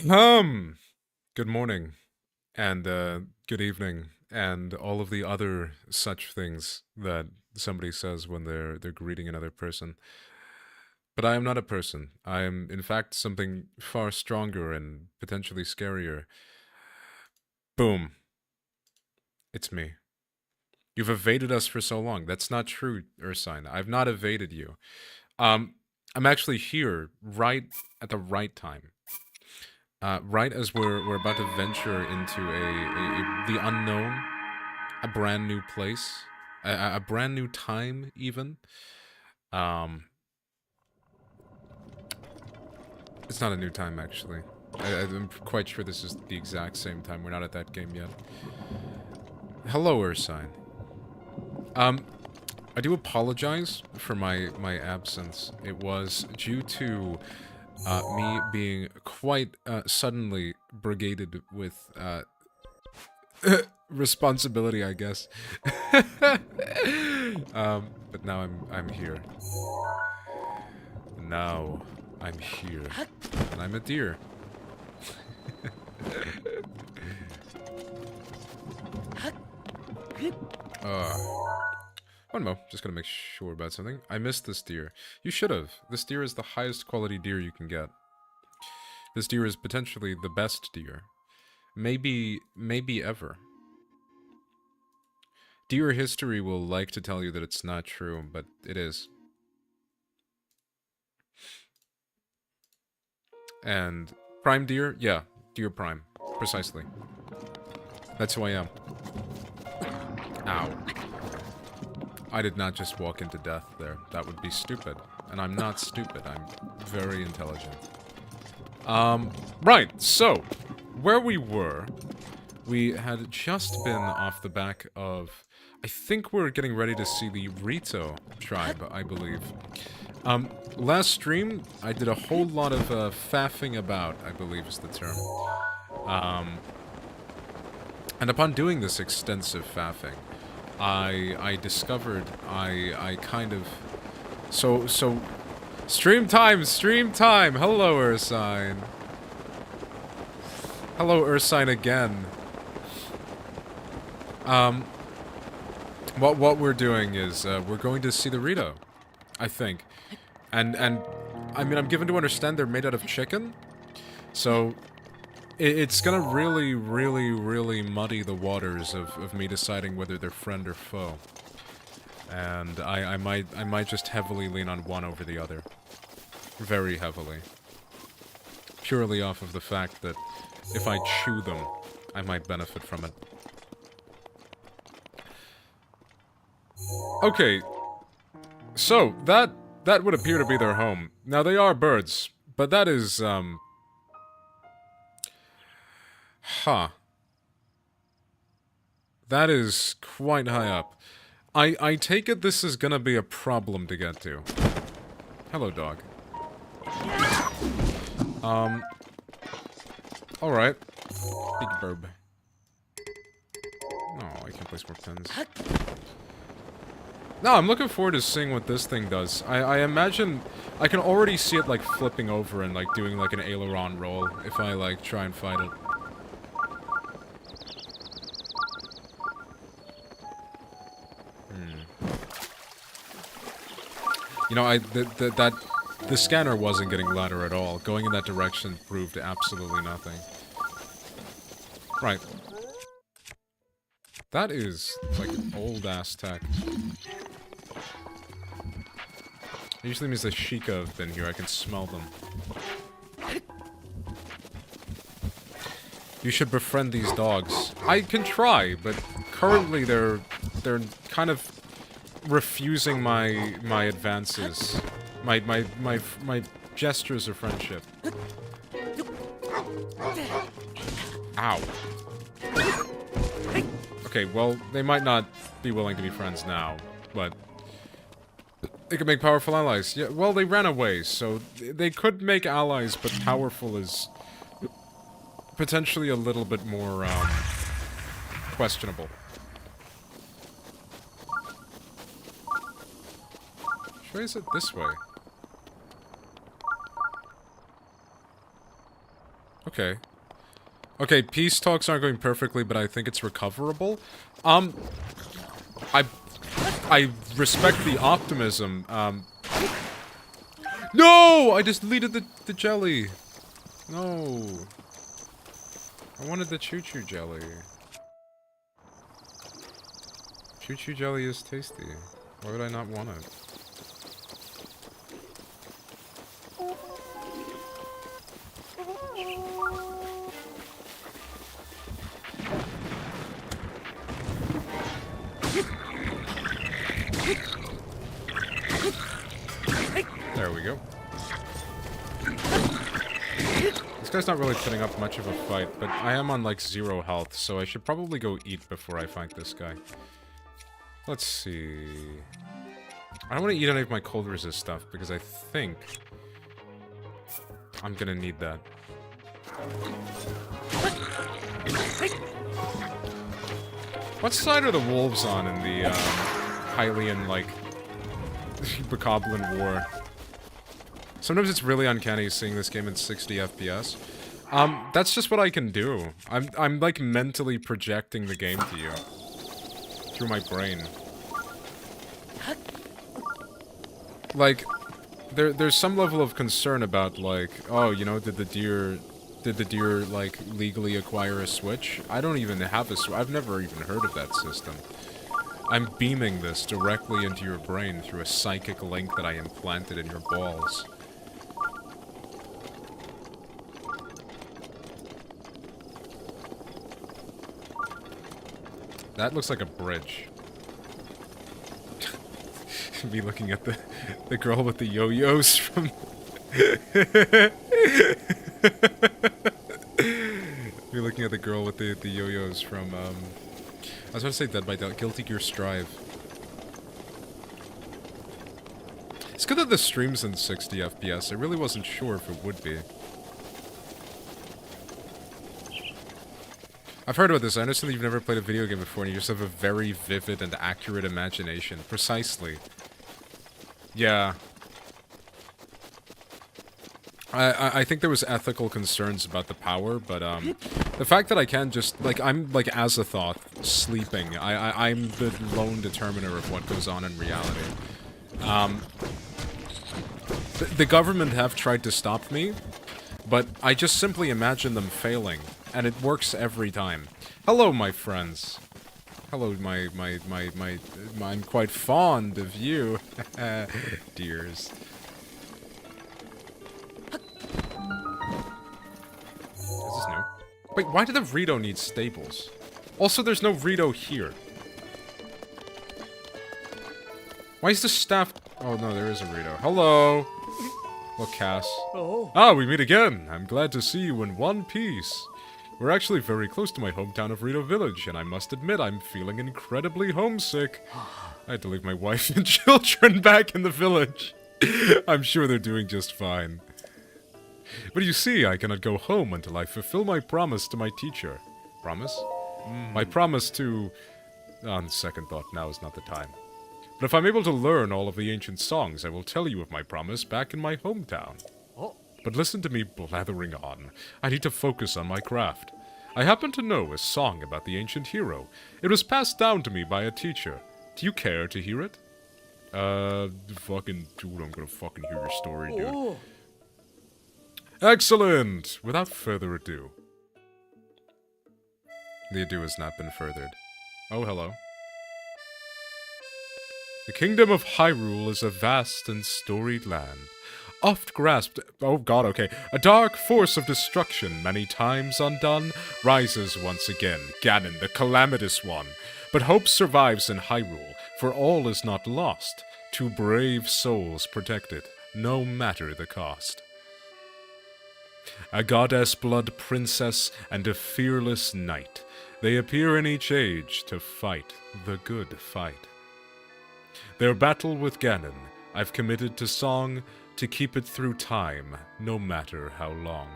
Um, Good morning and good evening and all of the other such things that somebody says when they're greeting another person. But I am not a person. I am in fact something far stronger and potentially scarier. Boom. It's me. You've evaded us for so long. That's not true, Ursine. I've not evaded you. Um, I'm actually here right at the right time. Right as we're about to venture into the unknown, a brand new place, a brand new time, even. Um, it's not a new time actually. I'm quite sure this is the exact same time. We're not at that game yet. Hello, Ursine. Um, I do apologize for my absence. It was due to me being quite suddenly brigaded with responsibility, I guess. But now I'm here. Now I'm here, and I'm a deer. Uh, One mo. Just gonna make sure about something. I missed this deer. You should have. This deer is the highest quality deer you can get. This deer is potentially the best deer. Maybe ever. Deer history will like to tell you that it's not true, but it is. And prime deer? Yeah, deer prime. Precisely. That's who I am. Ow. I did not just walk into death there. That would be stupid. And I'm not stupid. I'm very intelligent. Right, so, where we were, we had just been off the back of... I think we're getting ready to see the RITO tribe, I believe. Last stream, I did a whole lot of, faffing about, I believe is the term. And upon doing this extensive faffing, I discovered I kind of... So, stream time! Stream time! Hello, Ursine. Hello, Ursine again. What we're doing is, we're going to see the Rito, I think. And, I mean, I'm given to understand they're made out of chicken? So, it's gonna really muddy the waters of me deciding whether they're friend or foe. And I might just heavily lean on one over the other. Very heavily. Purely off of the fact that if I chew them, I might benefit from it. Okay, so that would appear to be their home. Now they are birds, but that is huh. That is quite high up. I take it this is gonna be a problem to get to. Hello, dog. Alright. Big burb. Oh, I can't place more pins. No, I'm looking forward to seeing what this thing does. I imagine... I can already see it, like, flipping over and, like, doing, like, an aileron roll if I, like, try and fight it. You know, the scanner wasn't getting louder at all. Going in that direction proved absolutely nothing. Right. That is, like, old-ass tech. It usually means the Sheikah have been here. I can smell them. You should befriend these dogs. I can try, but currently they're kind of refusing my advances. My gestures of friendship. Ow. Okay, well, they might not be willing to be friends now, but they could make powerful allies. Yeah, well, they ran away, so they could make allies, but powerful is potentially a little bit more, questionable. Should I it this way? Okay. Okay, peace talks aren't going perfectly, but I think it's recoverable. I I respect the optimism. No! I just deleted the jelly. No. I wanted the choo-choo jelly. Choo-choo jelly is tasty. Why would I not want it? There we go. This guy's not really putting up much of a fight, but I am on like 0 health, so I should probably go eat before I fight this guy. Let's see... I don't want to eat any of my cold resist stuff, because I think I'm gonna need that. What side are the wolves on in the Hylian, like, Bokoblin War? Sometimes it's really uncanny seeing this game in 60 FPS. That's just what I can do. I'm like mentally projecting the game to you through my brain. Like, there's some level of concern about, like, oh, you know, did the deer, like, legally acquire a Switch? I don't even have a Switch. I've never even heard of that system. I'm beaming this directly into your brain through a psychic link that I implanted in your balls. That looks like a bridge. Me looking at the girl with the yo-yos from... Me looking at the girl with the yo-yos from, I was about to say Dead by Daylight, Guilty Gear Strive. It's good that the stream's in 60 FPS. I really wasn't sure if it would be. I've heard about this. I understand that you've never played a video game before and you just have a very vivid and accurate imagination. Precisely. Yeah. I think there was ethical concerns about the power, but, the fact that I can just, like, I'm, like, Azathoth, sleeping. I'm the lone determiner of what goes on in reality. The government have tried to stop me, but I just simply imagine them failing, and it works every time. Hello, my friends. Hello, I'm quite fond of you. Dears. This is new. Wait, why did the RITO need stables? Also, there's no RITO here. Why is the staff... Oh, no, there is a RITO. Hello! Well, Cass. Oh. Ah, we meet again. I'm glad to see you in one piece. We're actually very close to my hometown of RITO Village, and I must admit I'm feeling incredibly homesick. I had to leave my wife and children back in the village. I'm sure they're doing just fine. But you see, I cannot go home until I fulfill my promise to my teacher. Promise? My promise to... On second thought, now is not the time. But if I'm able to learn all of the ancient songs, I will tell you of my promise back in my hometown. Oh. But listen to me blathering on. I need to focus on my craft. I happen to know a song about the ancient hero. It was passed down to me by a teacher. Do you care to hear it? Fucking dude, I'm gonna fucking hear your story, dude. Oh. Excellent! Without further ado. The ado has not been furthered. Oh, hello. The kingdom of Hyrule is a vast and storied land. Oft grasped... Oh god, okay. A dark force of destruction, many times undone, rises once again, Ganon, the calamitous one. But hope survives in Hyrule, for all is not lost. Two brave souls protect it, no matter the cost. A goddess blood princess and a fearless knight. They appear in each age to fight the good fight. Their battle with Ganon, I've committed to song to keep it through time, no matter how long.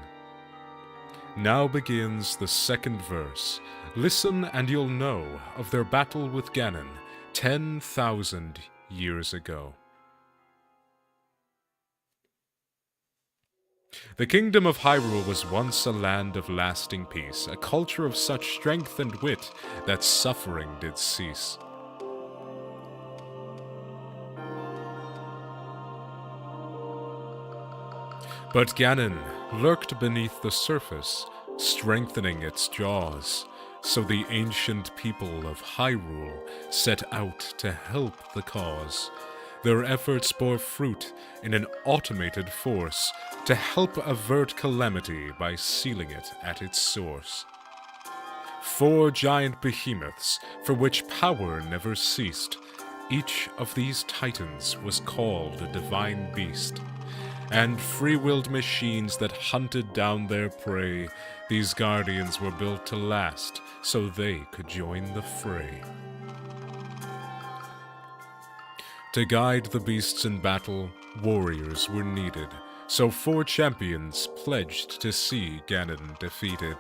Now begins the second verse. Listen and you'll know of their battle with Ganon 10,000 years ago. The kingdom of Hyrule was once a land of lasting peace, a culture of such strength and wit that suffering did cease. But Ganon lurked beneath the surface, strengthening its jaws, so the ancient people of Hyrule set out to help the cause. Their efforts bore fruit in an automated force to help avert calamity by sealing it at its source. 4 giant behemoths, for which power never ceased. Each of these titans was called a divine beast. And free-willed machines that hunted down their prey, these guardians were built to last, so they could join the fray. To guide the beasts in battle, warriors were needed, so 4 champions pledged to see Ganon defeated.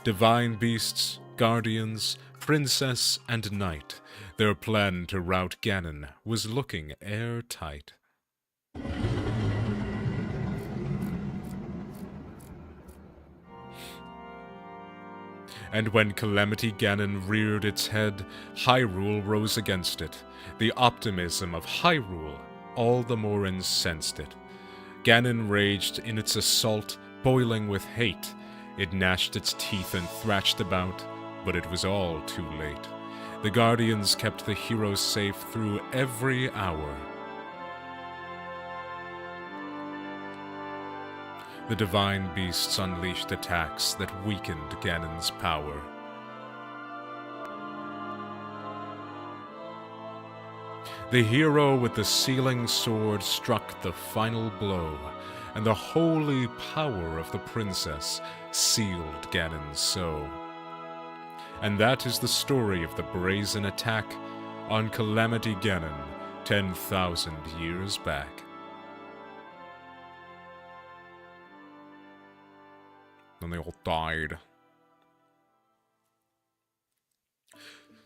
Divine beasts, guardians, princess, and knight, their plan to rout Ganon was looking airtight. And when Calamity Ganon reared its head, Hyrule rose against it. The optimism of Hyrule all the more incensed it. Ganon raged in its assault, boiling with hate. It gnashed its teeth and thrashed about, but it was all too late. The Guardians kept the heroes safe through every hour. The divine beasts unleashed attacks that weakened Ganon's power. The hero with the sealing sword struck the final blow, and the holy power of the princess sealed Ganon's soul. And that is the story of the brazen attack on Calamity Ganon 10,000 years back. And they all died.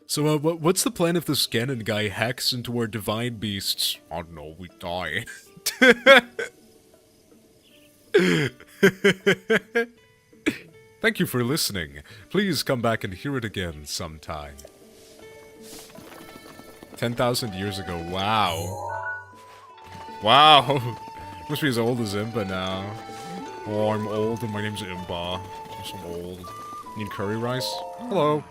So, what's the plan if this Ganon guy hacks into our divine beasts? I don't know, we die. Thank you for listening. Please come back and hear it again sometime. 10,000 years ago, wow. Wow. Must be as old as Impa now. Oh, I'm old and my name's Impa. I'm old. Need curry rice? Hello.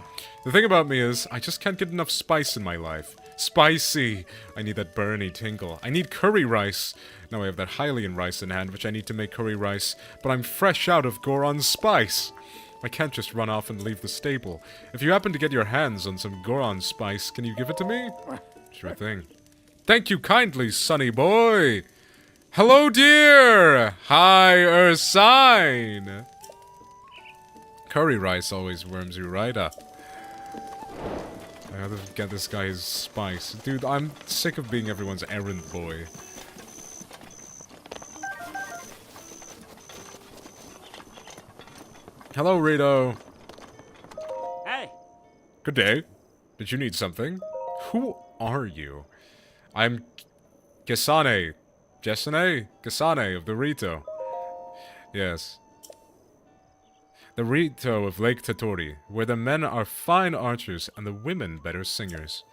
The thing about me is, I just can't get enough spice in my life. Spicy! I need that burny tingle. I need curry rice. Now I have that Hylian rice in hand, which I need to make curry rice, but I'm fresh out of Goron's spice. I can't just run off and leave the stable. If you happen to get your hands on some Goron spice, can you give it to me? Sure thing. Thank you kindly, sonny boy! Hello, dear! Hi, Ursine! Curry rice always warms you right up. I gotta get this guy's spice. Dude, I'm sick of being everyone's errand boy. Hello, RITO. Hey! Good day. Did you need something? Who are you? I'm Gesane. Gesane of the RITO. Yes. The RITO of Lake Tatori, where the men are fine archers and the women better singers.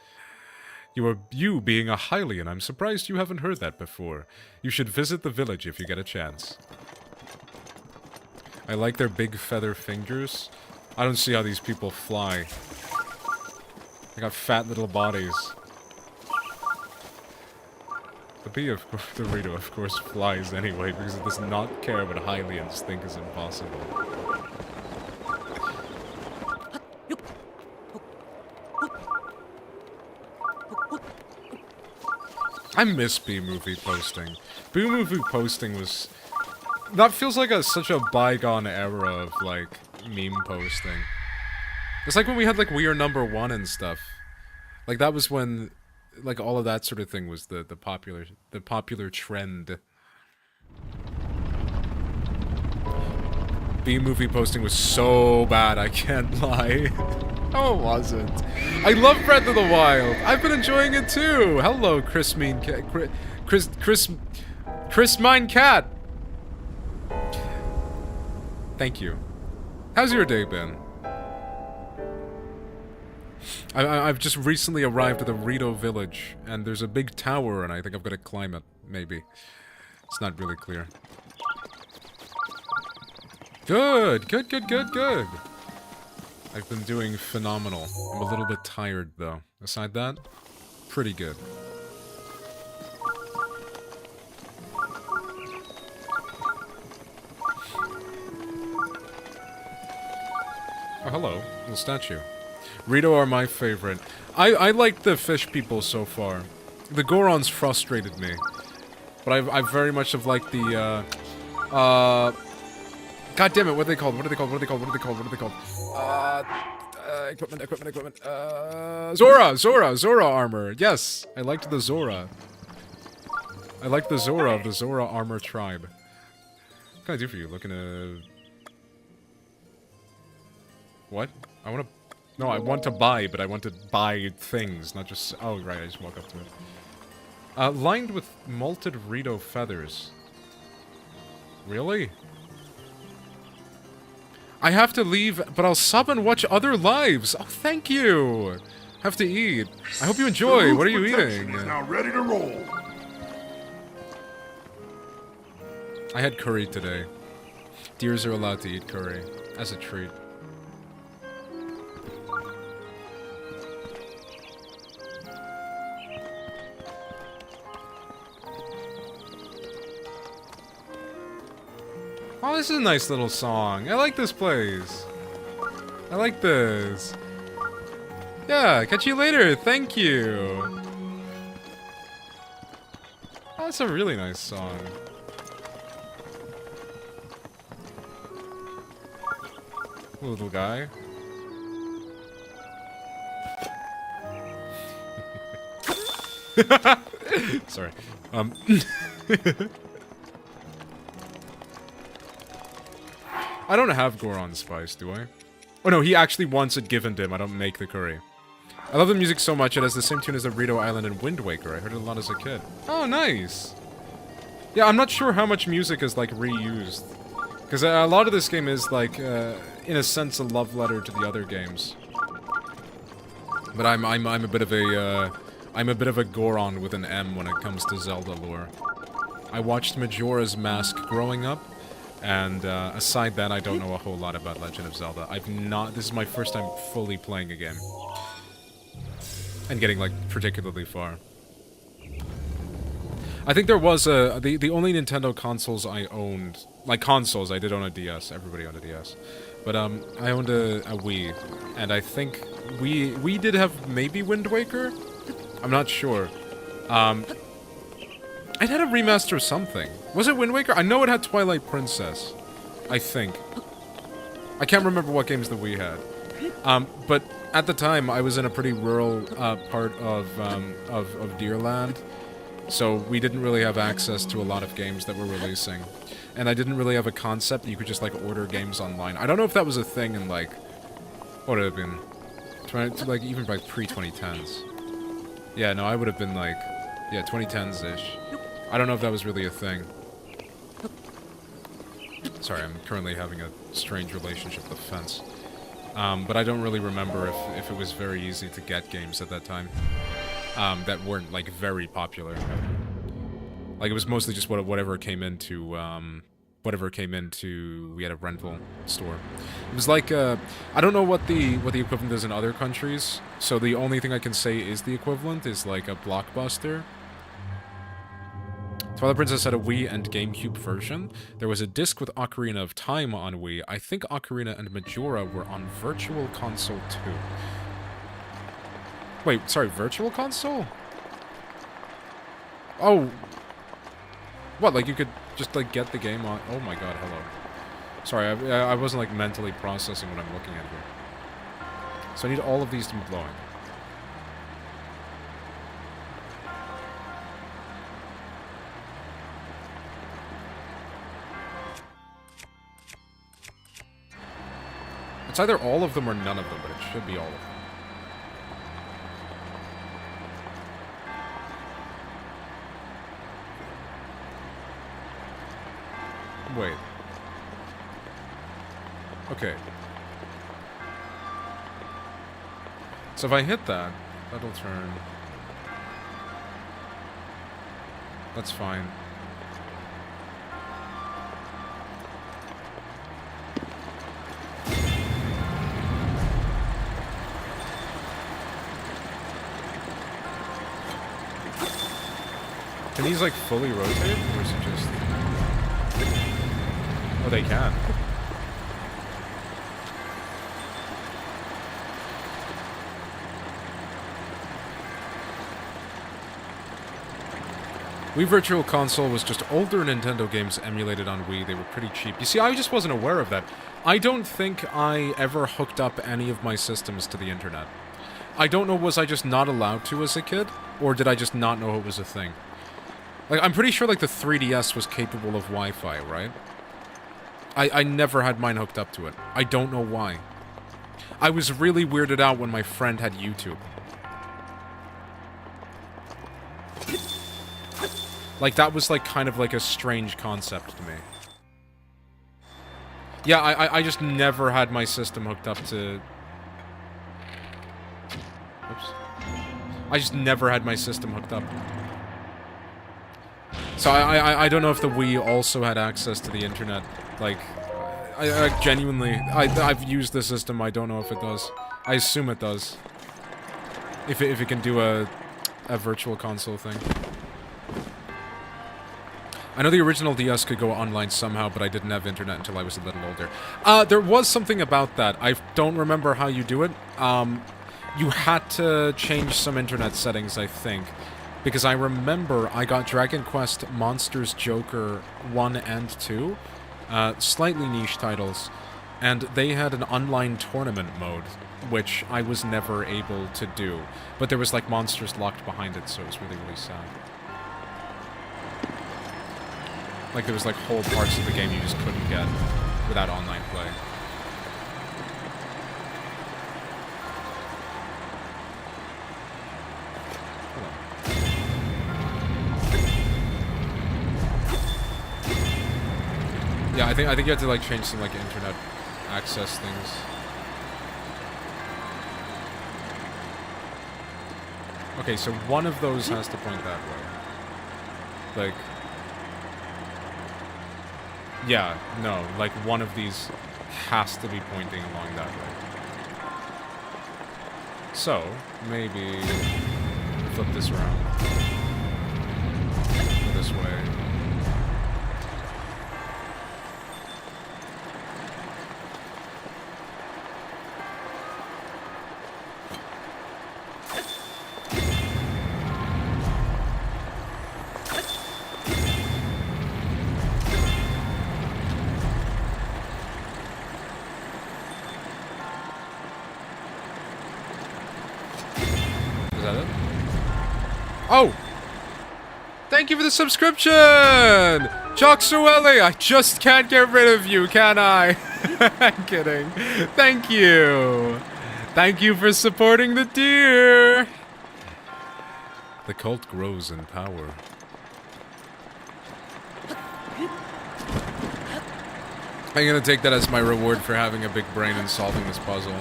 You being a Hylian, I'm surprised you haven't heard that before. You should visit the village if you get a chance. I like their big feather fingers. I don't see how these people fly. They got fat little bodies. The RITO, of course, flies anyway, because it does not care what Hylians think is impossible. I miss B-movie posting. B-movie posting was... That feels like such a bygone era of, like, meme posting. It's like when we had, like, We Are Number One and stuff. Like, that was when... Like, all of that sort of thing was the popular trend. B-movie posting was so bad, I can't lie. No, it wasn't. I love Breath of the Wild. I've been enjoying it too. Hello, Chris Mine Cat. Thank you. How's your day been? I've just recently arrived at the RITO village, and there's a big tower, and I think I've got to climb it, maybe. It's not really clear. Good! Good, good, good, good! I've been doing phenomenal. I'm a little bit tired, though. Aside that, pretty good. Oh, hello. Little statue. RITO are my favorite. I like the fish people so far. The Gorons frustrated me. But I very much have liked the, God damn it, what are they called? What are they called? What are they called? What are they called? What are they called? Equipment. Zora armor. Yes, I liked the Zora. I like the Zora of the Zora armor tribe. What can I do for you? Looking at... What? I want to... No, I want to buy, but I want to buy things, not just... Oh, right, I just walk up to it. Lined with malted RITO feathers. Really? I have to leave, but I'll sub and watch other lives. Oh, thank you. Have to eat. I hope you enjoy. What are you eating? Is now ready to roll. I had curry today. Deers are allowed to eat curry as a treat. Oh, this is a nice little song. I like this place. I like this. Yeah, catch you later. Thank you. Oh, that's a really nice song. Little guy. Sorry. I don't have Goron spice, do I? Oh no, he actually wants it given to him. I don't make the curry. I love the music so much, it has the same tune as the RITO Island and Wind Waker. I heard it a lot as a kid. Oh, nice! Yeah, I'm not sure how much music is, like, reused. Because a lot of this game is, like, in a sense, a love letter to the other games. But I'm a bit of a, I'm a bit of a Goron with an M when it comes to Zelda lore. I watched Majora's Mask growing up, and aside that, I don't know a whole lot about Legend of Zelda. This is my first time fully playing a game. And getting, like, particularly far. I think there was the only Nintendo consoles I owned, like consoles, I did own a DS, everybody owned a DS. But, I owned a Wii, and I think we did have maybe Wind Waker? I'm not sure. It had a remaster of something. Was it Wind Waker? I know it had Twilight Princess. I think. I can't remember what games the Wii had. But at the time, I was in a pretty rural part of Deerland, so we didn't really have access to a lot of games that were releasing. And I didn't really have a concept that you could just, like, order games online. I don't know if that was a thing in, like... What would it have been? Like, even by pre-2010s. Yeah, no, I would have been, like... Yeah, 2010s-ish. I don't know if that was really a thing. Sorry, I'm currently having a strange relationship with the fence. But I don't really remember if it was very easy to get games at that time. That weren't, like, very popular. Like, it was mostly just whatever came into, we had a rental store. It was like, I don't know what the equivalent is in other countries, so the only thing I can say is the equivalent is, like, a Blockbuster. Twilight Princess had a Wii and GameCube version. There was a disc with Ocarina of Time on Wii. I think Ocarina and Majora were on Virtual Console 2. Wait, sorry, Virtual Console? Oh. What, like you could just, like, get the game on... Oh my god, hello. Sorry, I wasn't, like, mentally processing what I'm looking at here. So I need all of these to be blowing. It's either all of them or none of them, but it should be all of them. Wait. Okay. So if I hit that, that'll turn. That's fine. Can these, like, fully rotate, or is it just... Oh, they can. Wii Virtual Console was just older Nintendo games emulated on Wii. They were pretty cheap. You see, I just wasn't aware of that. I don't think I ever hooked up any of my systems to the internet. I don't know, was I just not allowed to as a kid? Or did I just not know it was a thing? Like, I'm pretty sure, like, the 3DS was capable of Wi-Fi, right? I never had mine hooked up to it. I don't know why. I was really weirded out when my friend had YouTube. Like, that was, like, kind of like a strange concept to me. Yeah, I just never had my system hooked up to... Oops. I just never had my system hooked up. So I don't know if the Wii also had access to the internet. Like, I genuinely... I've used the system, I don't know if it does. I assume it does. If it can do a virtual console thing. I know the original DS could go online somehow, but I didn't have internet until I was a little older. There was something about that. I don't remember how you do it. You had to change some internet settings, I think. Because I remember I got Dragon Quest Monsters Joker 1 and 2. Slightly niche titles. And they had an online tournament mode, which I was never able to do. But there was, like, monsters locked behind it, so it was really, really sad. Like, there was, like, whole parts of the game you just couldn't get without online play. Hold on. Yeah, I think you have to, like, change some, like, internet access things. Okay, so one of those has to point that way. Like... Yeah, no, like, one of these has to be pointing along that way. So, maybe flip this around. Go this way. Oh! Thank you for the subscription! Joxueli, I just can't get rid of you, can I? I'm kidding. Thank you! Thank you for supporting the deer! The cult grows in power. I'm gonna take that as my reward for having a big brain and solving this puzzle.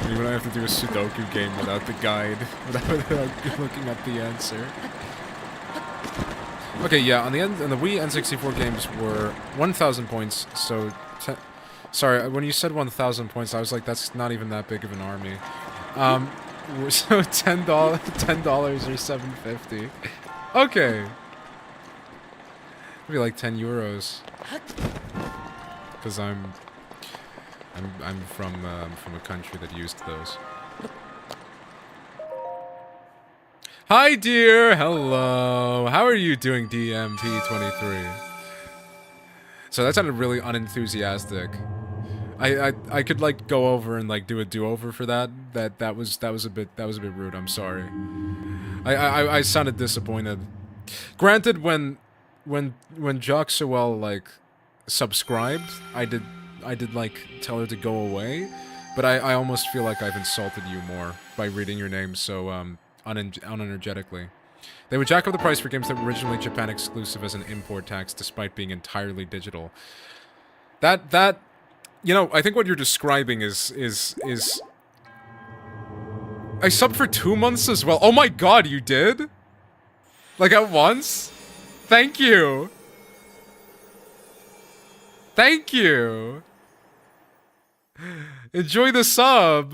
You're gonna have to do a Sudoku game without the guide, without looking up the answer. Okay, yeah, on the Wii N64 games were 1,000 points, so... Sorry, when you said 1,000 points, I was like, that's not even that big of an army. So $10 or $7.50. Okay. Maybe like 10 euros. Because I'm from a country that used those. Hi, dear. Hello. How are you doing, DMP23? So that sounded really unenthusiastic. I could like go over and like do a do-over for that. That was a bit rude. I'm sorry. I sounded disappointed. Granted, when Joxuel like subscribed, I did like tell her to go away, but I almost feel like I've insulted you more by reading your name so unenergetically. They would jack up the price for games that were originally Japan exclusive as an import tax despite being entirely digital. That, you know, I think what you're describing is... I subbed for 2 months as well. Oh my god, you did? Like at once? Thank you. Thank you. Enjoy the sub.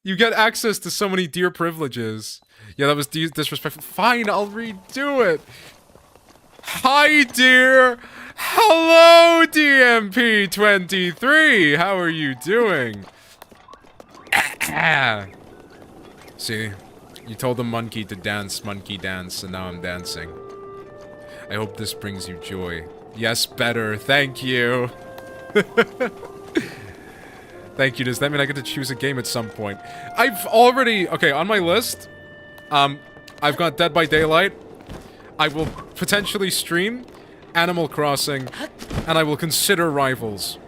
You get access to so many dear privileges. Yeah, that was disrespectful. Fine, I'll redo it. Hi, dear. Hello, DMP23. How are you doing? See, you told the monkey to dance, monkey dance, and now I'm dancing. I hope this brings you joy. Yes, better. Thank you. Thank you. Does that mean I get to choose a game at some point? I've already... Okay, on my list, I've got Dead by Daylight. I will potentially stream Animal Crossing, and I will consider Rivals.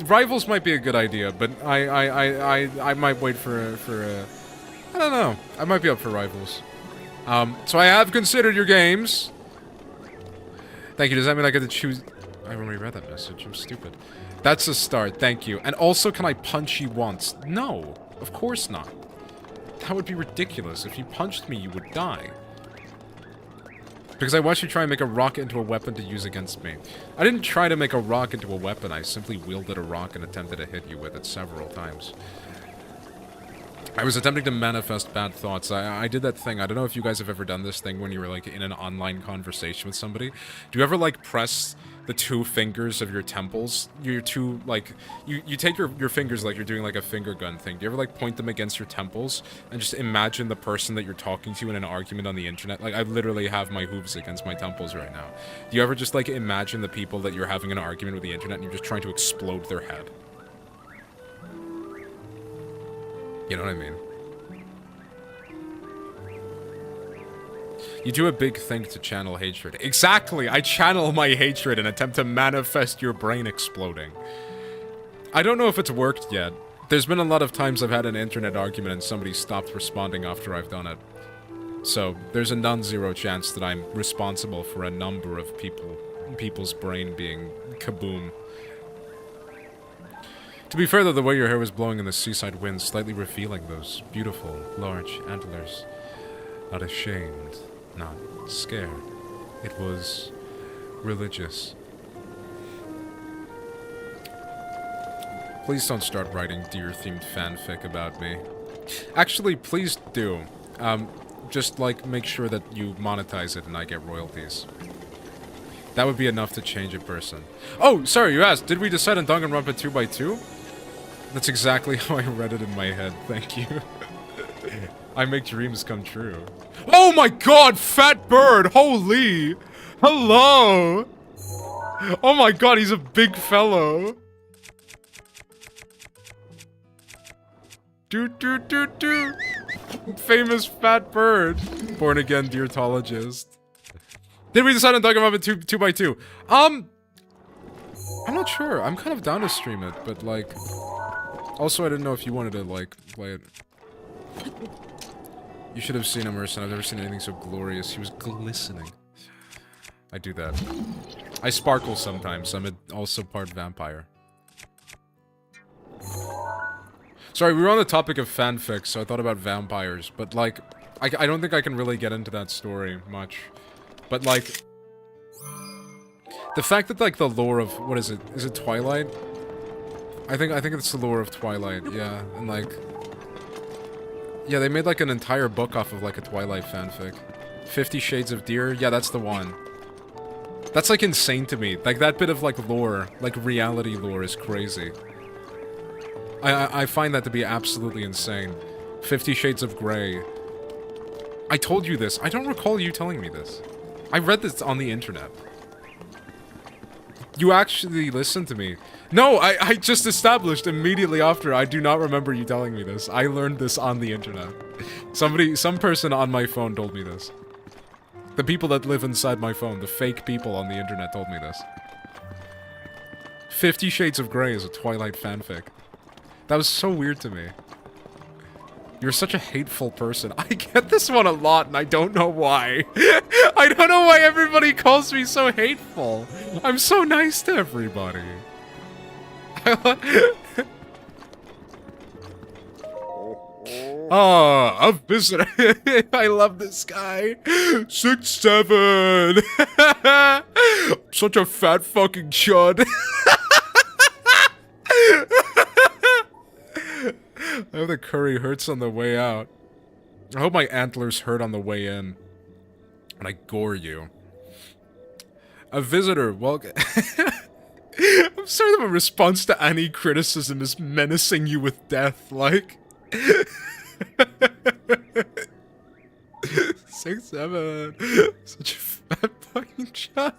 Rivals might be a good idea, but I might wait for a... I don't know. I might be up for Rivals. So I have considered your games. Thank you. Does that mean I get to choose... I already read that message. I'm stupid. That's a start. Thank you. And also, can I punch you once? No. Of course not. That would be ridiculous. If you punched me, you would die. Because I watched you try and make a rock into a weapon to use against me. I didn't try to make a rock into a weapon. I simply wielded a rock and attempted to hit you with it several times. I was attempting to manifest bad thoughts. I did that thing. I don't know if you guys have ever done this thing when you were, like, in an online conversation with somebody. Do you ever, like, press the 2 fingers of your temples? Your two, like... You take your fingers like you're doing, like, a finger gun thing. Do you ever, like, point them against your temples and just imagine the person that you're talking to in an argument on the internet? Like, I literally have my hooves against my temples right now. Do you ever just, like, imagine the people that you're having an argument with the internet and you're just trying to explode their head? You know what I mean? You do a big thing to channel hatred. Exactly! I channel my hatred and attempt to manifest your brain exploding. I don't know if it's worked yet. There's been a lot of times I've had an internet argument and somebody stopped responding after I've done it. So, there's a non-zero chance that I'm responsible for a number of people's brain being kaboom. To be fair though, the way your hair was blowing in the seaside wind, slightly revealing those beautiful, large antlers. Not ashamed, not scared. It was religious. Please don't start writing deer-themed fanfic about me. Actually, please do. Just, like, make sure that you monetize it and I get royalties. That would be enough to change a person. Oh, sorry, you asked, did we decide on Danganronpa 2x2? That's exactly how I read it in my head, thank you. I make dreams come true. Oh my god, fat bird! Holy! Hello! Oh my god, he's a big fellow! Do. Famous fat bird. Born again deertologist. Did we decide on Danganronpa 2x2? I'm not sure. I'm kind of down to stream it, but like... Also, I didn't know if you wanted to, like, play it. You should have seen Emerson. I've never seen anything so glorious. He was glistening. I do that. I sparkle sometimes. I'm also part vampire. Sorry, we were on the topic of fanfics, so I thought about vampires. But, like, I don't think I can really get into that story much. But, like... The fact that, like, the lore of... What is it? Is it Twilight? I think it's the lore of Twilight, yeah, and like... Yeah, they made like an entire book off of like a Twilight fanfic. 50 Shades of Deer? Yeah, that's the one. That's like insane to me. Like that bit of like lore, like reality lore is crazy. I find that to be absolutely insane. 50 Shades of Grey. I told you this. I don't recall you telling me this. I read this on the internet. You actually listened to me. No, I just established immediately after. I do not remember you telling me this. I learned this on the internet. Some person on my phone told me this. The people that live inside my phone, the fake people on the internet told me this. 50 Shades of Grey is a Twilight fanfic. That was so weird to me. You're such a hateful person. I get this one a lot, and I don't know why. I don't know why everybody calls me so hateful. I'm so nice to everybody. Ah, a visitor. I love this guy. 6'7". Such a fat fucking chud. I hope the curry hurts on the way out. I hope my antlers hurt on the way in. And I gore you. A visitor, welcome. I'm sorry that my response to any criticism is menacing you with death, like. 6'7". Such a fat fucking chud.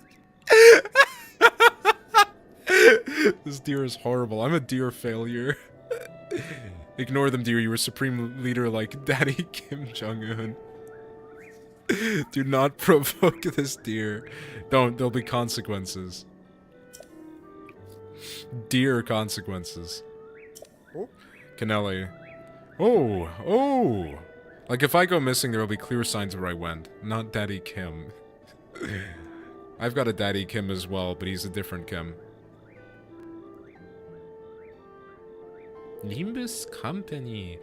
This deer is horrible. I'm a deer failure. Ignore them, dear. You were supreme leader like Daddy Kim Jong-un. Do not provoke this deer. Don't. There'll be consequences. Deer consequences. Kennelly. Oh. Oh. Like, if I go missing, there will be clear signs of where I went. Not Daddy Kim. I've got a Daddy Kim as well, but he's a different Kim. Nimbus Company.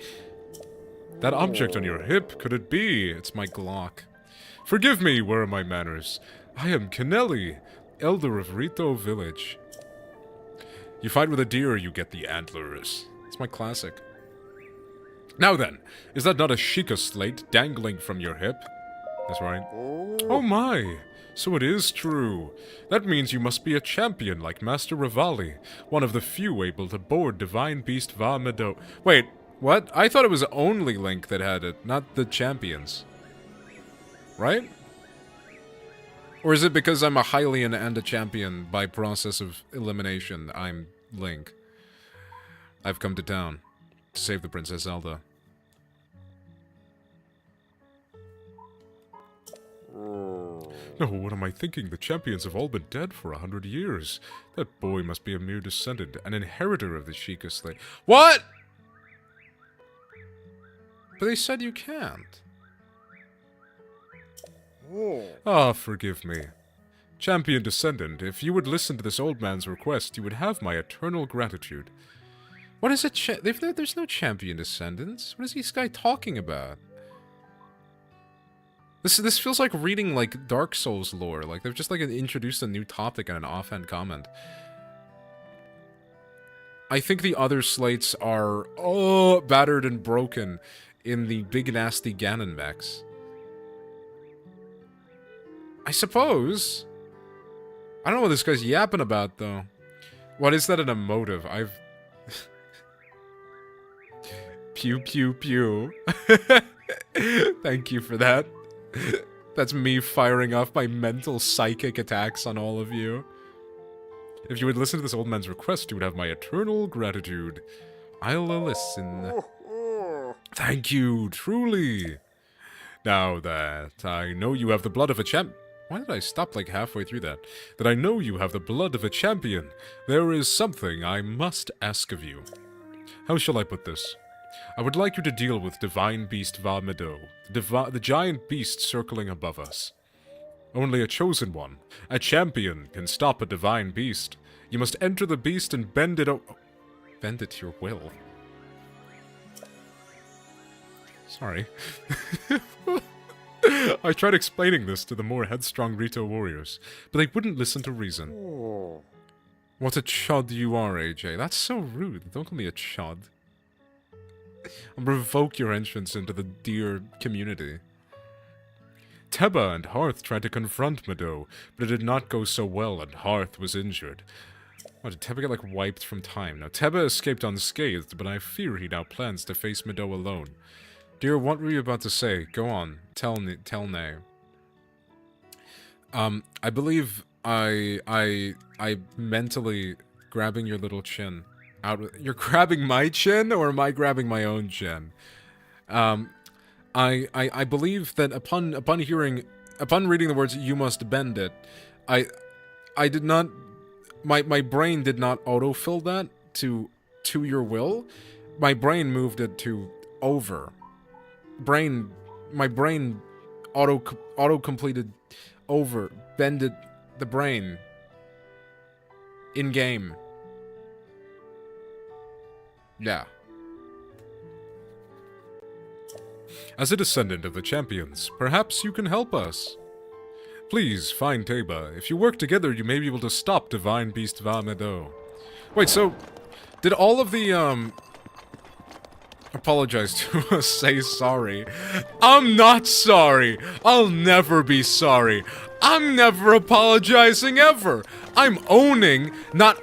That object on your hip, could it be? It's my Glock. Forgive me, where are my manners? I am Kennelly, elder of RITO village. You fight with a deer, you get the antlers. It's my classic. Now then, is that not a Sheikah slate dangling from your hip? That's right. Oh my! So it is true. That means you must be a champion like Master Rivali, one of the few able to board Divine Beast Va Meadow. Wait, what? I thought it was only Link that had it, not the champions. Right? Or is it because I'm a Hylian and a champion by process of elimination, I'm Link? I've come to town to save the Princess Zelda. No, what am I thinking? The champions have all been dead for 100 years. That boy must be a mere descendant, an inheritor of the Sheikah slate. What?! But they said you can't. Ah, forgive me. Champion descendant, if you would listen to this old man's request, you would have my eternal gratitude. What is a there's no champion descendants. What is this guy talking about? This feels like reading, like, Dark Souls lore. Like, they've just, like, introduced a new topic and an offhand comment. I think the other slates are, battered and broken in the big nasty Ganon mechs. I suppose. I don't know what this guy's yapping about, though. What is that an emotive? I've... Pew, pew, pew. Thank you for that. That's me firing off my mental psychic attacks on all of you. If you would listen to this old man's request, you would have my eternal gratitude. I'll listen. Thank you, truly. Now that I know you have the blood of a champ... Why did I stop like halfway through that? That I know you have the blood of a champion. There is something I must ask of you. How shall I put this? I would like you to deal with Divine Beast Va Meadow, the giant beast circling above us. Only a chosen one, a champion, can stop a divine beast. You must enter the beast and bend it bend it to your will. Sorry. I tried explaining this to the more headstrong RITO warriors, but they wouldn't listen to reason. What a chud you are, AJ. That's so rude. Don't call me a chud. I'll revoke your entrance into the deer community. Teba and Hearth tried to confront Meadow, but it did not go so well and Hearth was injured. What, did Teba get, like, wiped from time? Now, Teba escaped unscathed, but I fear he now plans to face Meadow alone. Dear, what were you about to say? Go on. Tell Nay. I believe I mentally grabbing your little chin. You're grabbing my chin, or am I grabbing my own chin? I believe that upon reading the words "you must bend it," I did not, my brain did not autofill that to your will. My brain moved it to over. My brain auto completed over, bended the brain in game. Yeah. As a descendant of the champions, perhaps you can help us. Please, find Teba. If you work together, you may be able to stop Divine Beast Vamedo. Wait, so... Did all of the, apologize to us, say sorry? I'm not sorry! I'll never be sorry! I'm never apologizing ever! I'm owning, not...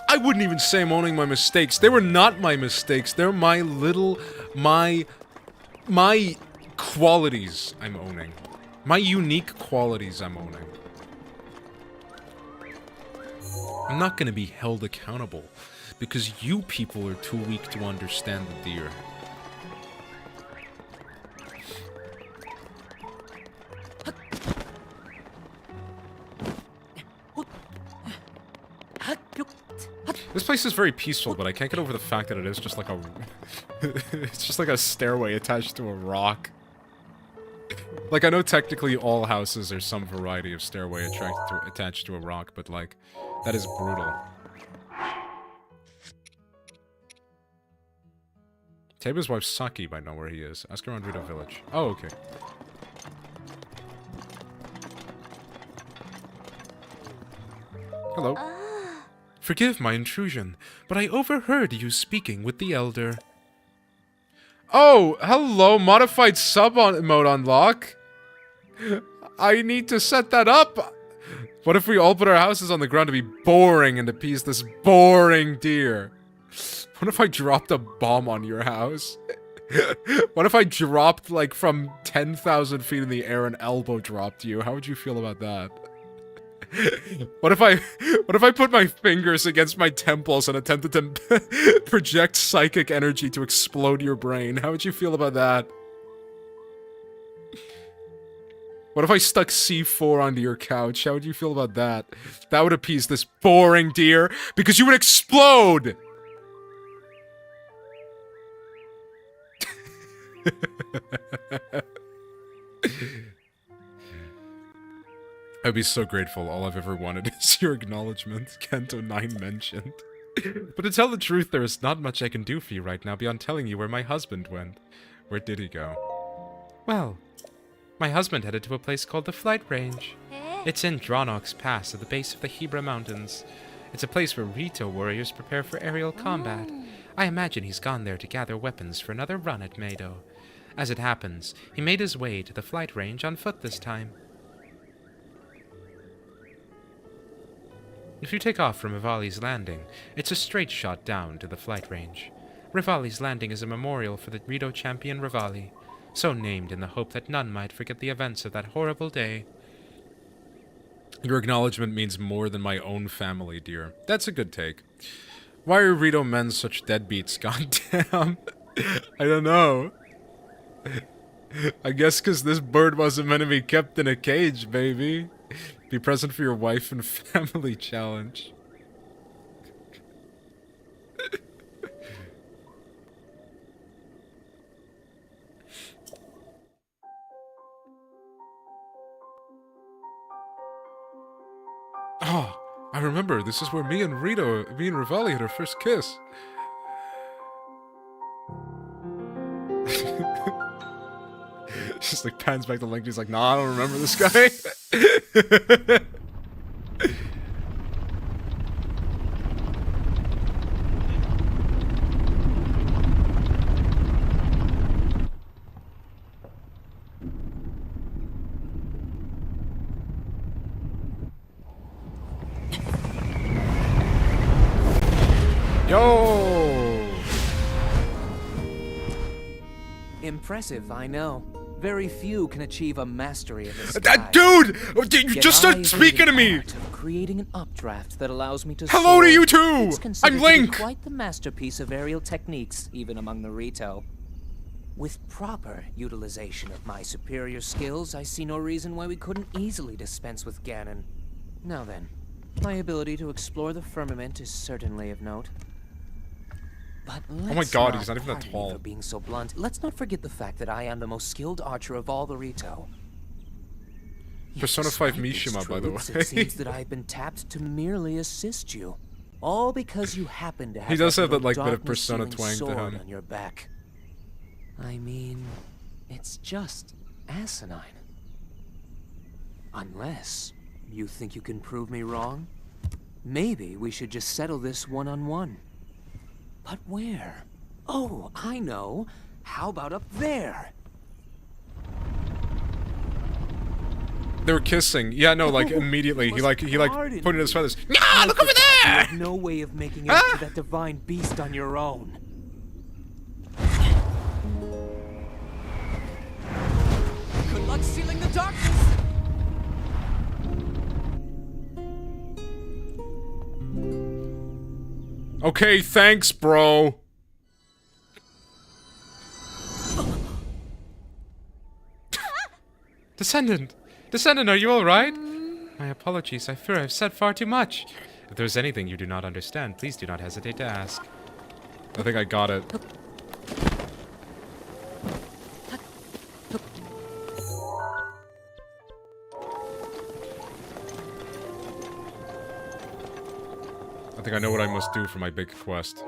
I wouldn't even say I'm owning my mistakes. They were not my mistakes. They're my little... My qualities I'm owning. My unique qualities I'm owning. I'm not gonna be held accountable because you people are too weak to understand the deer. This place is very peaceful, but I can't get over the fact that it is just like a... it's just like a stairway attached to a rock. Like, I know technically all houses are some variety of stairway attached to a rock, but like, that is brutal. Teba's wife Saki might know where he is. Ask her around RITO Village. Oh, okay. Hello. Forgive my intrusion, but I overheard you speaking with the Elder. Oh, hello, modified sub mode unlock. I need to set that up. What if we all put our houses on the ground to be boring and appease this boring deer? What if I dropped a bomb on your house? What if I dropped, like, from 10,000 feet in the air and elbow dropped you? How would you feel about that? What if I put my fingers against my temples and attempted to project psychic energy to explode your brain? How would you feel about that? What if I stuck C4 onto your couch? How would you feel about that? That would appease this boring deer, because you would explode! I'd be so grateful. All I've ever wanted is your acknowledgement, Kanto 9 mentioned. But to tell the truth, there is not much I can do for you right now beyond telling you where my husband went. Where did he go? Well, my husband headed to a place called the Flight Range. It's in Dronok's Pass at the base of the Hebra Mountains. It's a place where RITO warriors prepare for aerial combat. I imagine he's gone there to gather weapons for another run at Meido. As it happens, he made his way to the Flight Range on foot this time. If you take off from Rivali's Landing, it's a straight shot down to the Flight Range. Rivali's Landing is a memorial for the RITO champion Rivali, so named in the hope that none might forget the events of that horrible day. Your acknowledgement means more than my own family, dear. That's a good take. Why are RITO men such deadbeats, goddamn? I don't know. I guess because this bird wasn't meant to be kept in a cage, baby. Be present for your wife and family challenge. Oh, I remember. This is where me and Rivali had our first kiss. Just like pans back to Link. He's like, nah, I don't remember this guy. Yo! Impressive, I know. Very few can achieve a mastery of this. Dude! You just start speaking to me! Creating an updraft that allows me to Hello soar. to you too! It's I'm Link! quite the masterpiece of aerial techniques, even among the RITO. With proper utilization of my superior skills, I see no reason why we couldn't easily dispense with Ganon. Now then, my ability to explore the firmament is certainly of note. But oh my god, he's not even that tall. For being so blunt, let's not forget the fact that I am the most skilled archer of all the RITO. Persona 5 Mishima, by the way. It seems that I've been tapped to merely assist you. All because you happen to have He does have that, little like, bit of Persona darkness-sealing twang to sword him. on your back. I mean, it's just asinine. Unless you think you can prove me wrong, maybe we should just settle this one-on-one. But where? Oh, I know. How about up there? They were kissing. Yeah, no, like, immediately. He pointed his feathers. No, look over You there! have no way of making it up to that divine beast on your own. Good luck sealing the darkness! Okay, thanks, bro. Descendant! Descendant, are you alright? My apologies, I fear I've said far too much. If there's anything you do not understand, please do not hesitate to ask. I think I got it. I think I know what I must do for my big quest.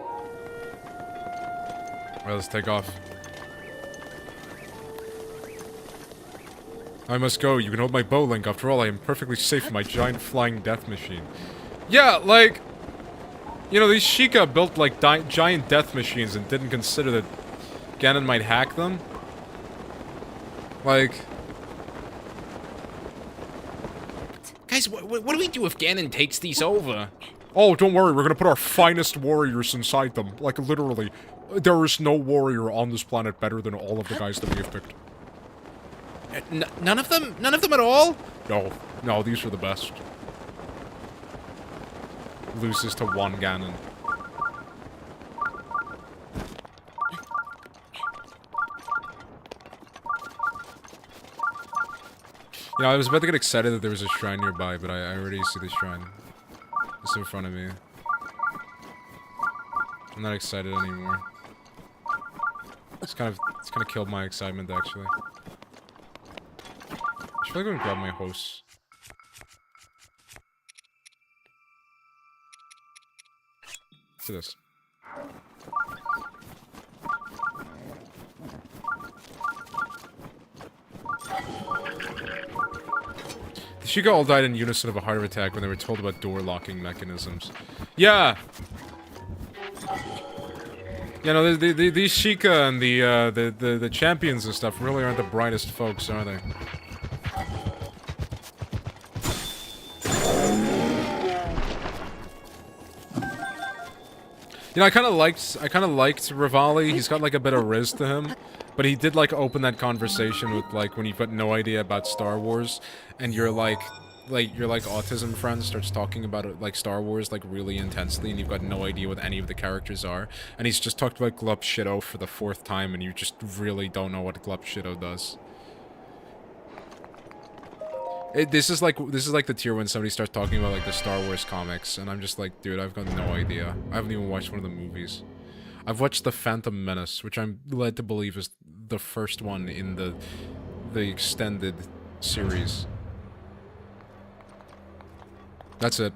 Alright, let's take off. I must go. You can hold my bow, Link. After all, I am perfectly safe in my giant flying death machine. Yeah, like... You know, these Sheikah built, like, giant death machines and didn't consider that Ganon might hack them. Like... Guys, what do we do if Ganon takes these over? Oh, don't worry. We're gonna put our finest warriors inside them. Like, literally. There is no warrior on this planet better than all of the guys that we have picked. None of them? None of them at all? No. No, these are the best. Loses to one Ganon. You know, I was about to get excited that there was a shrine nearby, but I already see the shrine. It's in front of me. I'm not excited anymore. It's kind of killed my excitement, actually. I should probably go and grab my host. What's this? The Sheikah all died in unison of a heart attack when they were told about door locking mechanisms. Yeah! You know, these Sheikah and the champions and stuff really aren't the brightest folks, are they? You know, I kind of liked Rivali. He's got like a bit of riz to him, but he did like open that conversation with like when you've got no idea about Star Wars, and your autism friend starts talking about it, like Star Wars like really intensely, and you've got no idea what any of the characters are, and he's just talked about Glup Shido for the 4th time, and you just really don't know what Glup Shido does. This is like the tier when somebody starts talking about like the Star Wars comics, and I'm just like, dude, I've got no idea. I haven't even watched one of the movies. I've watched The Phantom Menace, which I'm led to believe is the first one in the extended series. That's it.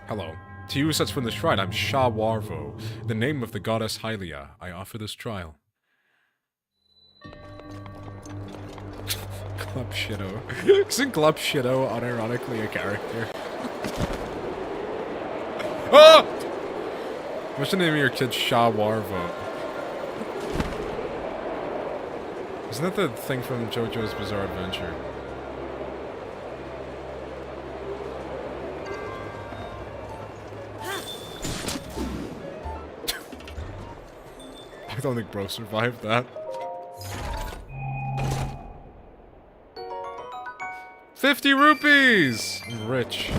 Hello. To you such from the shrine, I'm Shah Warvo. In the name of the goddess Hylia, I offer this trial. Glup Shido. Isn't Glup Shido unironically a character? Ah! What's the name of your kid? Shah Warvo. Isn't that the thing from JoJo's Bizarre Adventure? I don't think bro survived that. 50 rupees! I'm rich.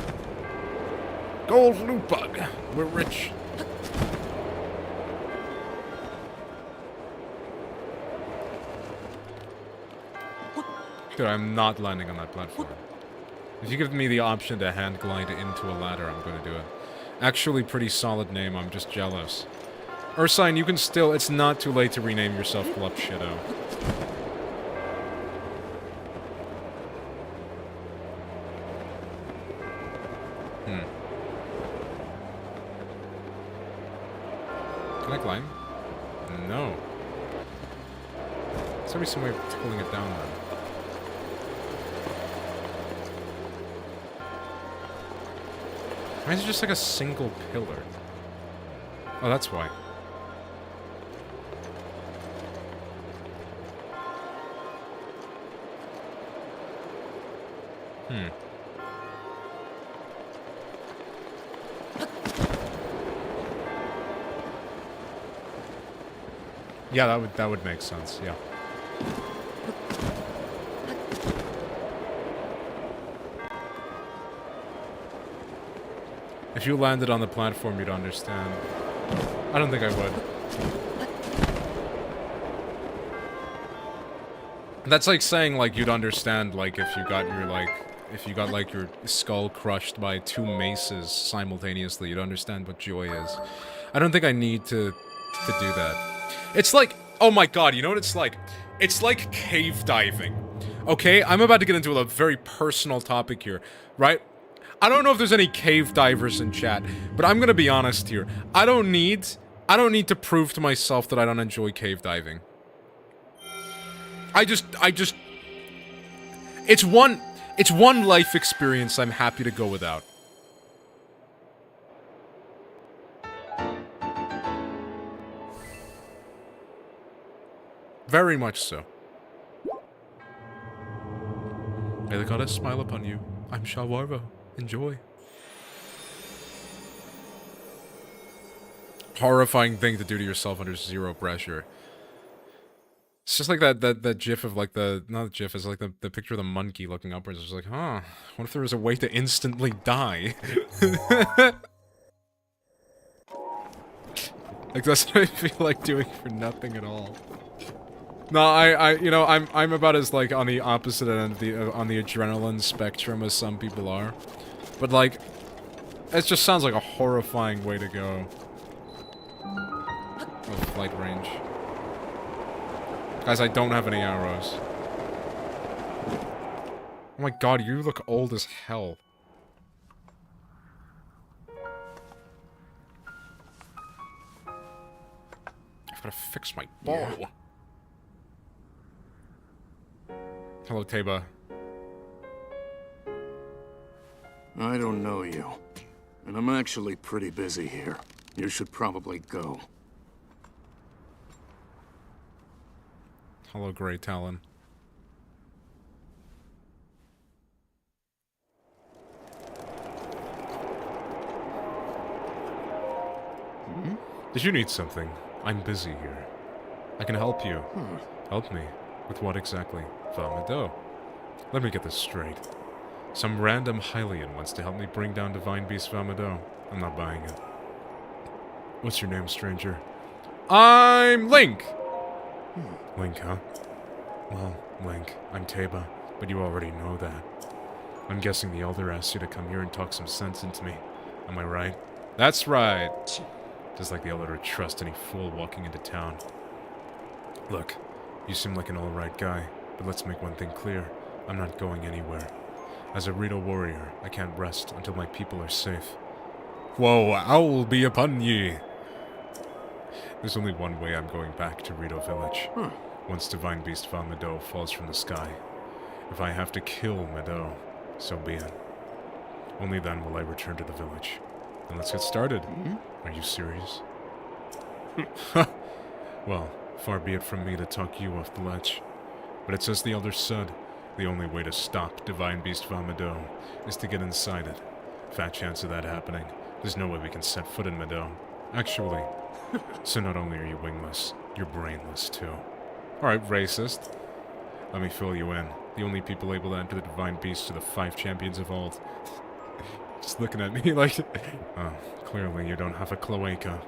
Gold loot bug. We're rich. Dude, I'm not landing on that platform. If you give me the option to hand glide into a ladder, I'm gonna do it. Actually, pretty solid name, I'm just jealous. Ursine, you can still, it's not too late to rename yourself Glup Shido. Can I climb? No. There's gotta be some way of pulling it down then. Why is it just like a single pillar? Oh, that's why. Yeah, that would make sense, yeah. If you landed on the platform, you'd understand. I don't think I would. That's like saying, like, you'd understand, like, if you got your skull crushed by 2 maces simultaneously, you'd understand what joy is. I don't think I need to do that. It's like, oh my god, you know what it's like? It's like cave diving. Okay, I'm about to get into a very personal topic here, right? I don't know if there's any cave divers in chat, but I'm gonna be honest here. I don't need to prove to myself that I don't enjoy cave diving. It's one life experience I'm happy to go without. Very much so. May the goddess smile upon you. I'm Shawarva. Enjoy. Horrifying thing to do to yourself under zero pressure. It's just like that gif of like not the gif, it's like the picture of the monkey looking upwards. It's like, huh, what if there was a way to instantly die? Like, that's what I feel like doing for nothing at all. No, you know, I'm about as, like, on the opposite end of the, on the adrenaline spectrum as some people are. But, like, it just sounds like a horrifying way to go. Oh, flight range. Guys, I don't have any arrows. Oh my god, you look old as hell. I've gotta fix my bow. Yeah. Hello, Teba. I don't know you. And I'm actually pretty busy here. You should probably go. Hello, Grey Talon. Hmm? Did you need something? I'm busy here. I can help you. Help me. With what exactly? Valmado. Let me get this straight. Some random Hylian wants to help me bring down Divine Beast Valmado. I'm not buying it. What's your name, stranger? I'm Link! Link, huh? Well, Link, I'm Teba, but you already know that. I'm guessing the Elder asked you to come here and talk some sense into me. Am I right? That's right! Just like the Elder would trust any fool walking into town. Look, you seem like an alright guy, but let's make one thing clear. I'm not going anywhere. As a RITO warrior, I can't rest until my people are safe. Whoa, owl be upon ye! There's only one way I'm going back to RITO Village. Once Divine Beast Valmado falls from the sky. If I have to kill Mado, so be it. Only then will I return to the village. And let's get started. Are you serious? Well, far be it from me to talk you off the ledge. But it's as the Elder said, the only way to stop Divine Beast Valmado is to get inside it. Fat chance of that happening. There's no way we can set foot in Mado. Actually, so not only are you wingless, you're brainless too. Alright, racist. Let me fill you in. The only people able to enter the Divine Beast are the 5 champions of old. Just looking at me like, oh, clearly you don't have a cloaca.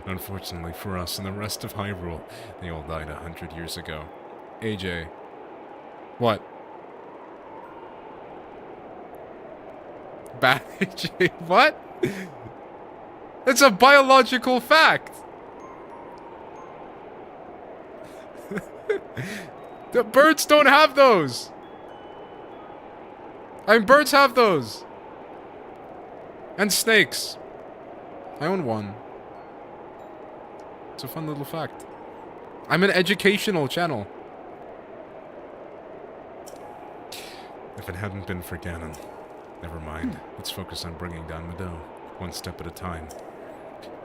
Unfortunately for us and the rest of Hyrule, they all died 100 years ago. AJ. What? Bad AJ? What? It's a biological fact! The birds don't have those! I mean, birds have those! And snakes. I own one. It's a fun little fact. I'm an educational channel. If it hadn't been for Ganon. Never mind. Let's focus on bringing down Meadow, one step at a time.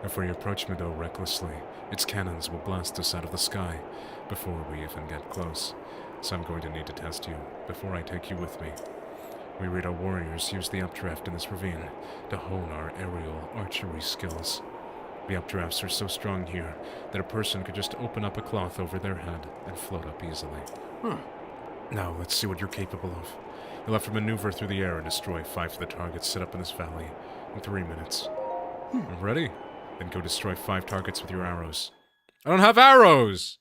If we approach Meadow recklessly, its cannons will blast us out of the sky before we even get close. So I'm going to need to test you before I take you with me. We RITO warriors use the updraft in this ravine to hone our aerial archery skills. The updrafts are so strong here that a person could just open up a cloth over their head and float up easily. Now, let's see what you're capable of. You'll have to maneuver through the air and destroy 5 of the targets set up in this valley in 3 minutes. Ready? Then go destroy 5 targets with your arrows. I don't have arrows!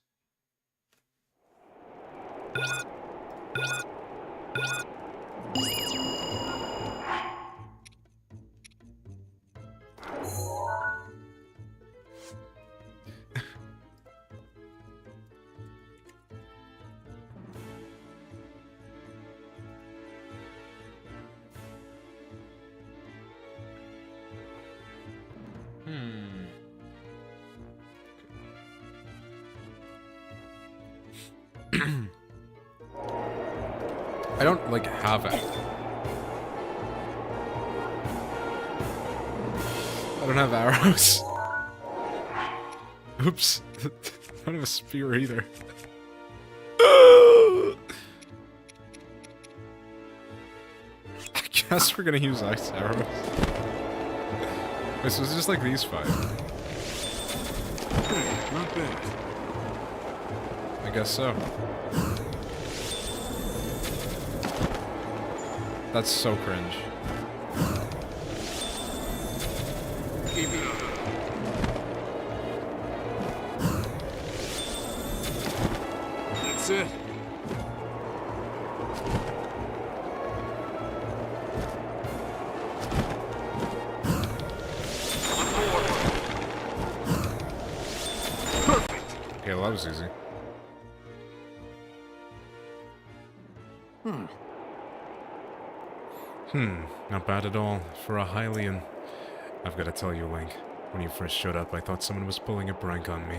I don't, like, have it. I don't have arrows. Oops. I don't have a spear either. I guess we're gonna use ice arrows. Wait, so it's just like these 5. Hey, not bad. I guess so. That's so cringe. Keep it up. That's it. Perfect. Okay, well that was easy. Not bad at all for a Hylian. I've got to tell you, Link, when you first showed up, I thought someone was pulling a prank on me.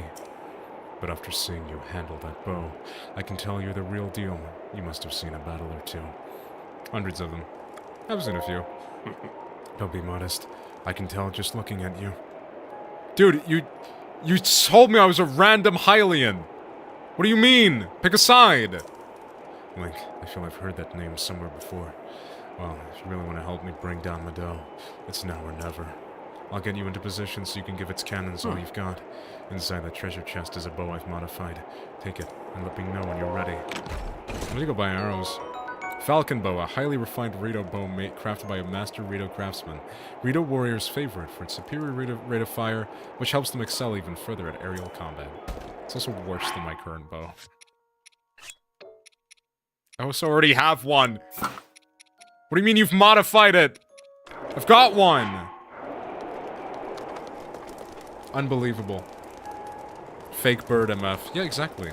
But after seeing you handle that bow, I can tell you're the real deal. You must have seen a battle or 2. Hundreds of them. I've seen a few. Don't be modest. I can tell just looking at you. Dude, you told me I was a random Hylian! What do you mean? Pick a side! Link, I feel I've heard that name somewhere before. Well, if you really want to help me bring down Meadow, it's now or never. I'll get you into position so you can give its cannons all you've got. Inside that treasure chest is a bow I've modified. Take it, and let me know when you're ready. I'm gonna go buy arrows. Falcon Bow, a highly refined RITO bow crafted by a master RITO craftsman. RITO warriors' favorite for its superior rate of fire, which helps them excel even further at aerial combat. It's also worse than my current bow. I also already have one! What do you mean you've modified it? I've got one! Unbelievable. Fake bird MF. Yeah, exactly.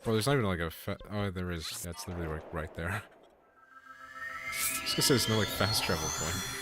Bro, there's not even like a oh, there is. That's literally right there. I was gonna say there's no like fast travel point.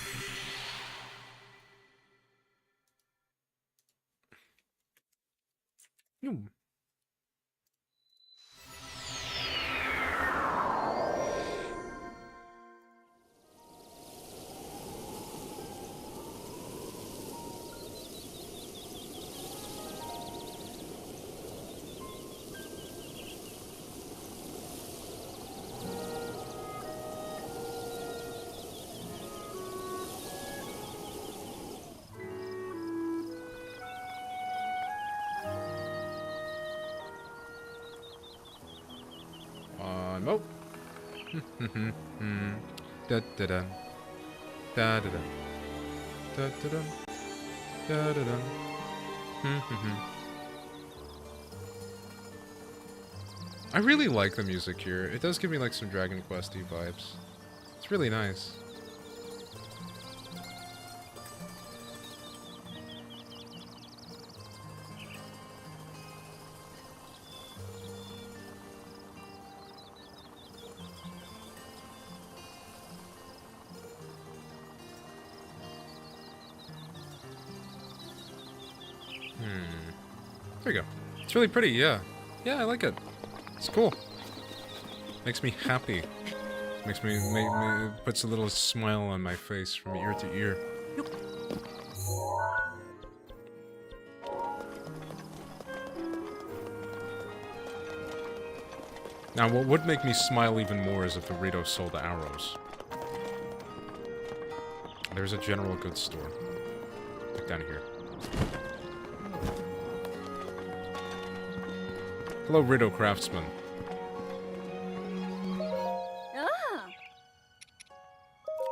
Nope. Da da da. Da da da. Da da da. Da da da. I really like the music here. It does give me like some Dragon Quest-y vibes. It's really nice. There we go. It's really pretty, yeah. Yeah, I like it. It's cool. Makes me happy. Makes me, puts a little smile on my face from ear to ear. Now, what would make me smile even more is if the RITO sold arrows. There's a general goods store. Look down here. Hello, RITO craftsman.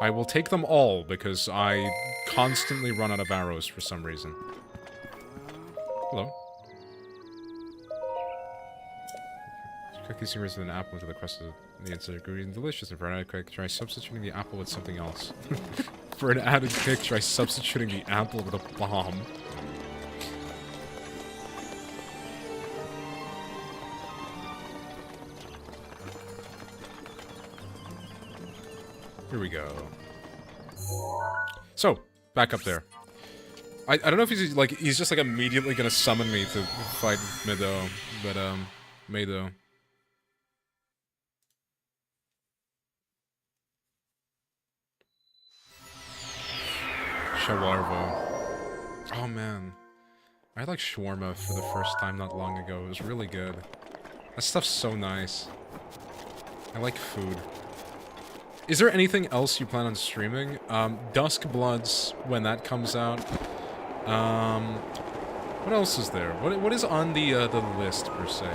I will take them all because I constantly run out of arrows for some reason. Hello. Cookie series with an apple into the crust of the inside ingredient. Delicious. And for an added kick, try substituting the apple with something else. For an added kick, try substituting the apple with a bomb. Here we go. So, back up there. I don't know if he's like, he's just like immediately gonna summon me to fight Meadow, but Meadow. Shawarma. Oh man. I had like shawarma for the first time not long ago. It was really good. That stuff's so nice. I like food. Is there anything else you plan on streaming? Dusk Bloods, when that comes out. What else is there? What is on the list, per se?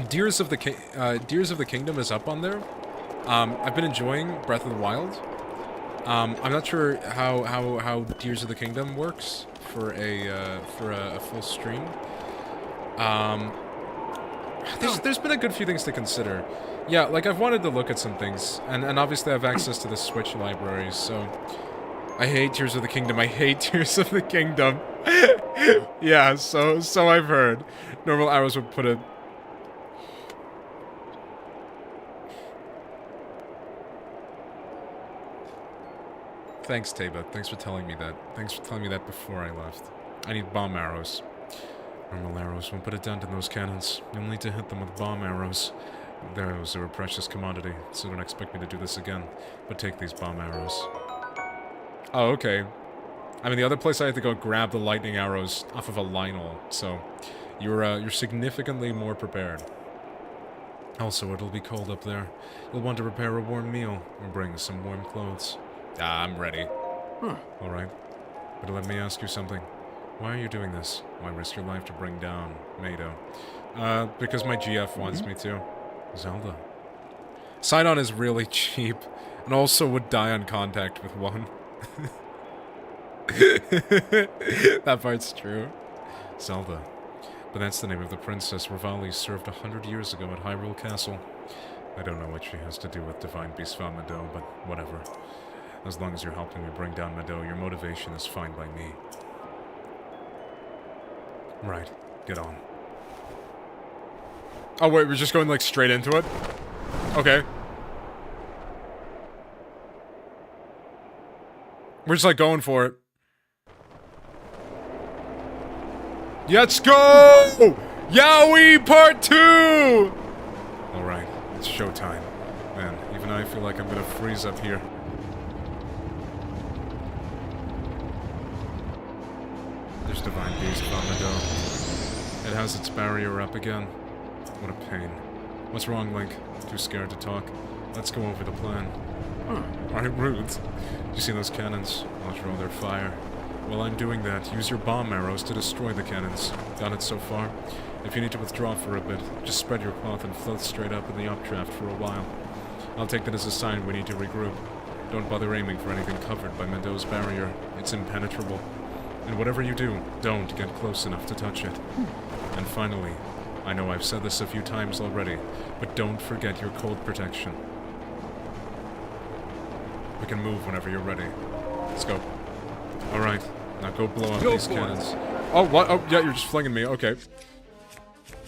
Tears of the Kingdom is up on there. I've been enjoying Breath of the Wild. I'm not sure how Tears of the Kingdom works for a full stream. There's been a good few things to consider. Yeah, like I've wanted to look at some things, and obviously I have access to the Switch libraries, so I hate Tears of the Kingdom. I hate Tears of the Kingdom. Yeah, so I've heard. Normal arrows would put a... Thanks, Taba. Thanks for telling me that. Thanks for telling me that before I left. I need bomb arrows. Normal arrows won't put it down to those cannons. You'll need to hit them with bomb arrows. Those are a precious commodity, so don't expect me to do this again. But take these bomb arrows. Oh, okay. I mean, the other place I had to go grab the lightning arrows off of a Lionel, so you're significantly more prepared. Also, it'll be cold up there. You'll want to prepare a warm meal or bring some warm clothes. Ah, I'm ready. All right. But let me ask you something. Why are you doing this? Why risk your life to bring down Mado? Because my GF wants me to. Zelda. Sidon is really cheap, and also would die on contact with one. That part's true. Zelda. But that's the name of the princess Rivali served 100 years ago at Hyrule Castle. I don't know what she has to do with Divine Beast Mado, but whatever. As long as you're helping me bring down Mado, your motivation is fine by me. Right. Get on. Oh wait, we're just going like straight into it? Okay. We're just like going for it. Let's go! Yowie Part 2! Alright, it's showtime. Man, even I feel like I'm gonna freeze up here. There's Divine Beast Mado. It has its barrier up again. What a pain. What's wrong, Link? Too scared to talk? Let's go over the plan. Alright, Ruth. You see those cannons? I'll draw their fire. While I'm doing that, use your bomb arrows to destroy the cannons. Got it so far? If you need to withdraw for a bit, just spread your cloth and float straight up in the updraft for a while. I'll take that as a sign we need to regroup. Don't bother aiming for anything covered by Medo's barrier. It's impenetrable. And whatever you do, don't get close enough to touch it. And finally, I know I've said this a few times already, but don't forget your cold protection. We can move whenever you're ready. Let's go. Alright, now go blow up these cannons. Oh, what? Oh, yeah, you're just flinging me. Okay.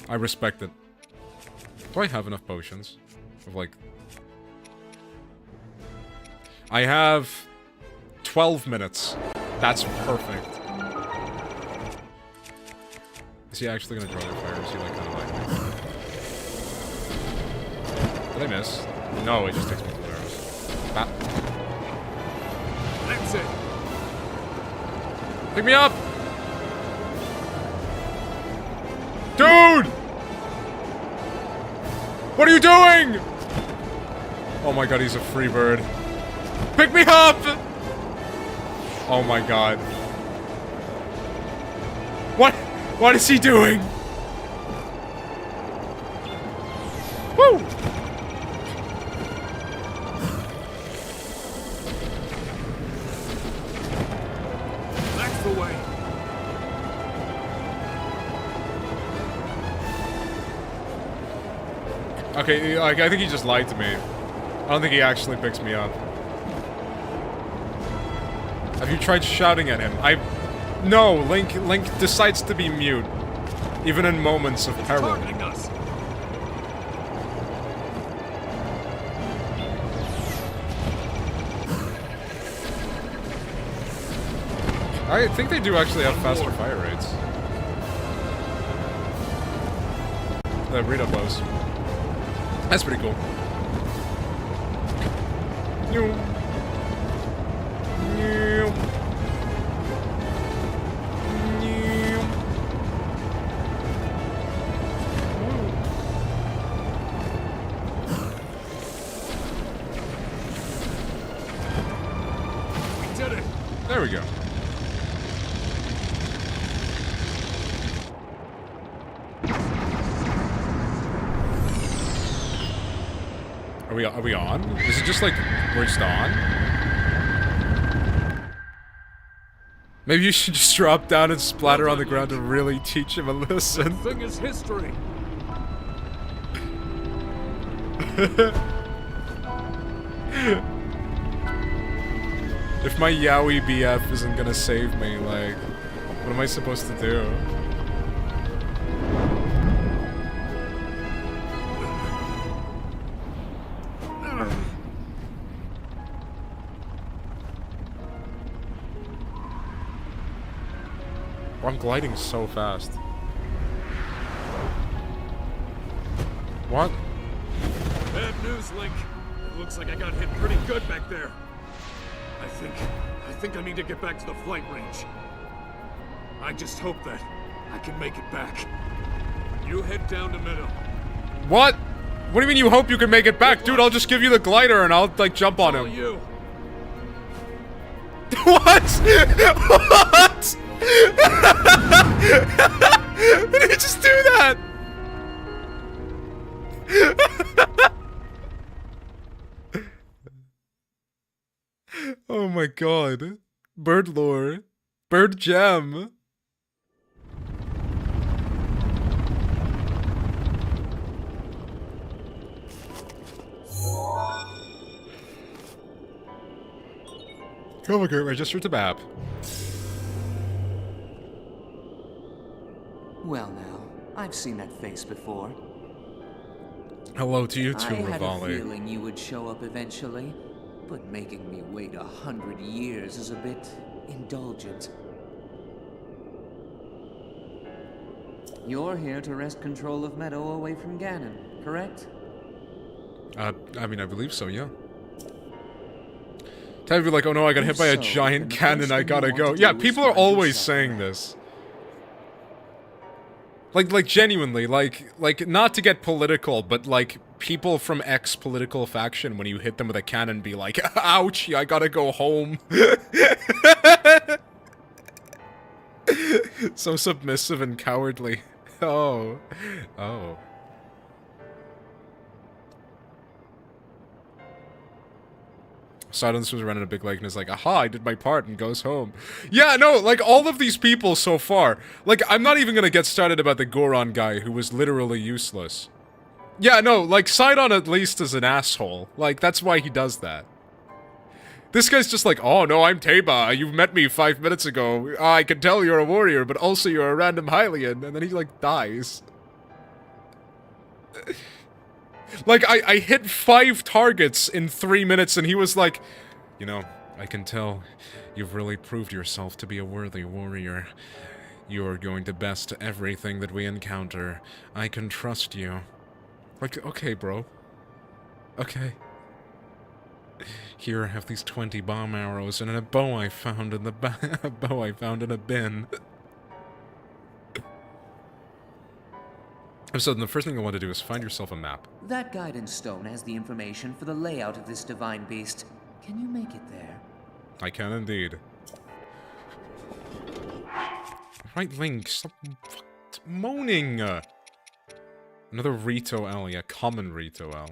I respect it. Do I have enough potions? Of like... I have 12 minutes. That's perfect. Is he actually gonna draw the fire? Is he like kind of like... Did I miss? No, it just takes me to the arrows. Bap. That's it. Pick me up! Dude! What are you doing? Oh my god, he's a free bird. Pick me up! Oh my god. What is he doing? Woo! That's the way. Okay, like, I think he just lied to me. I don't think he actually picks me up. Have you tried shouting at him? No, Link decides to be mute. Even in moments of peril. Targeting us. I think they do actually have faster fire rates. The RITO bows. That's pretty cool. New. We did it. There we go. Are we on? Is it just like we're just on? Maybe you should just drop down and splatter on the ground to really teach him a lesson. Thing is history. If my Yowie BF isn't gonna save me, like, what am I supposed to do? I'm gliding so fast. What? Bad news, Link. It looks like I got hit pretty good back there. I think I need to get back to the flight range. I just hope that I can make it back. You head down to middle. What? What do you mean you hope you can make it back? Dude, I'll just give you the glider and I'll, like, jump on him. You. What? What? Did he just do that? Oh my god. Bird lore. Bird gem. Cover register to map. Well now, I've seen that face before. Hello to you too, I had a Rivali. feeling you would show up eventually, but making me wait 100 years is a bit indulgent. You're here to wrest control of Meadow away from Ganon, correct? I mean, I believe so, yeah. Time to be like, oh no, I got hit by a giant cannon, I gotta go. Yeah, people are always saying this. Like genuinely, like not to get political, but like people from X political faction, when you hit them with a cannon, be like, ouch, I gotta go home. So submissive and cowardly. Oh. Oh. Silence was running a big lake and is like, aha, I did my part, and goes home. Yeah, no, like, all of these people so far. Like, I'm not even gonna get started about the Goron guy who was literally useless. Yeah, no, like, Sidon at least is an asshole. Like, that's why he does that. This guy's just like, oh no, I'm Teba, you met me 5 minutes ago. I can tell you're a warrior, but also you're a random Hylian. And then he, like, dies. Like, I hit 5 targets in 3 minutes, and he was like, you know, I can tell you've really proved yourself to be a worthy warrior. You're going to best everything that we encounter. I can trust you. Like, okay, bro. Okay. Here, I have these 20 bomb arrows and a bow I found in the a bow I found in a bin. So the first thing you want to do is find yourself a map. That guidance stone has the information for the layout of this divine beast. Can you make it there? I can indeed. Right, Link, stop moaning! Another RITO L, yeah, common RITO L.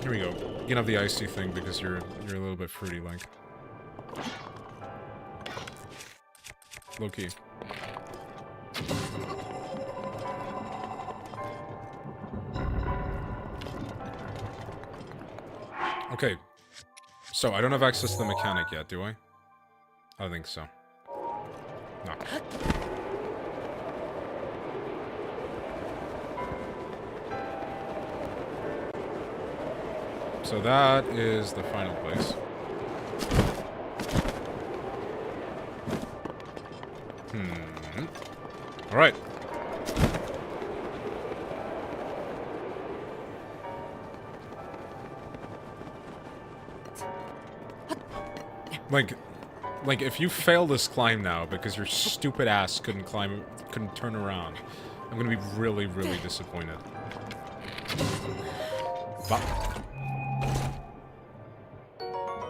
Here we go. You can have the icy thing because you're a little bit fruity, Link. Low-key. Okay. So, I don't have access to the mechanic yet, do I? I don't think so. No. So that is the final place. Alright. Like, if you fail this climb now because your stupid ass couldn't turn around, I'm gonna be really, really disappointed.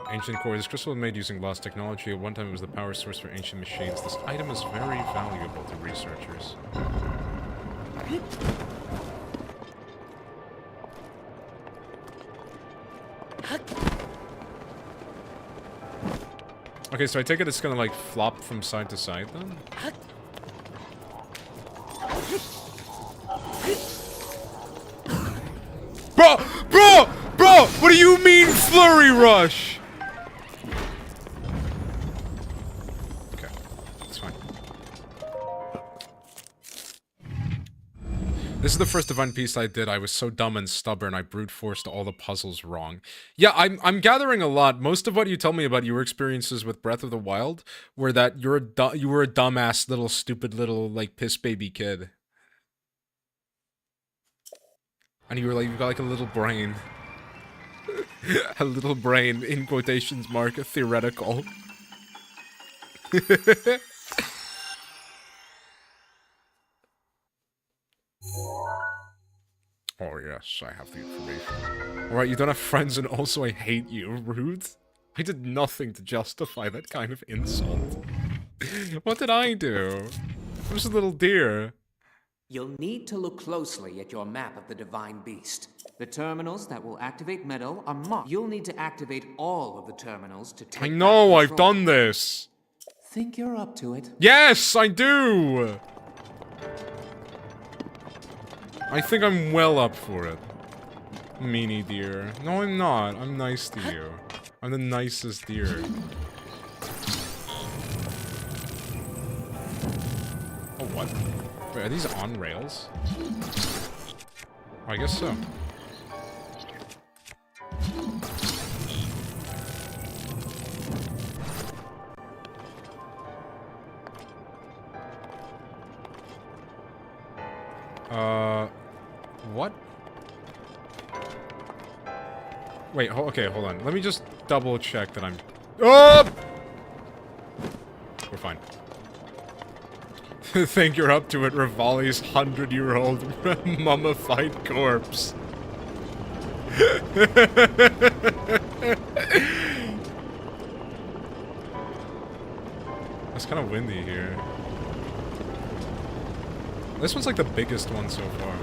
Ancient core. This crystal was made using lost technology. At one time it was the power source for ancient machines. This item is very valuable to researchers. Okay, so I take it it's gonna, like, flop from side to side, then? Bro! What do you mean, flurry rush? Okay, that's fine. This is the first divine piece I did. I was so dumb and stubborn, I brute forced all the puzzles wrong. Yeah, I'm gathering a lot. Most of what you tell me about your experiences with Breath of the Wild were that you were a dumbass little stupid little like piss baby kid. And you were like, you've got like a little brain. A little brain, in quotations mark, theoretical. Oh yes, I have the information. Alright, you don't have friends and also I hate you, rude. I did nothing to justify that kind of insult. What did I do? I was a little deer. You'll need to look closely at your map of the divine beast. The terminals that will activate Meadow are marked. You'll need to activate all of the terminals to take I know, back I've control. done this. Think you're up to it? Yes, I do! I think I'm well up for it. Meanie deer. No, I'm not. I'm nice to you. I'm the nicest deer. Oh, what? Wait, are these on rails? Oh, I guess so. What? Wait, okay, hold on. Let me just double check that I'm... Oh! We're fine. Think you're up to it, Rivali's 100-year-old mummified corpse. It's kind of windy here. This one's like the biggest one so far.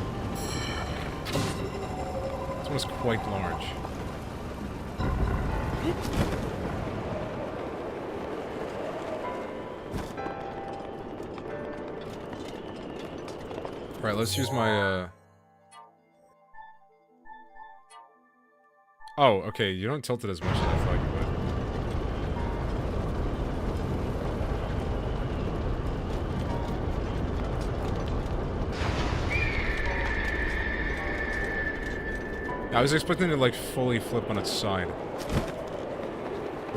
This one's quite large. Alright, let's use my, Oh, okay, you don't tilt it as much as I thought you would. I was expecting it to, like, fully flip on its side.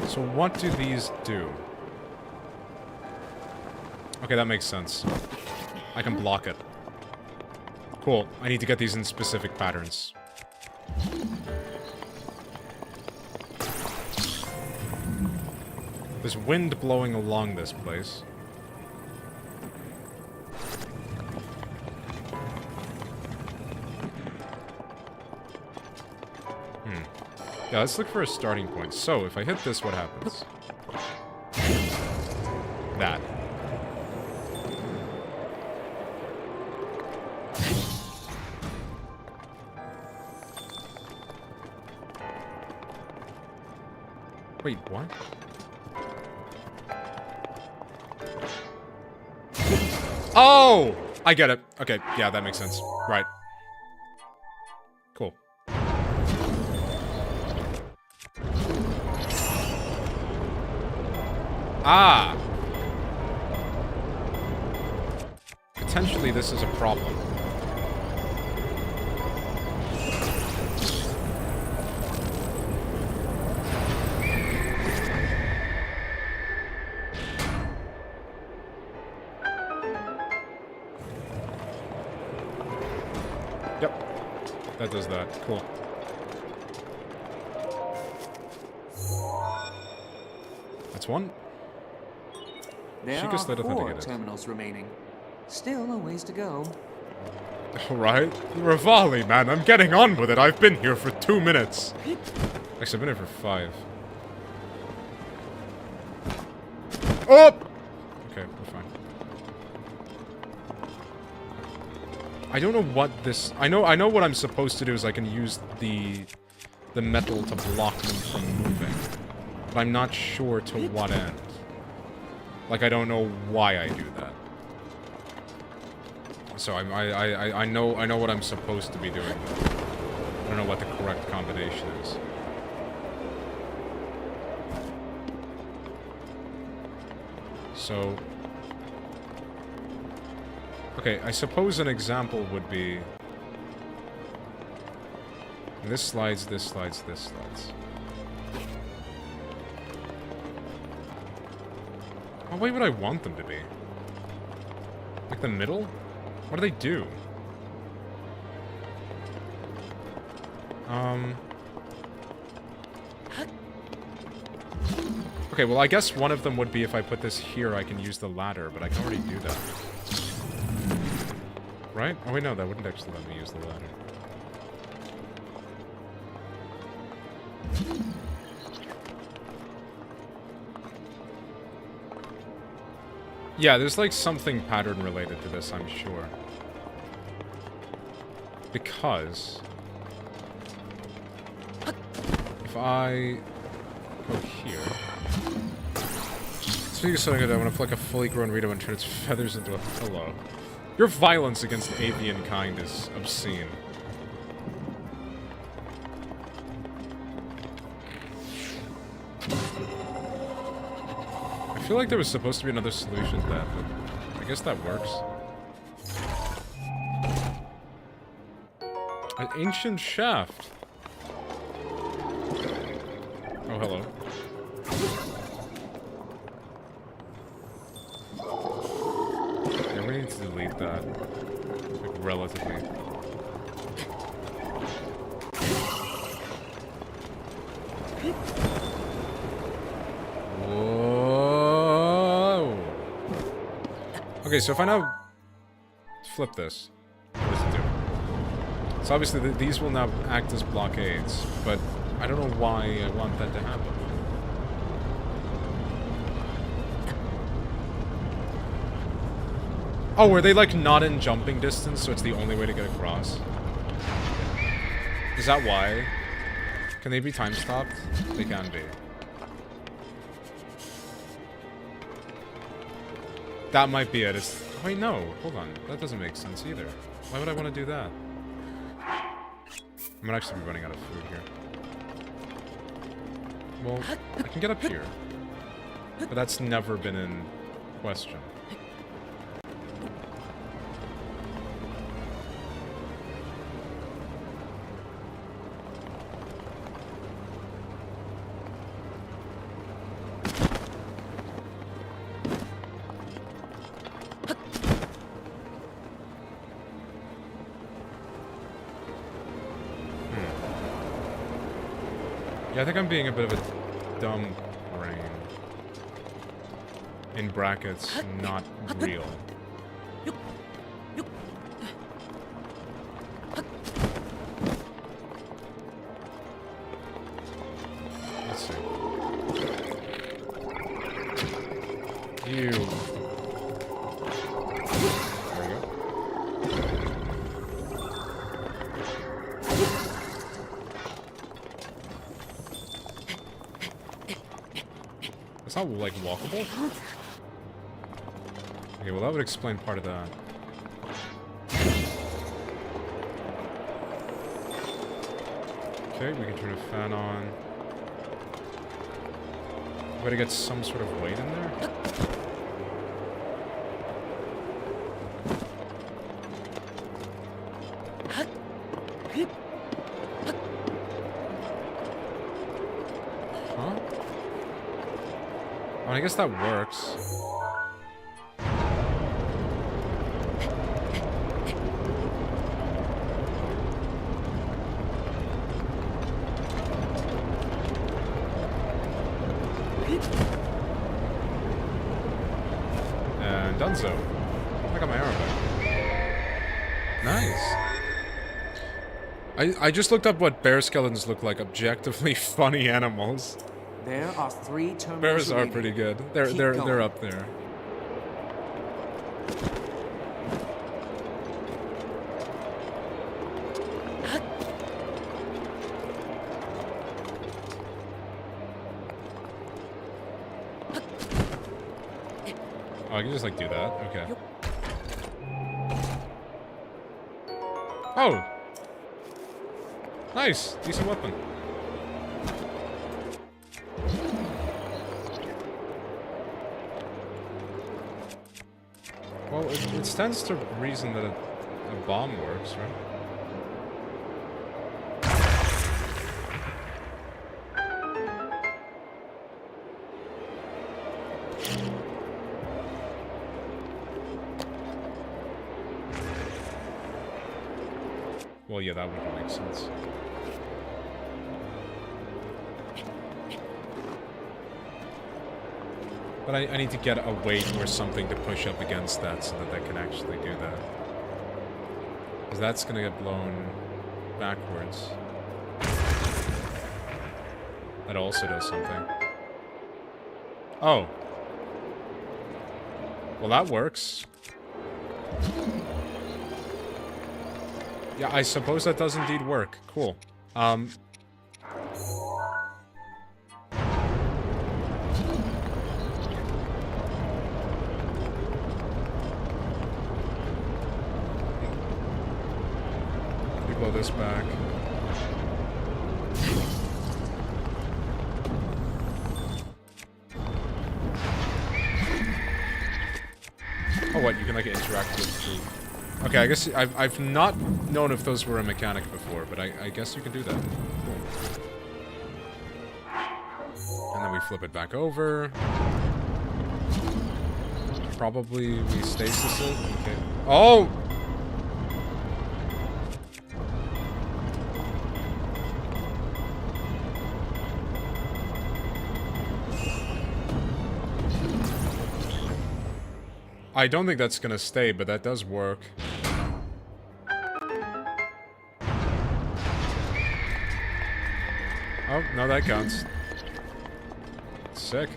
So what do these do? Okay, that makes sense. I can block it. Cool. I need to get these in specific patterns. There's wind blowing along this place. Yeah, let's look for a starting point. So, if I hit this, what happens? That. Wait, what? Oh! I get it. Okay, yeah, that makes sense. Right. Cool. Ah! Potentially this is a problem. Yep. That does that. Cool. That's one. There She are can slide 4 authenticated. terminals remaining. Still a ways to go. Alright. Rivali, man, I'm getting on with it. I've been here for 2 minutes. Actually, I've been here for 5. Oh! Okay, we're fine. I don't know what this... I know what I'm supposed to do is I can use the metal to block them from moving. But I'm not sure to what end. Like, I don't know why I do that. So I know what I'm supposed to be doing. I don't know what the correct combination is. So... Okay, I suppose an example would be... This slides, this slides, this slides. What way would I want them to be? Like the middle? What do they do? Okay, well I guess one of them would be if I put this here, I can use the ladder, but I can already do that. Right? Oh wait, no, that wouldn't actually let me use the ladder. Yeah, there's like something pattern related to this, I'm sure. Because... if I go here... Speaking of something, I want to pluck a fully grown Rito and turn its feathers into a pillow. Your violence against avian kind is obscene. I feel like there was supposed to be another solution to that, but I guess that works. An ancient shaft. Oh, hello. Yeah, we need to delete that. Like, relatively. Whoa. Okay, so if I now flip this, what does it do? So obviously these will now act as blockades, but I don't know why I want that to happen. Oh, were they like not in jumping distance, so it's the only way to get across? Is that why? Can they be time stopped? They can be. That might be it. It's... Wait, no. Hold on. That doesn't make sense either. Why would I want to do that? I might actually be running out of food here. Well, I can get up here. But that's never been in question. Yeah, I think I'm being a bit of a dumb brain. In brackets, not real. Let's see. You. There we go. It's not, like, walkable? Okay, well that would explain part of that. Okay, we can turn a fan on. We gotta get some sort of weight in there. Huh? Oh, I guess that works. And donezo. I got my arrow back. Nice. I just looked up what bear skeletons look like. Objectively funny animals. There are 3 terminals. Bears are remaining. pretty good. They're Keep up there. Oh, I can just like do that. Okay. Oh. Nice. Decent weapon. Well, it stands to reason that a bomb works, right? Well, yeah, that would make sense. But I need to get a weight or something to push up against that so that I can actually do that. Because that's gonna get blown backwards. That also does something. Oh. Well, that works. Yeah, I suppose that does indeed work. Cool. Blow this back. Oh, what? You can like interact with food. Okay, I guess I've not known if those were a mechanic before, but I guess you can do that. Cool. And then we flip it back over. Probably we stasis it. Okay. Oh! I don't think that's gonna stay, but that does work. Oh, no, that counts. Sick.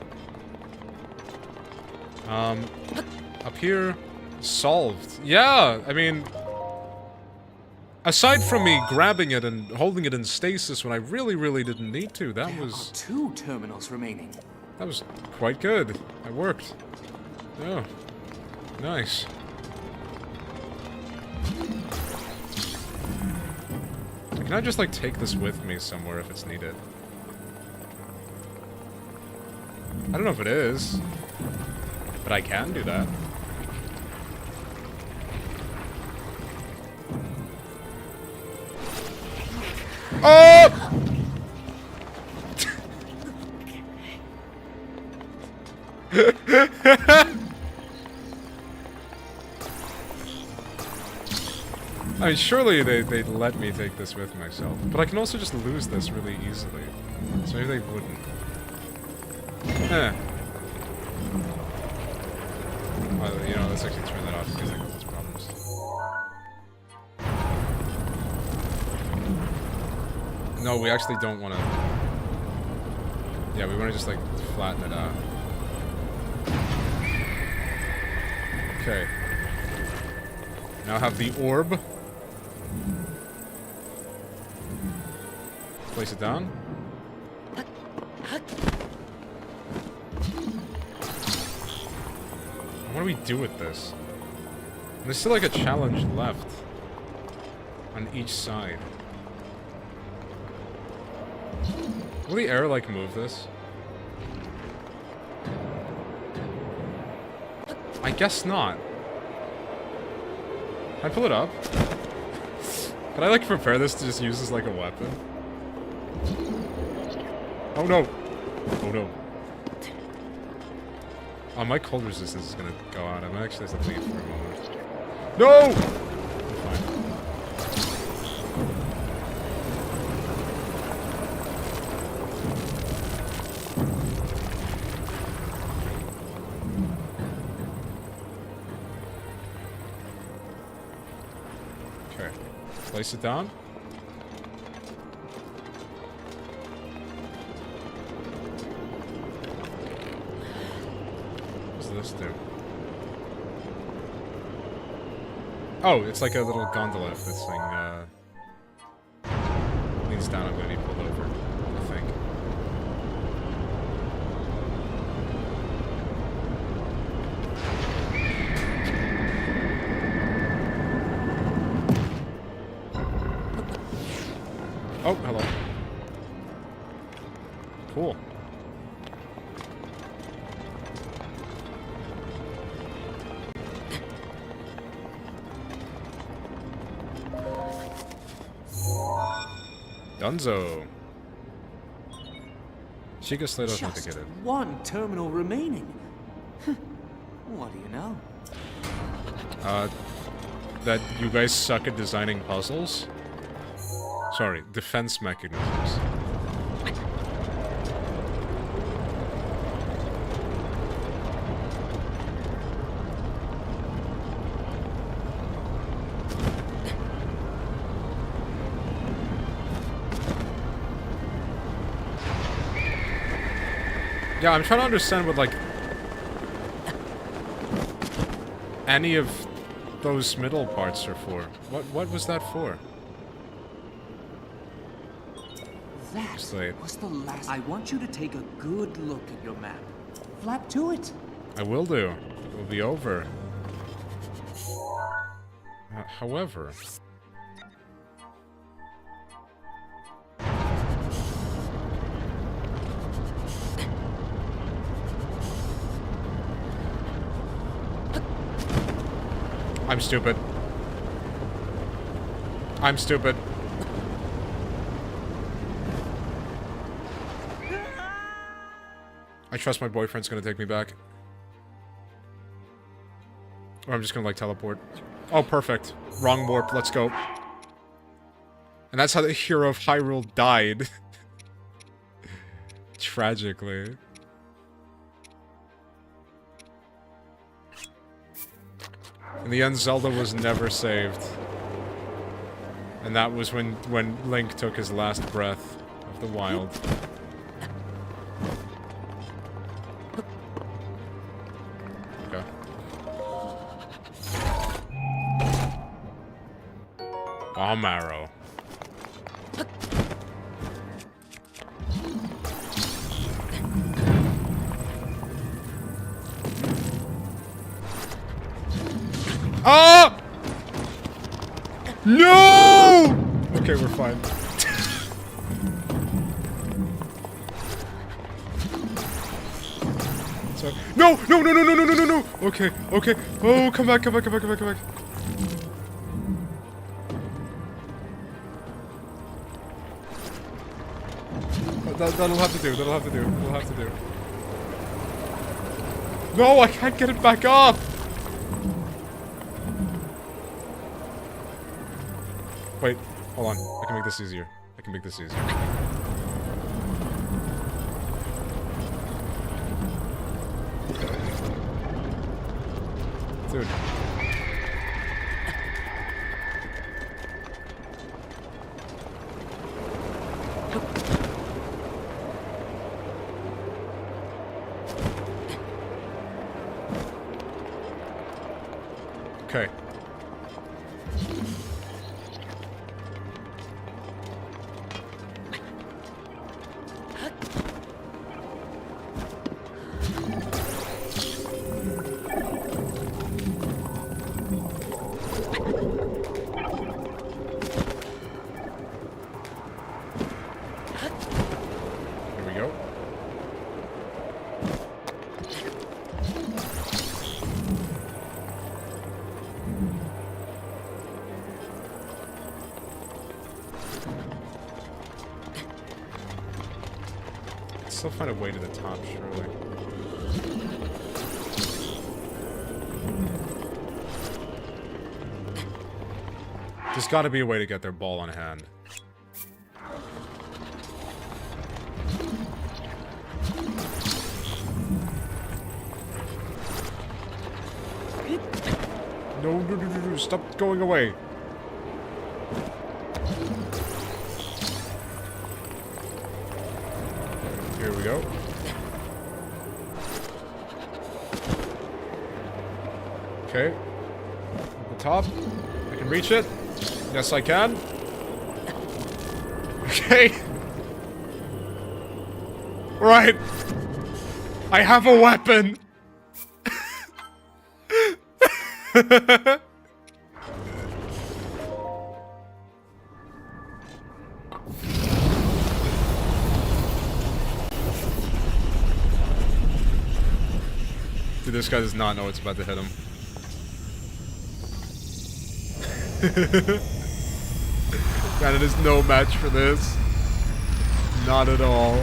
Up here, solved. Yeah, I mean, aside from me grabbing it and holding it in stasis when I really didn't need to, that There was... are 2 terminals remaining. That was quite good. It worked. Oh. Nice. Can I just, like, take this with me somewhere if it's needed? I don't know if it is. But I can do that. Oh! I mean, surely they'd let me take this with myself. But I can also just lose this really easily. So maybe they wouldn't. Eh. Well, you know, let's actually turn that off because that causes problems. No, we actually don't want to... Yeah, we want to just, like, flatten it out. Okay. Now have the orb. Place it down. What do we do with this? There's still like a challenge left on each side. Will the air like move this? I guess not. Can I pull it up? Can I like prepare this to just use as like a weapon? Oh no! Oh no. Oh, my cold resistance is gonna go out. I might actually have to leave for a moment. No! Fine. Okay. Place it down. This do? Oh, it's like a little gondola if this thing leans down. I'm gonna be pulled over, I think. Oh, hello. Cool. Dunzo. Chica Slate Just authenticated. one terminal remaining. What do you know? That you guys suck at designing puzzles? Sorry, defense mechanisms. Yeah, I'm trying to understand what, like, any of those middle parts are for. What was that for? That Slate. was the last. I want you to take a good look at your map. Flap to it. I will do. It will be over. However... I'm stupid. I'm stupid. I trust my boyfriend's gonna take me back. Or I'm just gonna, like, teleport. Oh, perfect. Wrong warp, let's go. And that's how the hero of Hyrule died. Tragically. In the end, Zelda was never saved. And that was when Link took his last breath of the wild. Okay. Bomb arrow. Ah! No! Okay, we're fine. So no! No! No! No! No! No! No! No! No! Okay. Okay. Oh, come back! Come back! Come back! Come back! Come back! That'll have to do. That'll have to do. That'll have to do. No! I can't get it back up. Wait, hold on. I can make this easier. I can make this easier. Dude. Okay. Here we go. Still find a way to the top, surely. There's got to be a way to get their ball on hand. No, stop going away. Here we go. Okay. At the top. I can reach it. Yes, I can. Okay. Right. I have a weapon. Dude, this guy does not know what's about to hit him. Man, it is no match for this. Not at all.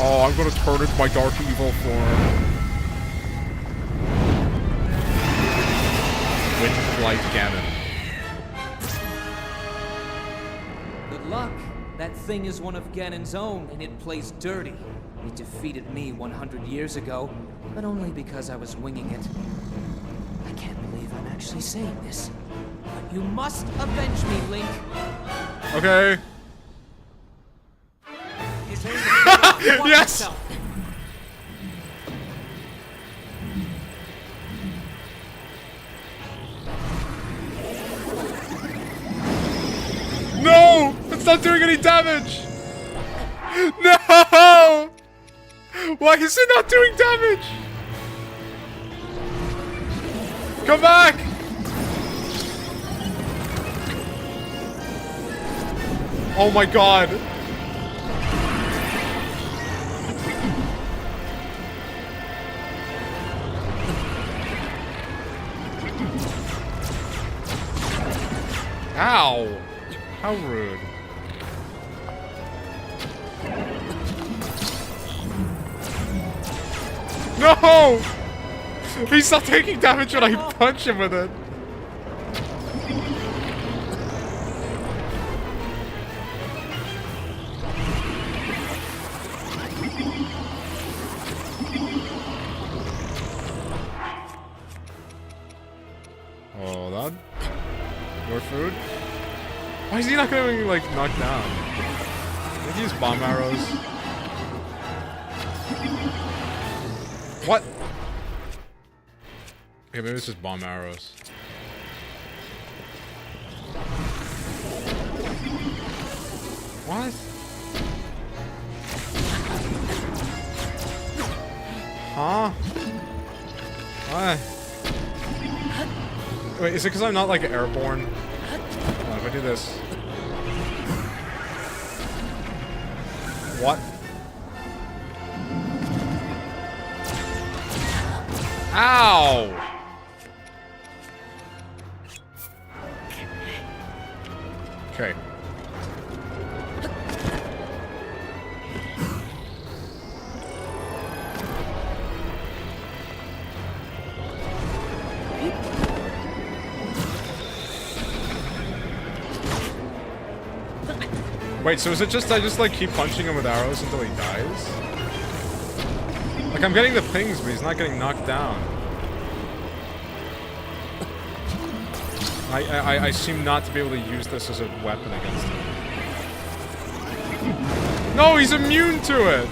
Oh, I'm gonna turn into my dark evil form. Wind-Blight Ganon. Good luck. That thing is one of Ganon's own, and it plays dirty. It defeated me 100 years ago, but only because I was winging it. I can't believe I'm actually saying this. But you must avenge me, Link. Okay. Yes! No! It's not doing any damage! No! Why is it not doing damage? Come back! Oh my god. Ow! How rude. No! He's not taking damage when I punch him with it. Hold on. More food. Why is he not getting, like, knocked down? Did he use bomb arrows? What? Okay, maybe it's just bomb arrows. What? Huh? What? Wait, is it because I'm not, like, airborne? Hold on, if I do this. What? Ow! Okay. Wait, so is it just I just like keep punching him with arrows until he dies? Like I'm getting the pings, but he's not getting knocked down. I seem not to be able to use this as a weapon against him. No, he's immune to it!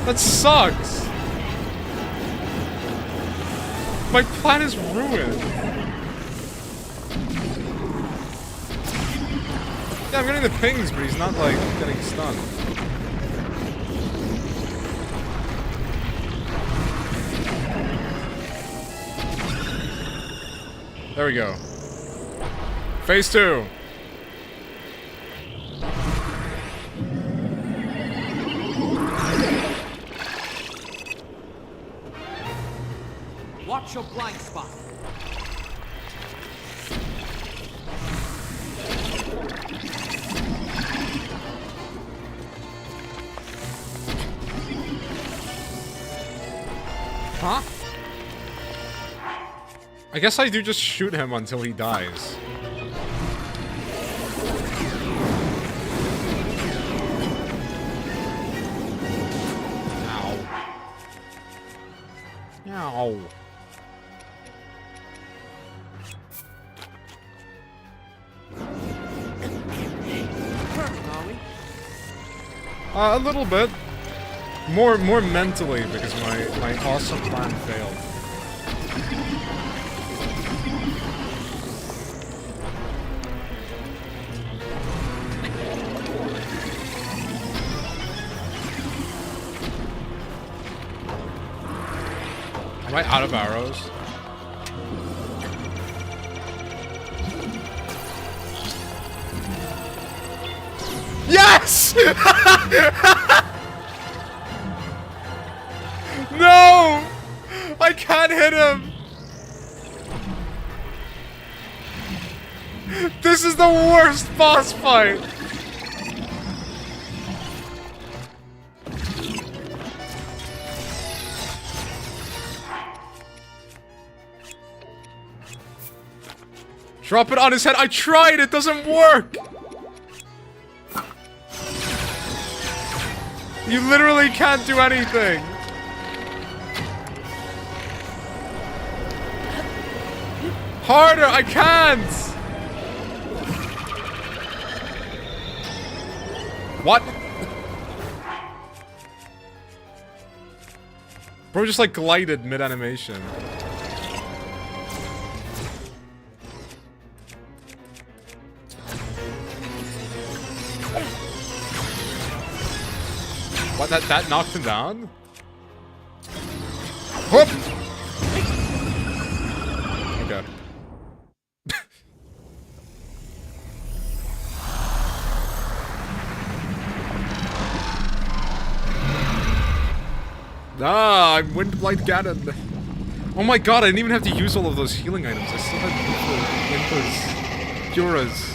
That sucks! My plan is ruined! Yeah, I'm getting the pings, but he's not, like, getting stunned. There we go. Phase 2! Watch your blind spot. Huh? I guess I do just shoot him until he dies. Ow. Ow. A little bit. More mentally, because my awesome plan failed. Am I out of arrows? Yes! No! I can't hit him! This is the worst boss fight! Drop it on his head. I tried, it doesn't work! You literally can't do anything! Harder! I can't! What? Bro just like glided mid-animation. What, that knocked him down? Whoop! Okay. Ah, I'm Windblight Ganon. Oh my god, I didn't even have to use all of those healing items. I still had Puras.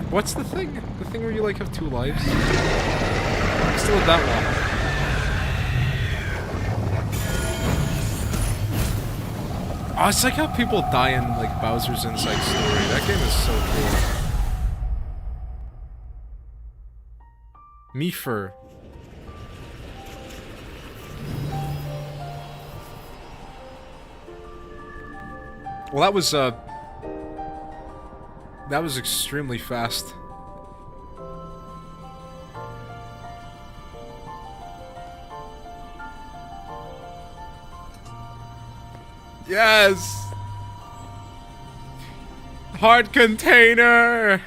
What's the thing? The thing where you like have 2 lives? I still have that one. Oh, it's like how people die in like Bowser's Inside Story. That game is so cool. Meefer. Well, that was extremely fast. Yes! Heart container!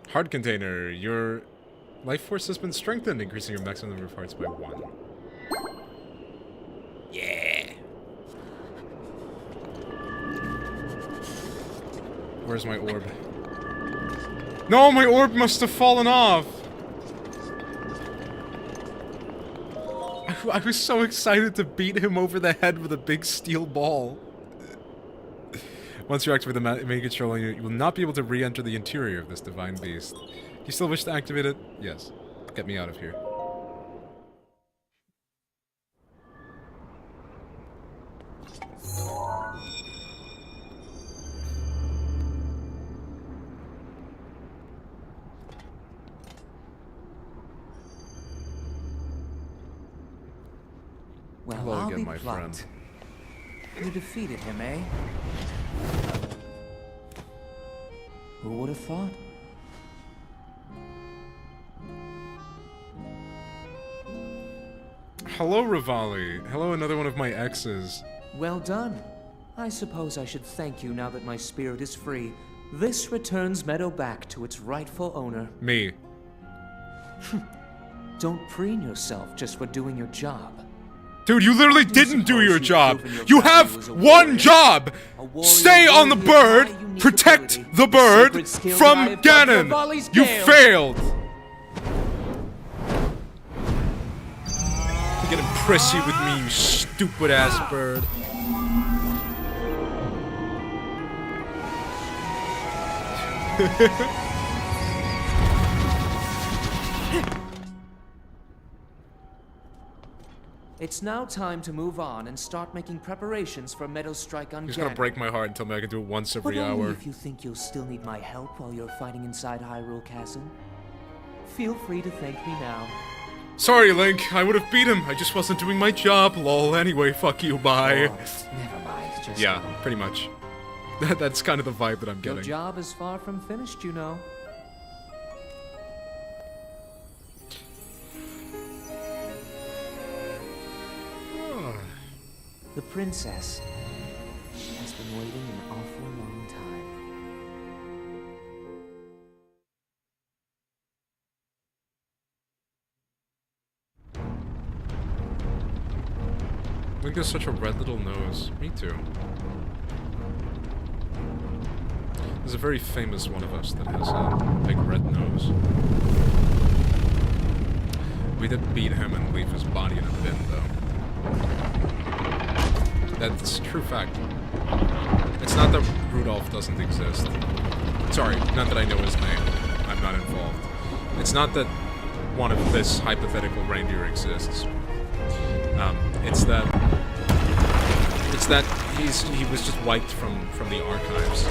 Heart container, your life force has been strengthened, increasing your maximum number of hearts by 1. Yeah! Where's my orb? No, my orb must have fallen off! I was so excited to beat him over the head with a big steel ball. Once you activate the main controller, you will not be able to re-enter the interior of this divine beast. Do you still wish to activate it? Yes. Get me out of here. Well, Hello I'll again, be my blunt. friend. You defeated him, eh? Who would have thought? Hello, Rivali. Hello, another one of my exes. Well done. I suppose I should thank you now that my spirit is free. This returns Meadow back to its rightful owner. Me. Don't preen yourself just for doing your job. Dude, you literally do didn't do suppose your you've job. proven your You value have as a one warrior. job. A warrior Stay on the worthy of my bird. unique Protect ability, the bird sacred skill that from I have got Ganon. Rivali's You gale. failed. You're getting prissy with me, you stupid ass bird. It's now time to move on and start making preparations for Meadow's strike on He's Ganon. gonna break my heart and tell me I can do it once But every only hour. if you think you'll still need my help while you're fighting inside Hyrule Castle. Feel free to thank me now. Sorry, Link. I would have beat him. I just wasn't doing my job. Lol. Anyway, fuck you. Bye. Oh, never mind, just Yeah, pretty much. That's kind of the vibe that I'm your getting. job is far from finished, you know. The princess. She has been waiting an awful long time. Link has such a red little nose. Me too. There's a very famous one of us that has a big red nose. We did beat him and leave his body in a bin, though. That's a true fact. It's not that Rudolph doesn't exist. Sorry, not that I know his name. I'm not involved. It's not that one of this hypothetical reindeer exists. It's that he was just wiped from the archives.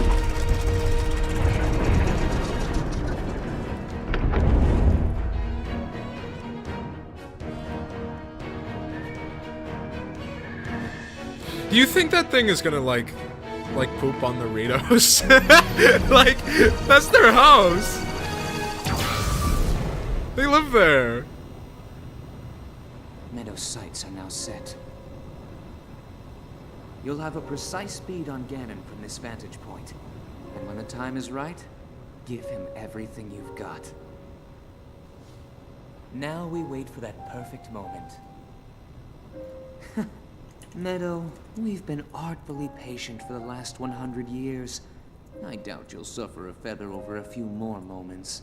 Do you think that thing is gonna like poop on the Ritos? Like, that's their house. They live there. Meadow's sights are now set. You'll have a precise speed on Ganon from this vantage point. And when the time is right, give him everything you've got. Now we wait for that perfect moment. Meadow, we've been artfully patient for the last 100 years. I doubt you'll suffer a feather over a few more moments.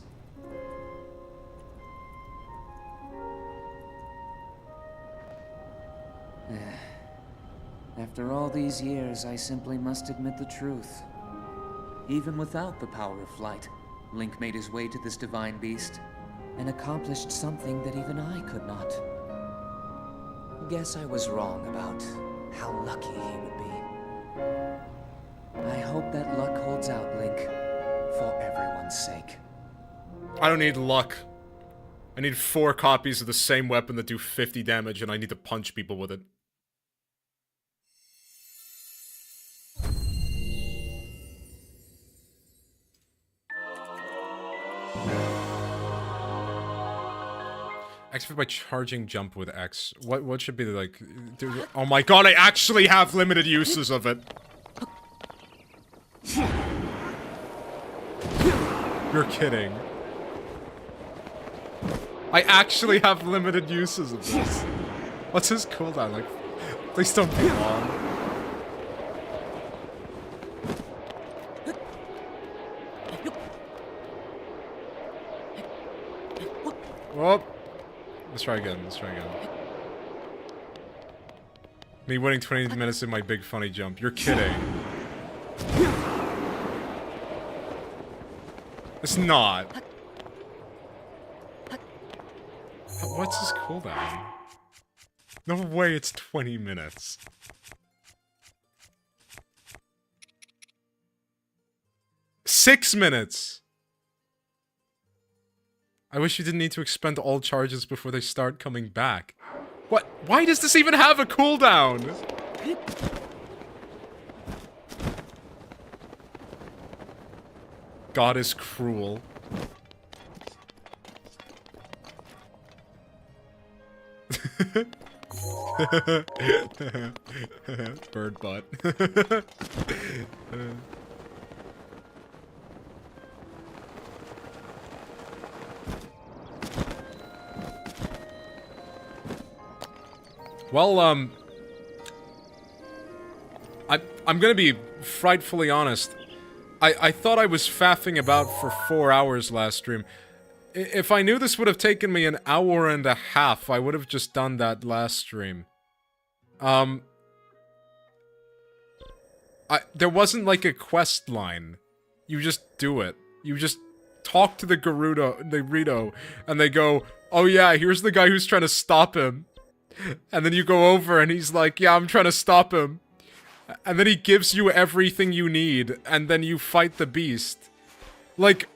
After all these years, I simply must admit the truth. Even without the power of flight, Link made his way to this divine beast and accomplished something that even I could not. Guess I was wrong about how lucky he would be. I hope that luck holds out, Link, for everyone's sake. I don't need luck. I need 4 copies of the same weapon that do 50 damage, and I need to punch people with it. Activate by charging jump with X. What should be the, like... Dude, oh my god, I actually have limited uses of it. You're kidding. I actually have limited uses of this. What's his cooldown? Like, please don't be long. Whoop. Let's try again, let's try again. Me winning 20 minutes in my big funny jump. You're kidding. It's not. What's his cooldown? No way it's 20 minutes. 6 minutes! I wish you didn't need to expend all charges before they start coming back. What? Why does this even have a cooldown? God is cruel. Bird butt. Well, I'm gonna be frightfully honest. I thought I was faffing about for 4 hours last stream. If I knew this would have taken me an hour and a half, I would have just done that last stream. There wasn't like a quest line. You just do it. You just talk to the RITO, and they go, oh yeah, here's the guy who's trying to stop him. And then you go over and he's like, yeah, I'm trying to stop him. And then he gives you everything you need, and then you fight the beast. Like,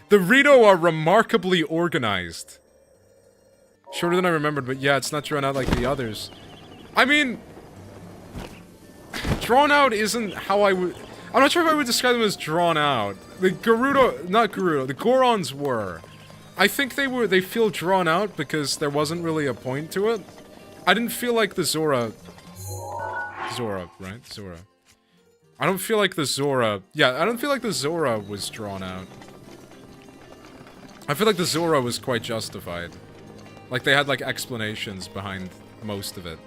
the RITO are remarkably organized. Shorter than I remembered, but yeah, it's not drawn out like the others. I mean, drawn out isn't how I would... I'm not sure if I would describe them as drawn out. The the Gorons were. I think they feel drawn out because there wasn't really a point to it. I didn't feel like the Zora, right? Zora. I don't feel like the Zora... Yeah, I don't feel like the Zora was drawn out. I feel like the Zora was quite justified. Like, they had, like, explanations behind most of it.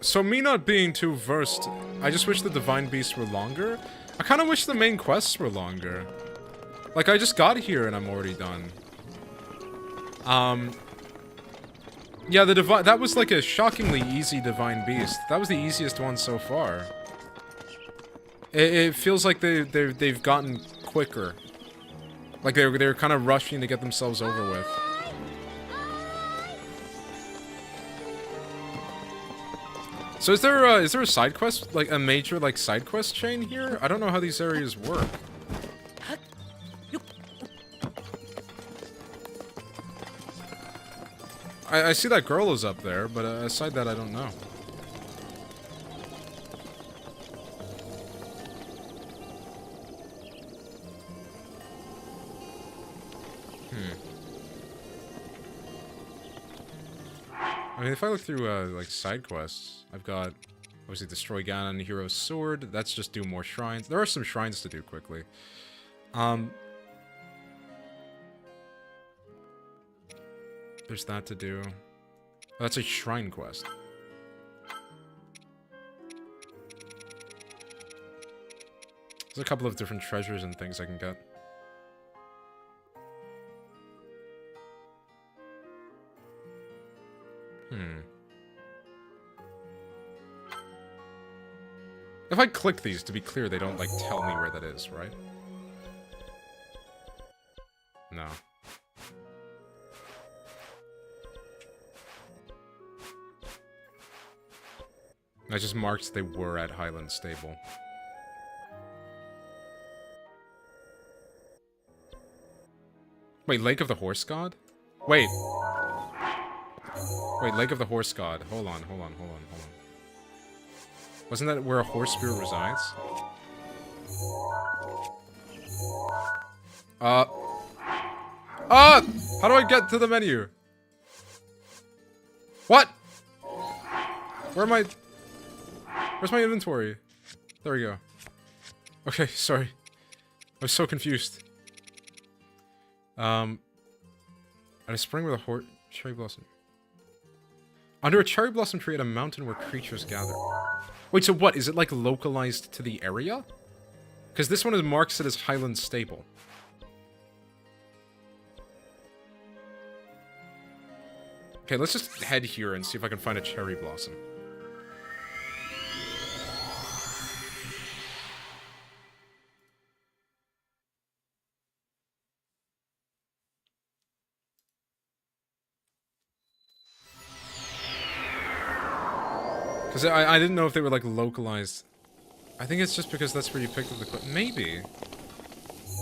So me not being too versed, I just wish the Divine Beasts were longer. I kind of wish the main quests were longer. Like, I just got here and I'm already done. Yeah, that was like a shockingly easy Divine Beast. That was the easiest one so far. It feels like they've gotten quicker. Like they're kind of rushing to get themselves over with. So is there a side quest, like a major like side quest chain here? I don't know how these areas work. I see that girl is up there, but aside that, I don't know. I mean, if I look through, like, side quests, I've got, obviously, Destroy Ganon, Hero's Sword. That's just do more shrines. There are some shrines to do quickly. There's that to do. Oh, that's a shrine quest. There's a couple of different treasures and things I can get. If I click these, to be clear, they don't, like, tell me where that is, right? No. I just marked they were at Highland Stable. Wait, Lake of the Horse God? Wait. Wait, Lake of the Horse God. Hold on. Wasn't that where a horse spirit resides? How do I get to the menu? What? Where am I? Where's my inventory? There we go. Okay, sorry. I was so confused. At a spring with a cherry blossom. Under a cherry blossom tree at a mountain where creatures gather. Wait, so what? Is it, like, localized to the area? Because this one marks it as Highland Stable. Okay, let's just head here and see if I can find a cherry blossom. Because I didn't know if they were, like, localized. I think it's just because that's where you picked up the... Maybe.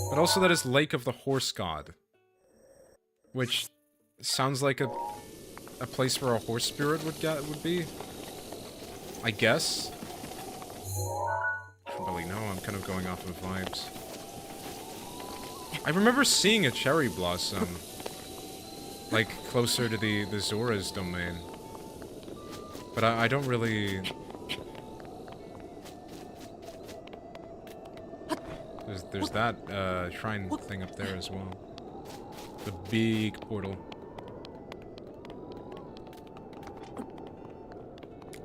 But also that is Lake of the Horse God. Which sounds like a place where a horse spirit would be. I guess. I don't really know, I'm kind of going off of vibes. I remember seeing a cherry blossom. Like, closer to the Zora's domain. But I don't really... There's that shrine thing up there as well. The big portal.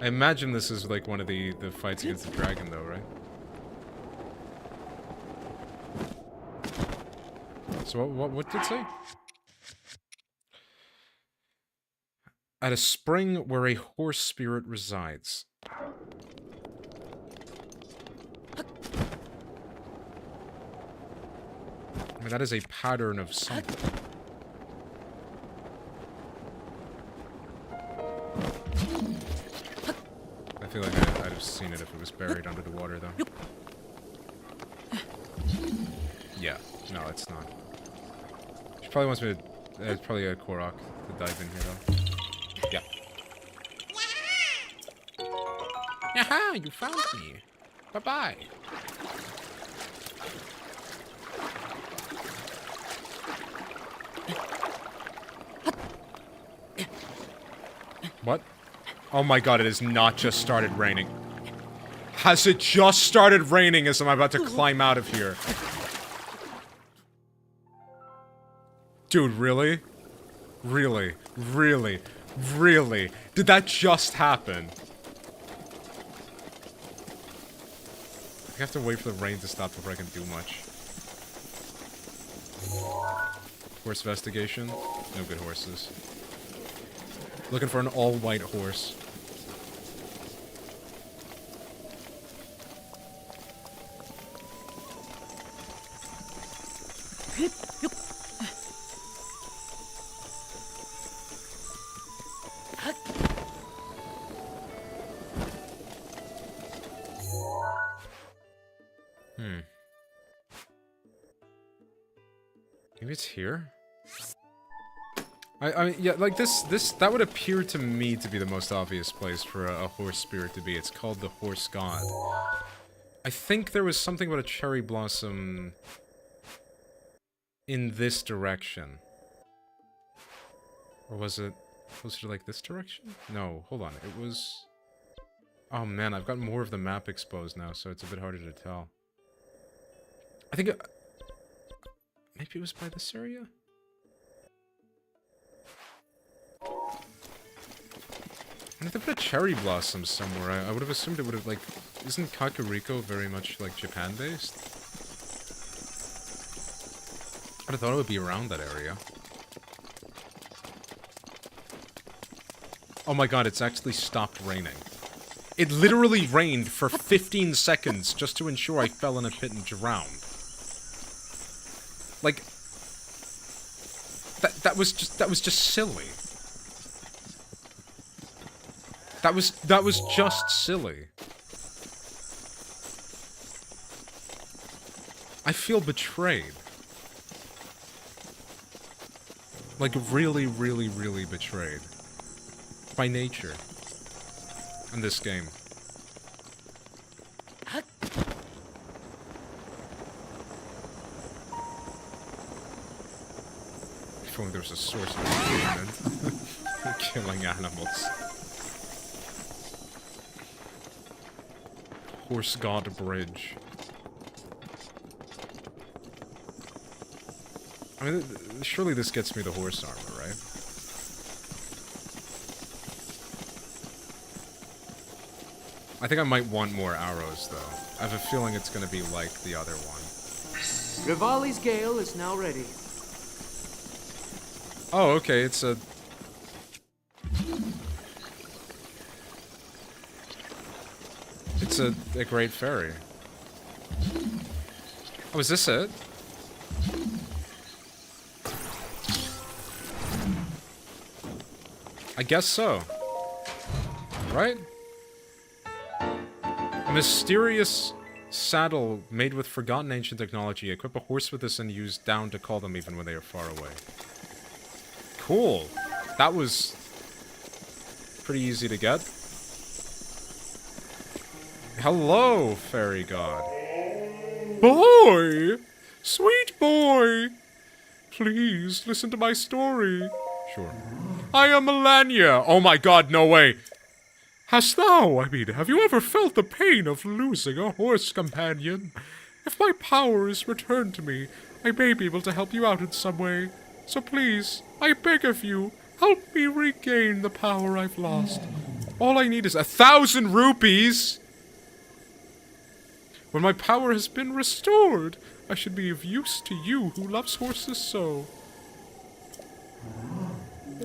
I imagine this is like one of the fights against the dragon though, right? So what did it say? At a spring where a horse spirit resides. I mean, that is a pattern of something. I feel like I'd have seen it if it was buried under the water, though. Yeah, no, it's not. She probably wants me to... It's probably a Korok to dive in here, though. Yeah. Yaha! You found me! Bye-bye! What? Oh my god, it has not just started raining. Has it just started raining as I'm about to climb out of here? Dude, really? Really? Really? Really? Did that just happen? I have to wait for the rain to stop before I can do much. Horse investigation? No good horses. Looking for an all-white horse. Maybe it's here? I mean, yeah, like that would appear to me to be the most obvious place for a horse spirit to be. It's called the Horse God. I think there was something about a cherry blossom in this direction. Or was it closer to, like, this direction? No, hold on, it was... Oh man, I've got more of the map exposed now, so it's a bit harder to tell. I think maybe it was by this area? And if they put a cherry blossom somewhere, I would have assumed it would have, like... Isn't Kakariko very much, like, Japan-based? I'd have thought it would be around that area. Oh my god, it's actually stopped raining. It literally rained for 15 seconds just to ensure I fell in a pit and drowned. Like... That was just silly. That was just silly. I feel betrayed. Like, really, really, really betrayed. By nature. In this game. If only there was a source of entertainment. Killing animals. Horse God Bridge. I mean, surely this gets me the horse armor, right? I think I might want more arrows, though. I have a feeling it's gonna be like the other one. Rivali's gale is now ready. Oh, okay, it's a... It's a great ferry. Oh, is this it? I guess so. Right? A mysterious saddle made with forgotten ancient technology. Equip a horse with this and use down to call them even when they are far away. Cool. That was pretty easy to get. Hello, fairy god. Boy! Sweet boy! Please, listen to my story. Sure. I am Melania. Oh my god, no way. Have you ever felt the pain of losing a horse companion? If my power is returned to me, I may be able to help you out in some way. So please, I beg of you, help me regain the power I've lost. All I need is 1,000 rupees! When my power has been restored, I should be of use to you who loves horses so.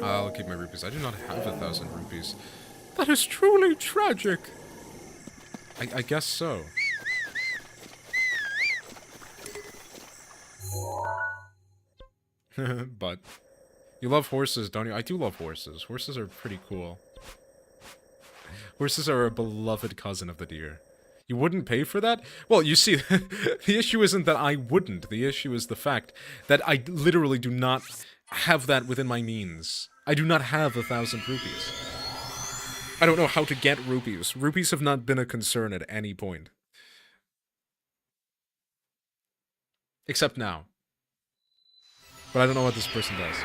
I'll keep my rupees. I do not have 1,000 rupees. That is truly tragic. I guess so. But you love horses, don't you? I do love horses. Horses are pretty cool. Horses are a beloved cousin of the deer. You wouldn't pay for that? Well, you see, the issue isn't that I wouldn't. The issue is the fact that I literally do not have that within my means. I do not have 1,000 rupees. I don't know how to get rupees. Rupees have not been a concern at any point. Except now. But I don't know what this person does.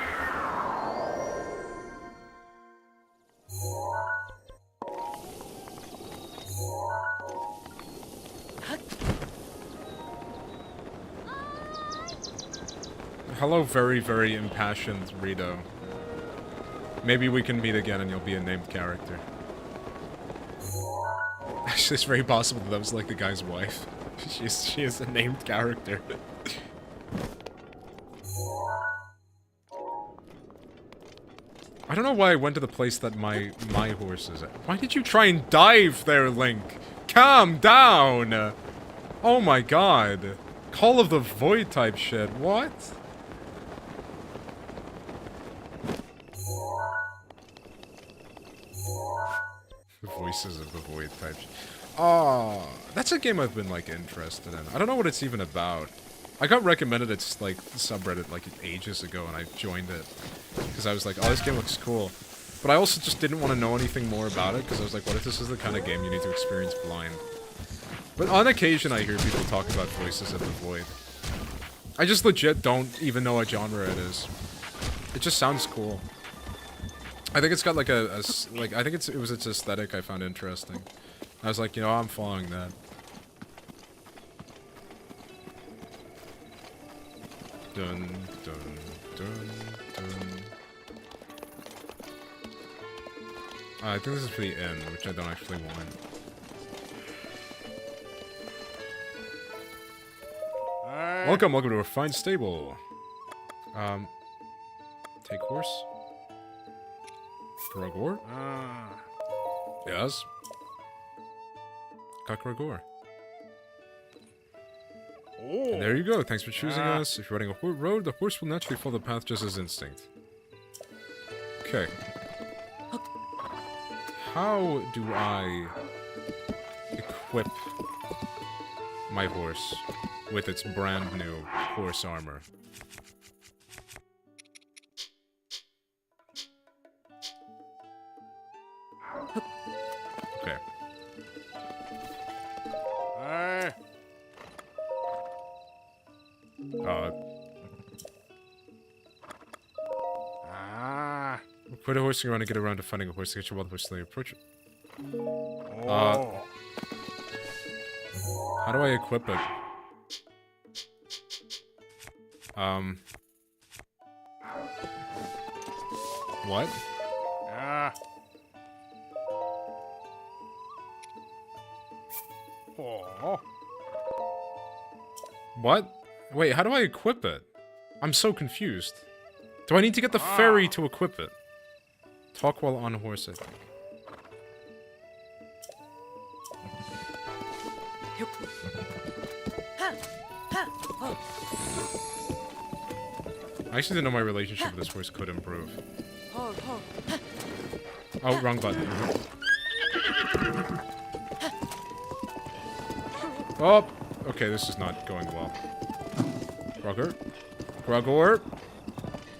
Hello, very, very impassioned RITO. Maybe we can meet again and you'll be a named character. Actually, it's very possible that was like the guy's wife. She is a named character. I don't know why I went to the place that my horse is at. Why did you try and dive there, Link? Calm down! Oh my god. Call of the Void type shit. What? The voices of the Void type shit. Oh, that's a game I've been, like, interested in. I don't know what it's even about. I got recommended its, like, subreddit, like, ages ago, and I joined it. Because I was like, oh, this game looks cool. But I also just didn't want to know anything more about it, because I was like, what if this is the kind of game you need to experience blind? But on occasion, I hear people talk about voices of the Void. I just legit don't even know what genre it is. It just sounds cool. I think it's got, like, I think it was its aesthetic I found interesting. I was like, you know, I'm following that. Dun, dun, dun, dun. I think this is for the end, which I don't actually want. Welcome to a fine stable. Take horse. Grogor? Yes. Grogor. And there you go. Thanks for choosing us. If you're riding a road, the horse will naturally follow the path just as instinct. Okay. How do I equip my horse with its brand new horse armor? Okay. Put a horse around and get around to finding a horse to get your wild horse slowly approach it. How do I equip it? What? What? Wait, how do I equip it? I'm so confused. Do I need to get the ferry to equip it? Talk while on horse, I think. I actually didn't know my relationship with this horse could improve. Oh, wrong button. Oh! Okay, this is not going well. Grugger. Grugger!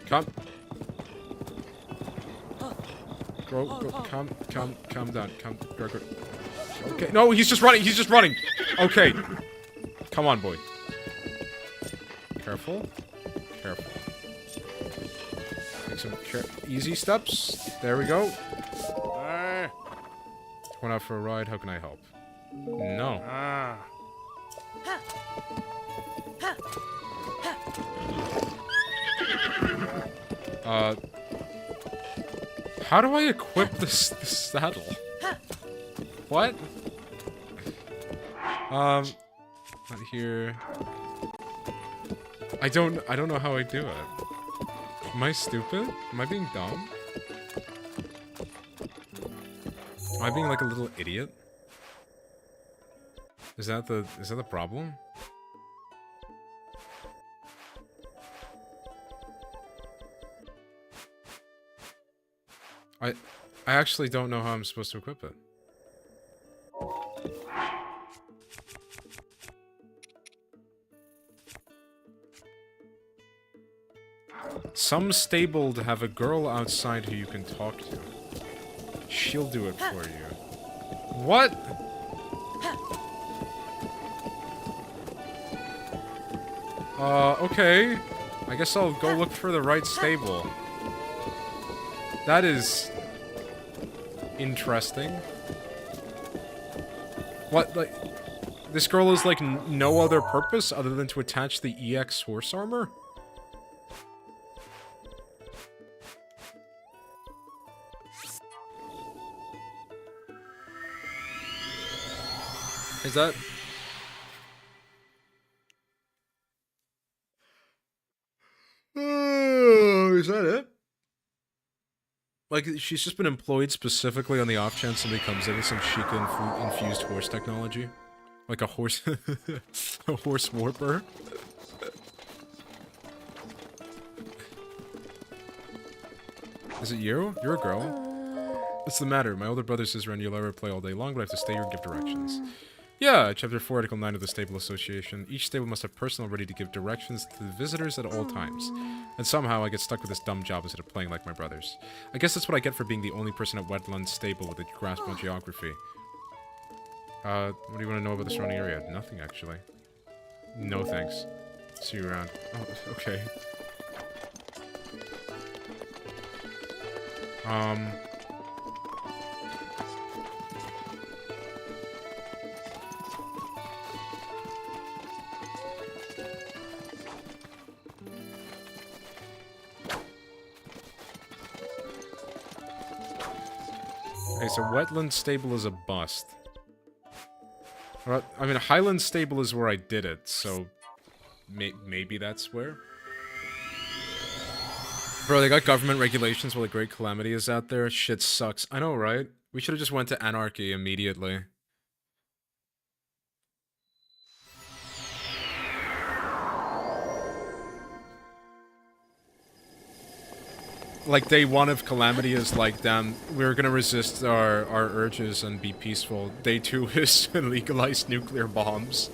Come. Calm down. Grugger. Okay, no, he's just running! Okay. Come on, boy. Careful. Take some easy steps. There we go. Went out for a ride. How can I help? No. How do I equip this saddle? What? Not here. I don't know how I do it. Am I stupid? Am I being dumb? Am I being like a little idiot? Is that the problem? I actually don't know how I'm supposed to equip it. Some stable to have a girl outside who you can talk to. She'll do it for you. What? Okay. I guess I'll go look for the right stable. That is... interesting. What, like... This girl is, like, no other purpose other than to attach the EX horse armor? Is that... is that it? Like, she's just been employed specifically on the off chance somebody comes in with some Sheikah-infused horse technology? Like a horse... a horse warper? Is it you? You're a girl. What's the matter? My older brother says around you'll ever play all day long, but I have to stay here and give directions. Yeah, Chapter 4, Article 9 of the Stable Association. Each stable must have personnel ready to give directions to the visitors at all times. And somehow I get stuck with this dumb job instead of playing like my brothers. I guess that's what I get for being the only person at Wetland Stable with a grasp on geography. What do you want to know about the surrounding area? Nothing, actually. No thanks. See you around. Oh, okay. Okay, so Wetland Stable is a bust. Well, I mean, Highland Stable is where I did it, so... maybe that's where? Bro, they got government regulations while the Great Calamity is out there. Shit sucks. I know, right? We should have just went to Anarchy immediately. Like, day one of Calamity is like, damn, we're gonna resist our urges and be peaceful. Day two is legalize nuclear bombs.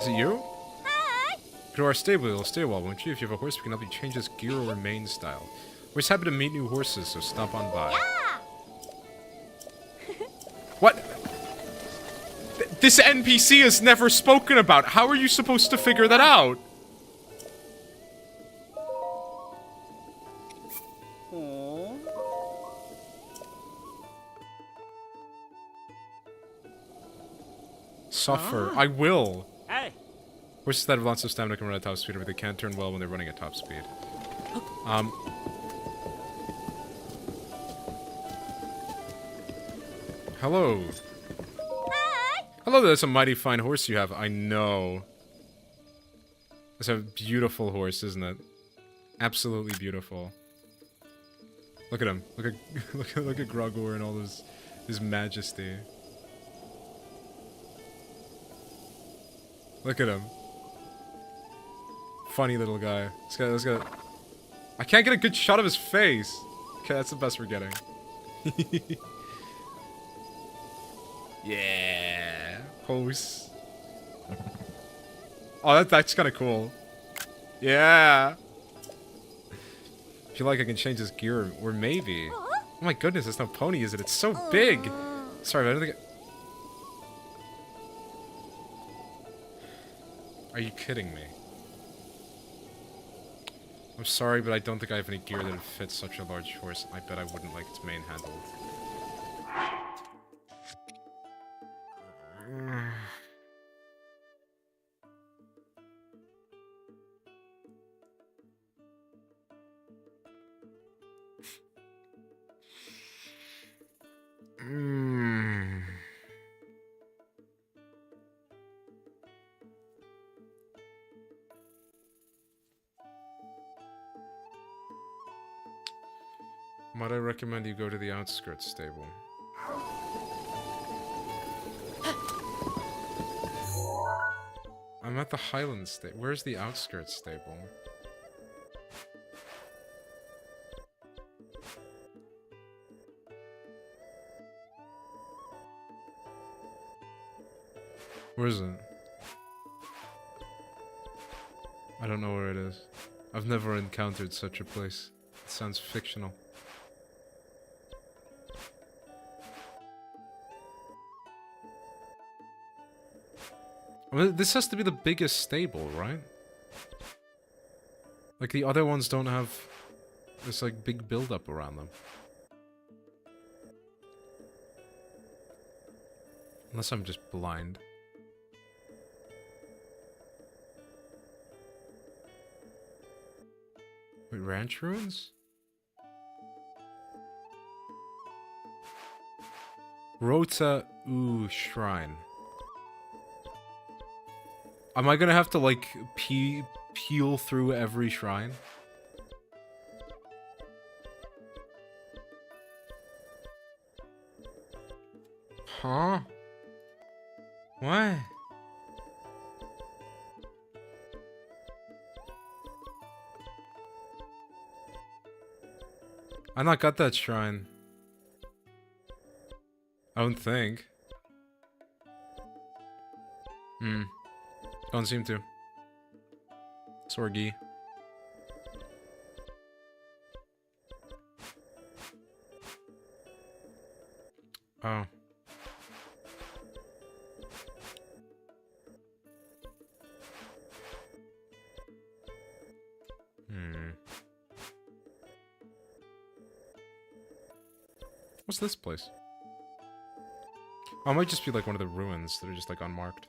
Is it you? Hi! To our stable, you'll stay a while, won't you? If you have a horse, we can help you change this gear or mane style. We're just happy to meet new horses, so stop on by. Yeah! What? This NPC is never spoken about. How are you supposed to figure that out? Suffer. I will. Hey! Horses that have lots of stamina can run at top speed, but they can't turn well when they're running at top speed. Hello. Hi! Hello, that's a mighty fine horse you have. I know. It's a beautiful horse, isn't it? Absolutely beautiful. Look at him. Look at look at Grogor and all his majesty. Look at him. Funny little guy. Let's get. I can't get a good shot of his face. Okay, that's the best we're getting. Yeah. Horse. Oh, that's kind of cool. Yeah. If you like, I can change his gear, or maybe. Oh my goodness, it's no pony, is it? It's so big. Sorry, but I don't think. Are you kidding me? I'm sorry, but I don't think I have any gear that would fit such a large horse. I bet I wouldn't like its mane handled. Might I recommend you go to the outskirts stable? I'm at the Highlands stable. Where's the outskirts stable? Where is it? I don't know where it is. I've never encountered such a place. It sounds fictional. I mean, this has to be the biggest stable, right? Like, the other ones don't have this, like, big build-up around them. Unless I'm just blind. Wait, ranch ruins? Rota U Shrine. Am I gonna have to, like, peel through every shrine? Huh? What? I not got that shrine. I don't think. Don't seem to. Sorgi. Oh. What's this place? Oh, it might just be like one of the ruins that are just like unmarked.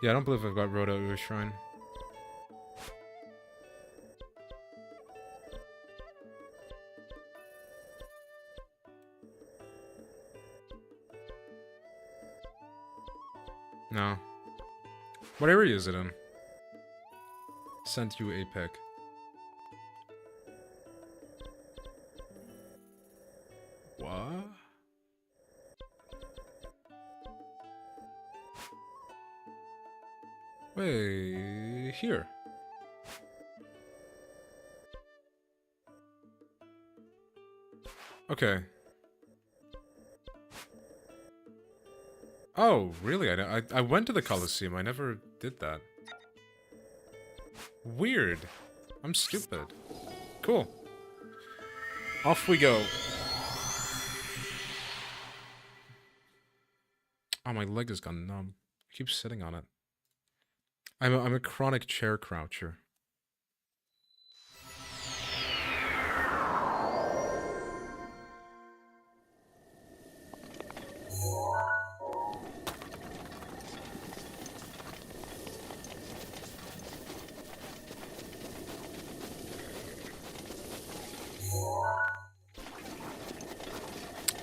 Yeah, I don't believe I've got Rota U Shrine. No. What area is it in? Sent you a pic. What? Wait, here. Okay. Oh, really? I went to the Colosseum. I never did that. Weird. I'm stupid. Cool. Off we go. Oh, my leg has gone numb. I keep sitting on it. I'm a chronic chair croucher.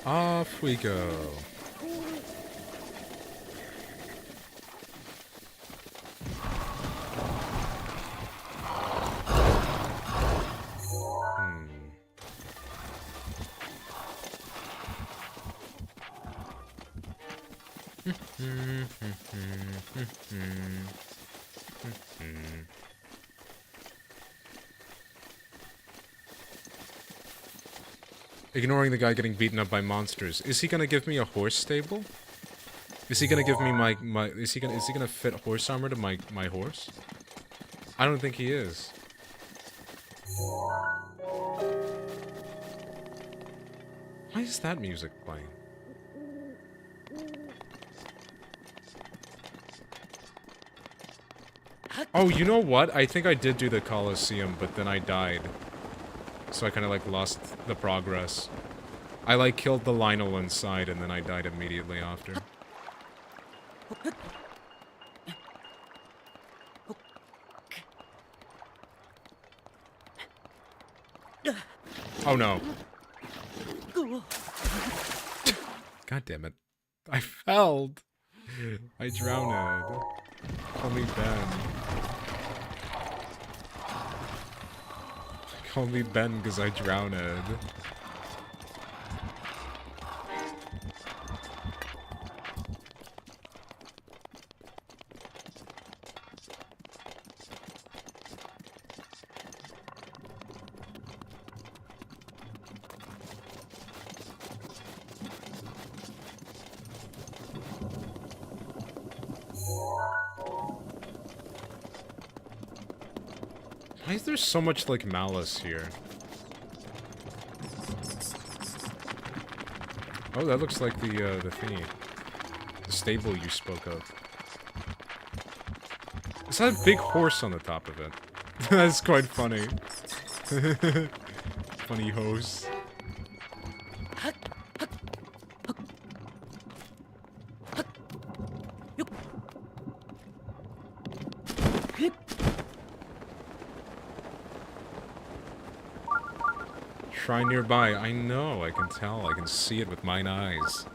Off we go. Ignoring the guy getting beaten up by monsters. Is he gonna give me a horse stable? Is he gonna give me is he gonna fit horse armor to my horse? I don't think he is. Why is that music playing? Oh, you know what? I think I did do the Colosseum, but then I died. So I kind of, like, lost the progress. I, like, killed the Lionel inside, and then I died immediately after. Oh, no. God damn it. I failed. I drowned. Call me Ben. Call me Ben because I drowned. Why is there so much, like, malice here? Oh, that looks like the thingy. The stable you spoke of. Is that a big horse on the top of it? That's quite funny. Funny horse. Shrine nearby. I know, I can tell. I can see it with mine eyes.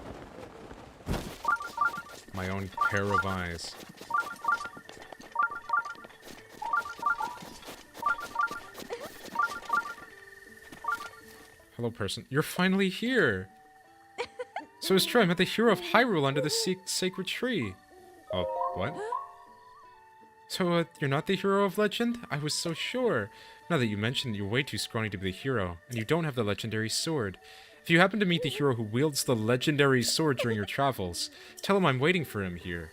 My own pair of eyes. Hello, person. You're finally here! So it's true, I met the hero of Hyrule under the sacred tree. Oh, what? So, you're not the hero of legend? I was so sure. Now that you mentioned, you're way too scrawny to be the hero, and you don't have the legendary sword. If you happen to meet the hero who wields the legendary sword during your travels, tell him I'm waiting for him here.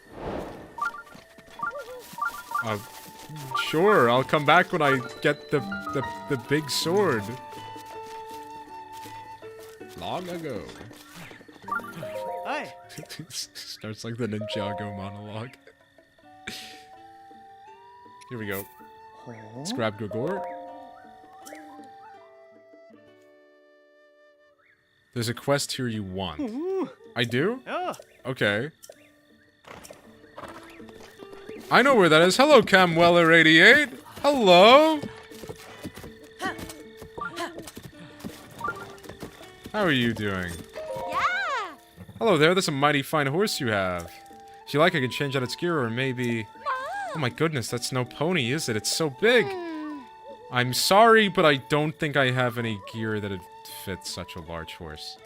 Sure, I'll come back when I get the big sword. Long ago. Hi. Starts like the Ninjago monologue. Here we go. Let's grab Gregor. There's a quest here you want. I do? Oh. Okay. I know where that is. Hello, Camweller88. Hello. How are you doing? Yeah. Hello there. That's a mighty fine horse you have. If you like, I can change out its gear, or maybe... Oh my goodness, that's no pony, is it? It's so big. I'm sorry, but I don't think I have any gear that'd fit such a large horse.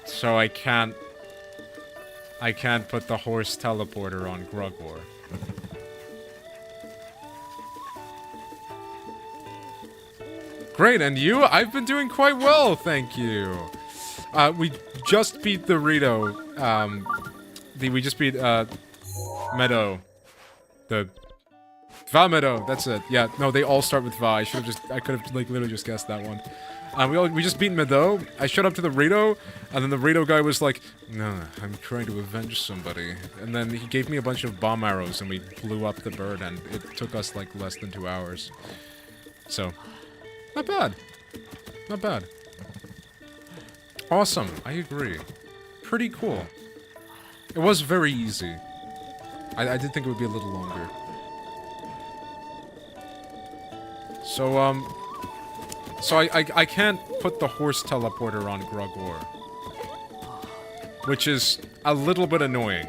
So I can't put the horse teleporter on Grugor. Great, and you? I've been doing quite well, thank you. We just beat the RITO. We just beat, Meadow. The... Va Meadow, that's it. Yeah, no, they all start with Va. I could have, like, literally just guessed that one. We just beat Meadow. I showed up to the RITO, and then the RITO guy was like, no, I'm trying to avenge somebody. And then he gave me a bunch of bomb arrows, and we blew up the bird, and it took us, like, less than 2 hours. So, not bad. Not bad. Awesome, I agree. Pretty cool. It was very easy. I did think it would be a little longer. So, So I can't put the horse teleporter on Grogor. Which is a little bit annoying.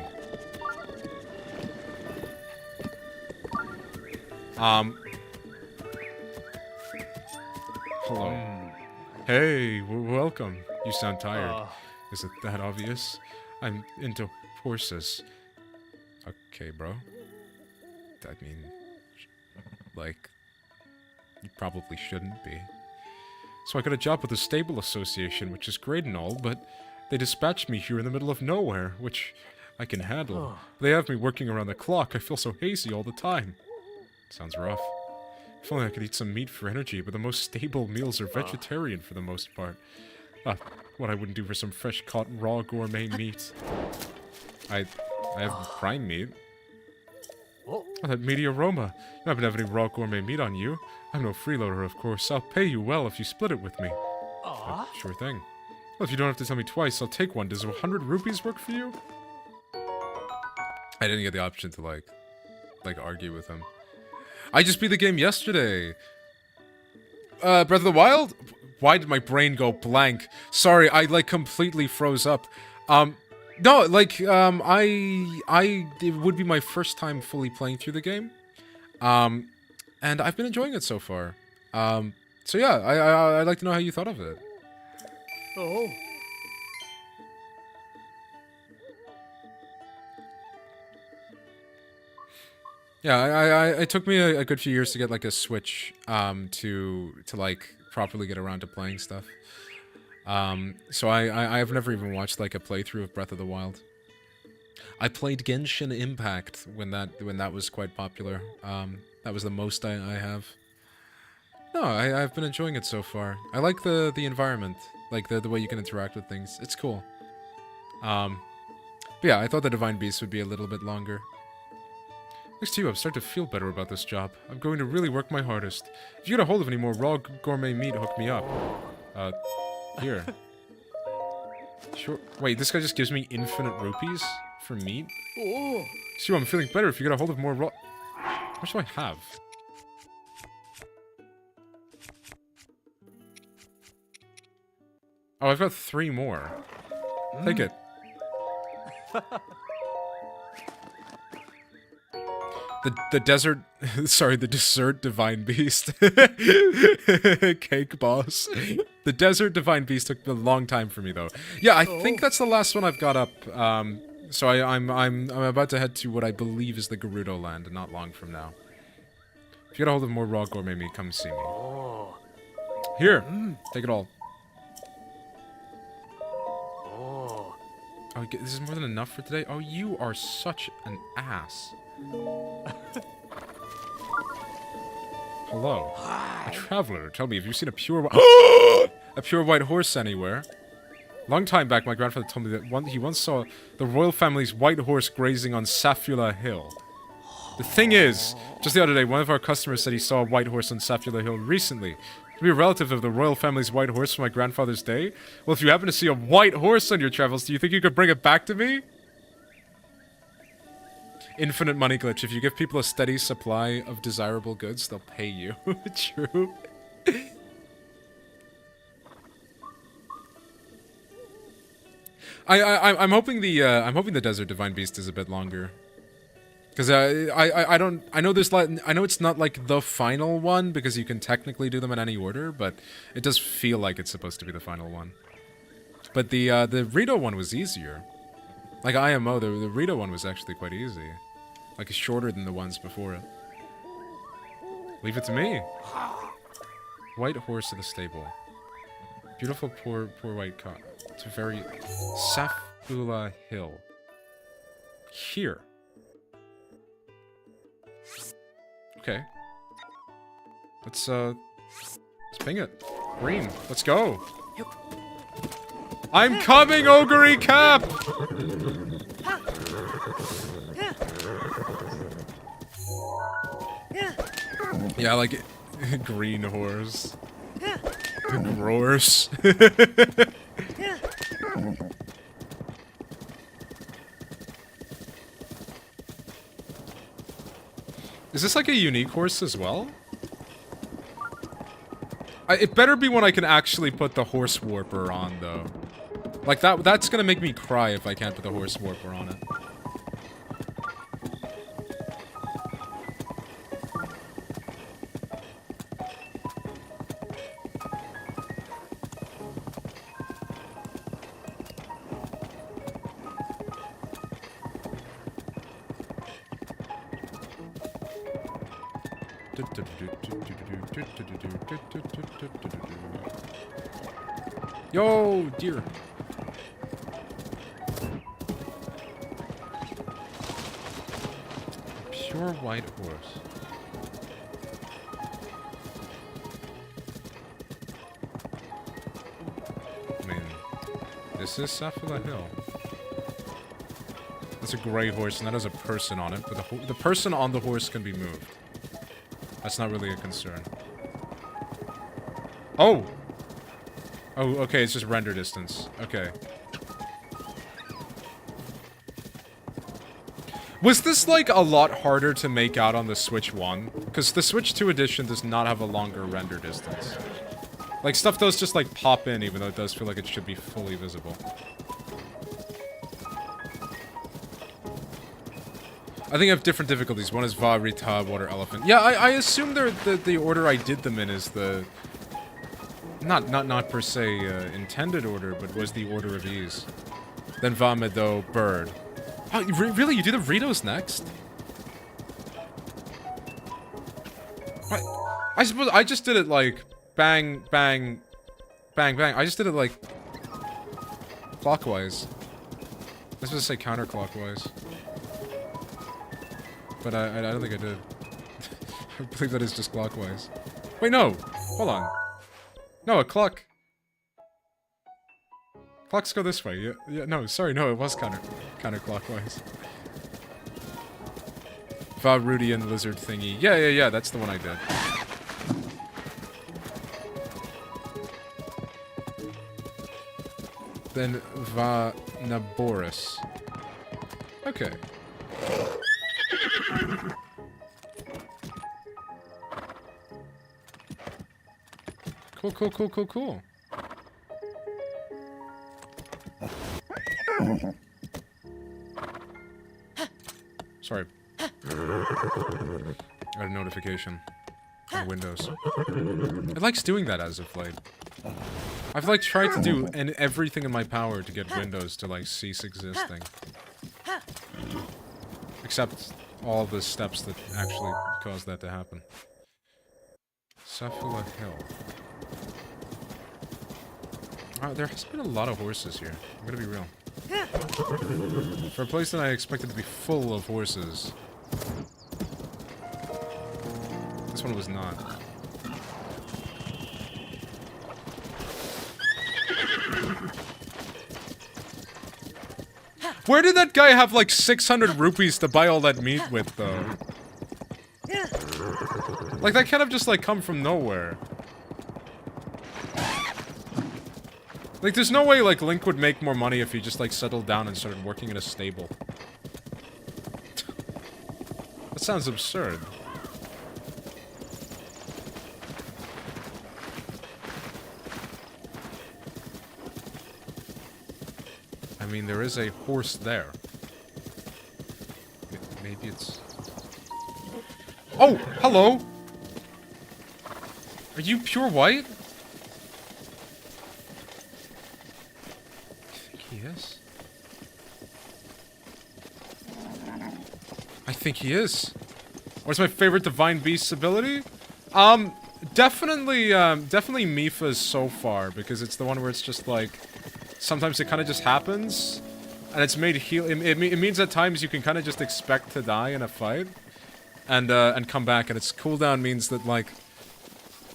Hello. Hey, welcome. You sound tired. Is it that obvious? I'm into horses. Okay, bro. I mean, like, you probably shouldn't be. So I got a job with the Stable Association, which is great and all, but they dispatched me here in the middle of nowhere, which I can handle. They have me working around the clock. I feel so hazy all the time. Sounds rough. If only I could eat some meat for energy, but the most stable meals are vegetarian for the most part. What I wouldn't do for some fresh-caught raw gourmet meat. I have prime meat. Oh, that meaty aroma. You happen to have any raw gourmet meat on you. I'm no freeloader, of course. I'll pay you well if you split it with me. Sure thing. Well, if you don't have to tell me twice, I'll take one. Does 100 rupees work for you? I didn't get the option to, like argue with him. I just beat the game yesterday. Breath of the Wild? Why did my brain go blank? Sorry, I, like, completely froze up. No, like, it would be my first time fully playing through the game. And I've been enjoying it so far. So yeah, I'd like to know how you thought of it. Oh. Yeah, it took me a good few years to get, like, a Switch, to like, properly get around to playing stuff. So I've never even watched, like, a playthrough of Breath of the Wild. I played Genshin Impact when that was quite popular. That was the most I have. No, I've been enjoying it so far. I like the environment, like the way you can interact with things. It's cool. But yeah, I thought the Divine Beast would be a little bit longer. Thanks to you, I'm starting to feel better about this job. I'm going to really work my hardest. If you get a hold of any more raw gourmet meat, hook me up. Here. Sure. Wait, this guy just gives me infinite rupees for meat? Oh. See, I'm feeling better if you get a hold of more raw... How much do I have? Oh, I've got 3 more. Take it. The desert... Sorry, the dessert divine beast. Cake boss. The desert divine beast took a long time for me, though. Yeah, I think that's the last one I've got up. So I'm about to head to what I believe is the Gerudo land, not long from now. If you get a hold of more raw gourmet meat, come see me. Here, take it all. Oh, this is more than enough for today? Oh, you are such an ass. Hello. A traveler. Tell me, have you seen a pure white horse anywhere? Long time back, my grandfather told me that he once saw the royal family's white horse grazing on Safula Hill. The thing is, just the other day, one of our customers said he saw a white horse on Safula Hill recently. To be a relative of the royal family's white horse from my grandfather's day? Well, if you happen to see a white horse on your travels, do you think you could bring it back to me? Infinite money glitch. If you give people a steady supply of desirable goods, they'll pay you. True. I'm hoping the Desert Divine Beast is a bit longer. Because I know it's not like the final one because you can technically do them in any order, but it does feel like it's supposed to be the final one. But the RITO one was easier. Like IMO, the RITO one was actually quite easy. Like shorter than the ones before it. Leave it to me. White horse in the stable. Beautiful poor white cow. It's a very Safula Hill. Here. Okay. Let's ping it. Green. Let's go. I'm coming, Ogre Cap! Yeah, like it. Green horse. Roars. Is this like a unique horse as well? It better be when I can actually put the horse warper on, though. Like, that's gonna make me cry if I can't put the horse warper on it. Yo, dear. Pure white horse. I mean, this is Safila Hill. That's a gray horse, and that has a person on it, but the person on the horse can be moved. That's not really a concern. Oh! Oh, okay, it's just render distance. Okay. Was this, like, a lot harder to make out on the Switch 1? Because the Switch 2 edition does not have a longer render distance. Like, stuff does just, like, pop in, even though it does feel like it should be fully visible. I think I have different difficulties. One is Va, Rita, Water Elephant. Yeah, I assume the order I did them in is the... Not per se intended order, but was the order of ease. Then Va, Meadow, Bird. Oh, really? You do the Ritos next? What? I suppose I just did it like... Bang, bang, bang, bang. I just did it like... clockwise. I was supposed to say counterclockwise. But I don't think I did. I believe that is just clockwise. Wait, no! Hold on. No, a clock... Clocks go this way. Yeah, no, sorry, no, it was counterclockwise. Varudian lizard thingy. Yeah, that's the one I did. Then Vanaboris. Okay. Cool. Sorry. I got a notification on Windows. It likes doing that as of late. I've like tried to do everything in my power to get Windows to like cease existing. Except all the steps that actually caused that to happen. Safila Hill. Wow, there has been a lot of horses here. I'm gonna be real. For a place that I expected to be full of horses, this one was not. Where did that guy have like 600 rupees to buy all that meat with, though? Like, that kind of just like come from nowhere. Like, there's no way, like, Link would make more money if he just, like, settled down and started working in a stable. That sounds absurd. I mean, there is a horse there. Maybe it's... Oh! Hello! Are you pure white? Yes. I think he is. What's my favorite Divine Beast's ability? Definitely Mifa's so far, because it's the one where it's just like, sometimes it kind of just happens, and it's made heal. It means at times you can kind of just expect to die in a fight, and come back, and its cooldown means that like,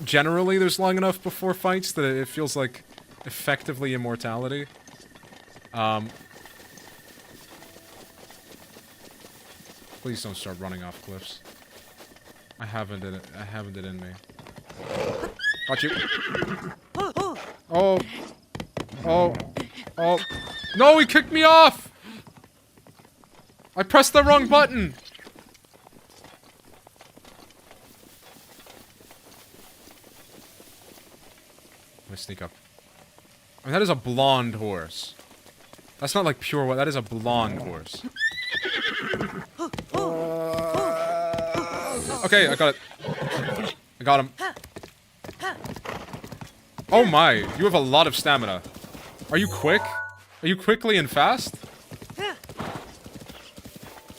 generally there's long enough before fights that it feels like effectively immortality. Please don't start running off cliffs. I haven't it in me. Got you. Oh. No, he kicked me off! I pressed the wrong button! me sneak up. I mean, that is a blonde horse. That's not like pure white. That is a blonde horse. Okay, I got it. I got him. Oh my, you have a lot of stamina. Are you quick? Are you quickly and fast?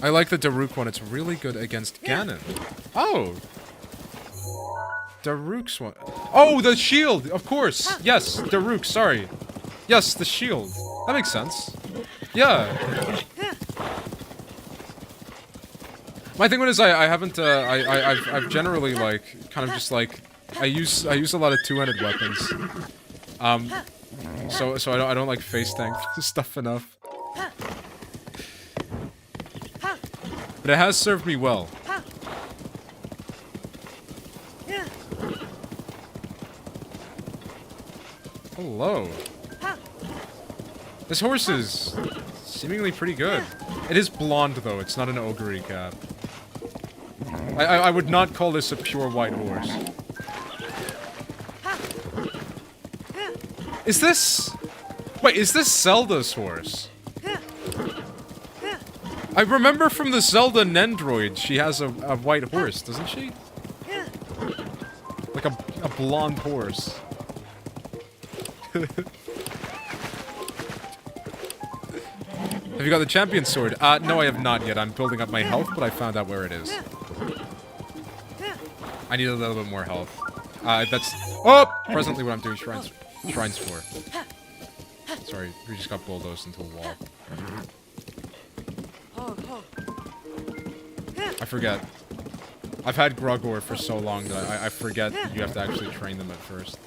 I like the Daruk one. It's really good against Ganon. Oh. Daruk's one. Oh, the shield! Of course! Yes, Daruk, sorry. Yes, the shield. That makes sense. Yeah. My thing is I haven't, I've generally, like, kind of just, like, I use a lot of two-handed weapons. So I don't like face tank stuff enough. But it has served me well. Hello. This horse is seemingly pretty good. It is blonde though, it's not an ogre cap. I would not call this a pure white horse. Is this... Wait, is this Zelda's horse? I remember from the Zelda Nendroid, she has a white horse, doesn't she? Like a blonde horse. Have you got the champion sword? No, I have not yet. I'm building up my health, but I found out where it is. I need a little bit more health. That's... Oh! Presently what I'm doing shrines for. Sorry, we just got bulldozed into a wall. I forget. I've had Grogor for so long that I forget that you have to actually train them at first.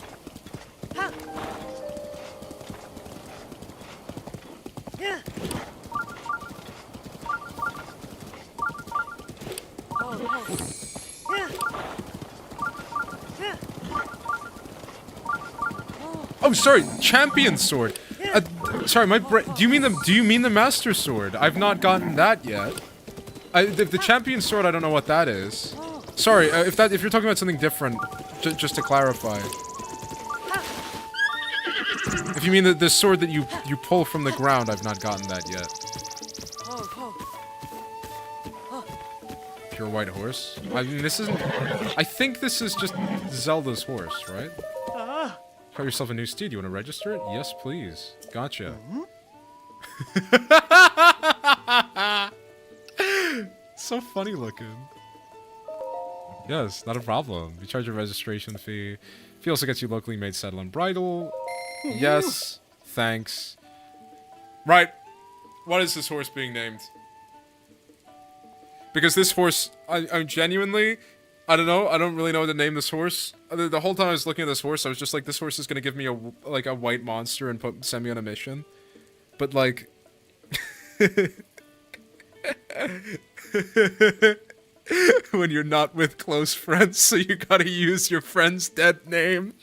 Oh, sorry, champion sword. Sorry, my do you mean the master sword? I've not gotten that yet. The champion sword, I don't know what that is. Sorry, if you're talking about something different, just to clarify. If you mean the sword that you pull from the ground, I've not gotten that yet. Pure white horse? I mean, this isn't... I think this is just Zelda's horse, right? Got yourself a new steed. You want to register it? Yes, please. Gotcha. So funny looking. Yes, not a problem. You charge a registration fee. Fee also gets you locally made saddle and bridle. Yes. Thanks. Right. What is this horse being named? Because this horse, I'm genuinely... I don't know. I don't really know how to name this horse. The whole time I was looking at this horse, I was just like, this horse is gonna give me a white monster and send me on a mission. But like, when you're not with close friends, so you gotta use your friend's dead name.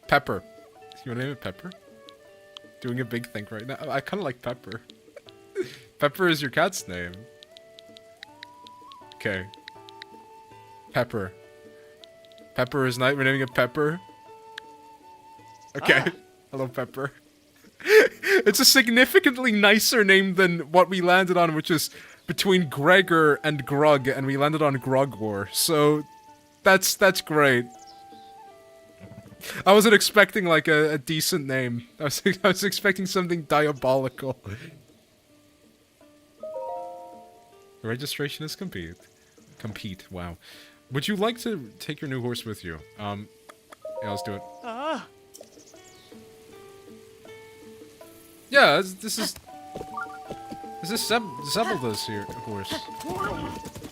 Pepper. You wanna name it Pepper? Doing a big think right now. I kinda like Pepper. Pepper is your cat's name. Okay. Pepper. Pepper is night. We're naming it Pepper. Okay. Hello, Pepper. It's a significantly nicer name than what we landed on, which is between Gregor and Grug, and we landed on Grogor. So, that's great. I wasn't expecting like a decent name. I was expecting something diabolical. The registration is complete. Compete. Wow. Would you like to take your new horse with you? Yeah, let's do it. Yeah, this is Zelda's here horse.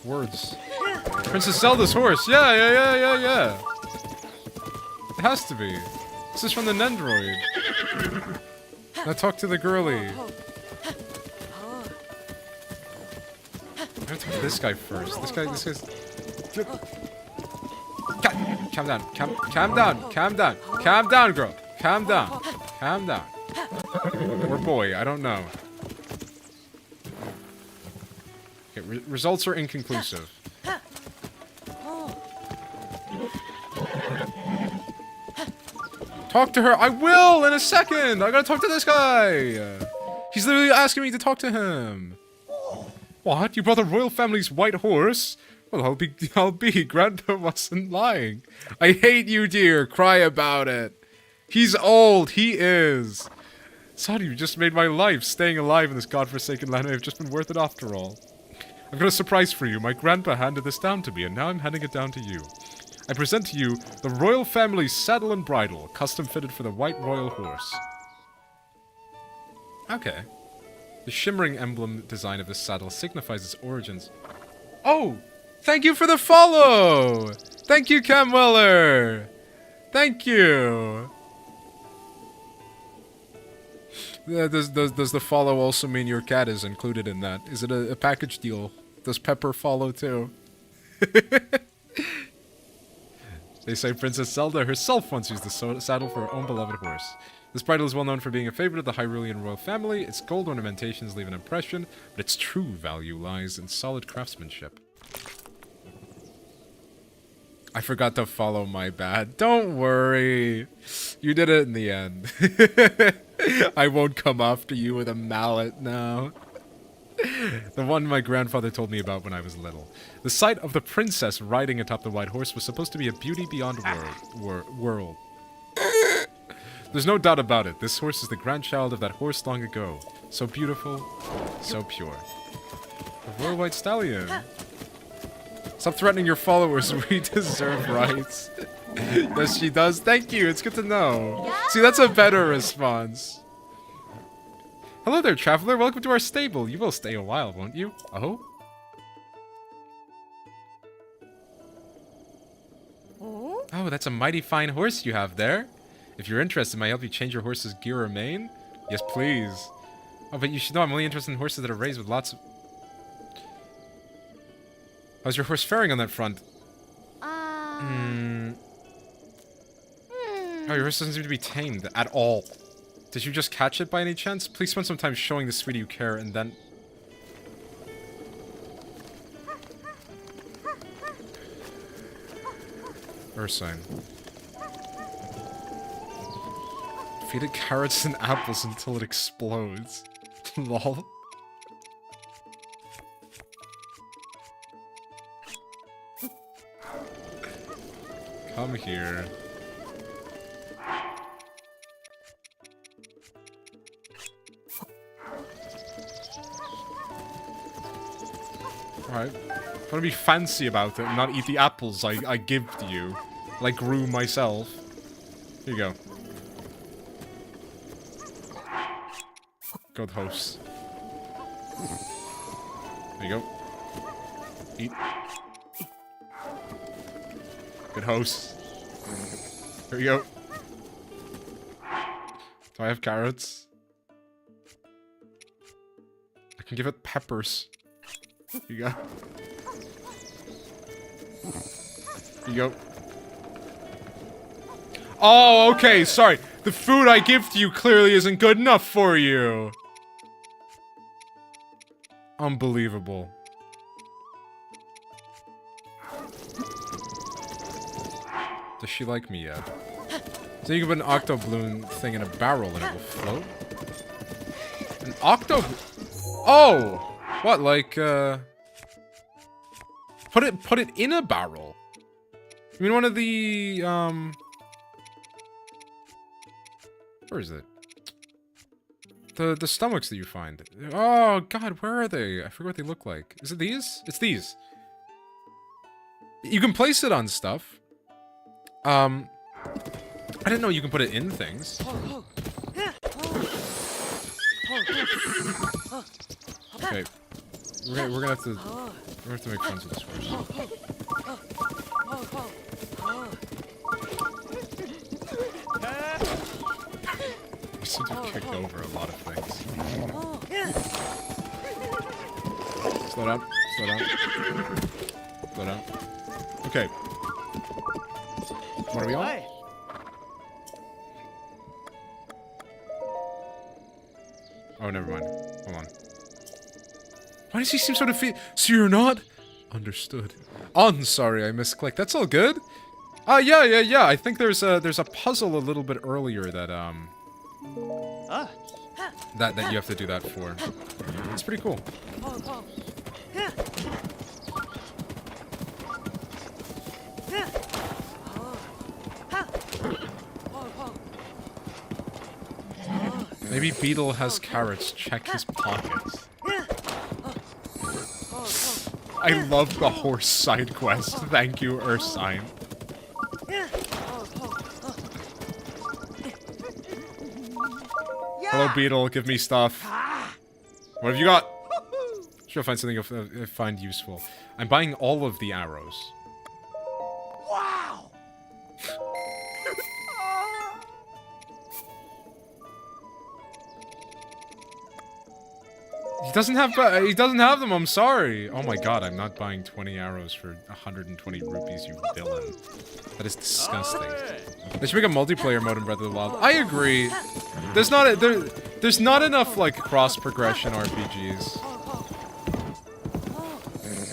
Words. Princess Zelda's horse. Yeah. It has to be. This is from the Nendroid. Now talk to the girly. I'm gonna talk to this guy first. This guy's... Calm down, girl. Calm down. Calm down. Or boy, I don't know. Okay, results are inconclusive. Talk to her. I will in a second. I gotta talk to this guy. He's literally asking me to talk to him. What? You brought the royal family's white horse? Well, I'll be. Grandpa wasn't lying. I hate you, dear. Cry about it. He's old. He is. Son, you just made my life. Staying alive in this godforsaken land may have just been worth it after all. I've got a surprise for you. My grandpa handed this down to me, and now I'm handing it down to you. I present to you the royal family's saddle and bridle, custom fitted for the white royal horse. Okay. The shimmering emblem design of this saddle signifies its origins. Oh! Thank you for the follow! Thank you, Cam Weller! Thank you! Does the follow also mean your cat is included in that? Is it a package deal? Does Pepper follow too? They say Princess Zelda herself once used the saddle for her own beloved horse. This bridle is well known for being a favorite of the Hyrulean royal family. Its gold ornamentations leave an impression, but its true value lies in solid craftsmanship. I forgot to follow, my bad. Don't worry. You did it in the end. I won't come after you with a mallet now. The one my grandfather told me about when I was little. The sight of the princess riding atop the white horse was supposed to be a beauty beyond world. There's no doubt about it. This horse is the grandchild of that horse long ago. So beautiful, so pure. The royal white stallion. Stop threatening your followers. We deserve rights. Yes, she does. Thank you. It's good to know. See, that's a better response. Hello there, traveler. Welcome to our stable. You will stay a while, won't you? Oh? Oh, that's a mighty fine horse you have there. If you're interested, may I help you change your horse's gear or mane? Yes, please. Oh, but you should know I'm only interested in horses that are raised with lots of... How's your horse faring on that front? Oh, your horse doesn't seem to be tamed at all. Did you just catch it by any chance? Please spend some time showing the sweetie you care and then... Ursine. Feed it carrots and apples until it explodes. Lol. Come here. Alright. I'm gonna be fancy about it and not eat the apples I give to you. Like grew myself. Here you go. Good host. There you go. Eat. Good host. Here we go. Do I have carrots? I can give it peppers. Here you go. Here you go. Oh, okay, sorry. The food I give to you clearly isn't good enough for you. Unbelievable. Does she like me yet? So you can put an octo balloon thing in a barrel and it will float? An octo... Oh! What, like, Put it in a barrel? I mean, one of the, Where is it? The stomachs that you find. Oh, God, where are they? I forget what they look like. Is it these? It's these. You can place it on stuff. I didn't know you can put it in things. Okay. We're gonna have to make friends with this horse. You seem to have kicked over a lot of things. Slow down. Slow down. Slow down. Okay. What are we on? Oh, never mind. Hold on. Why does he seem so defeated? So you're not? Understood. On, sorry, I misclicked. That's all good. Yeah. I think there's a puzzle a little bit earlier that, that you have to do that for. It's pretty cool. Maybe Beetle has carrots. Check his pockets. I love the horse side quest. Thank you, Ursine. Hello, Beetle. Give me stuff. What have you got? Sure, I'll find something you'll find useful. I'm buying all of the arrows. Wow! He doesn't have them, I'm sorry. Oh my god, I'm not buying 20 arrows for 120 rupees, you villain. That is disgusting. They should make a multiplayer mode in Breath of the Wild. I agree. There's not enough, like, cross-progression RPGs.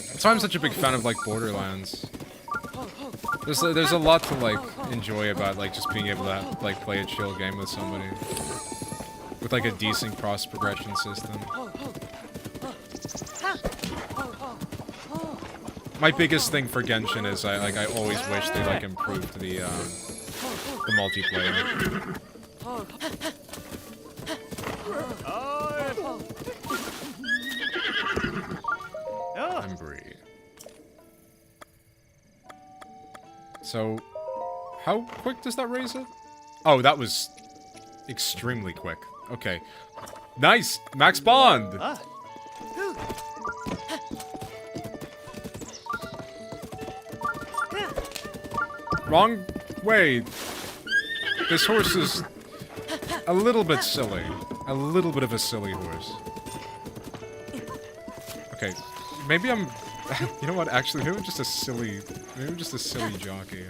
That's why I'm such a big fan of, like, Borderlands. There's a lot to, like, enjoy about, like, just being able to, like, play a chill game with somebody. With, like, a decent cross-progression system. My biggest thing for Genshin is I always wish they, like, improved the multiplayer. Embry. So, how quick does that raise it? Oh, that was extremely quick. Okay. Nice! Max Bond! Wrong way. This horse is a little bit silly. A little bit of a silly horse. Okay, maybe I'm... You know what, actually, maybe I'm just a silly jockey.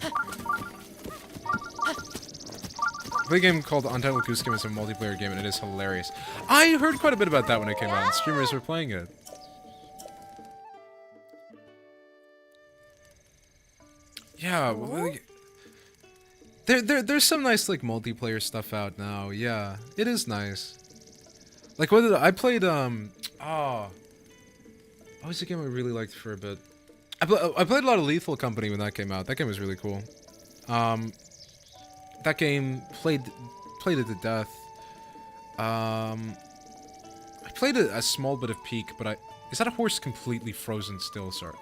The game called Untitled Goose Game is a multiplayer game, and it is hilarious. I heard quite a bit about that when it came out, and streamers were playing it. Yeah, well, there's some nice, like, multiplayer stuff out now. Yeah, it is nice. Like, what did I played, what was a game I really liked for a bit? I played a lot of Lethal Company when that came out. That game was really cool. That game, played it to death. I played a small bit of Peak, but is that a horse completely frozen still, sir?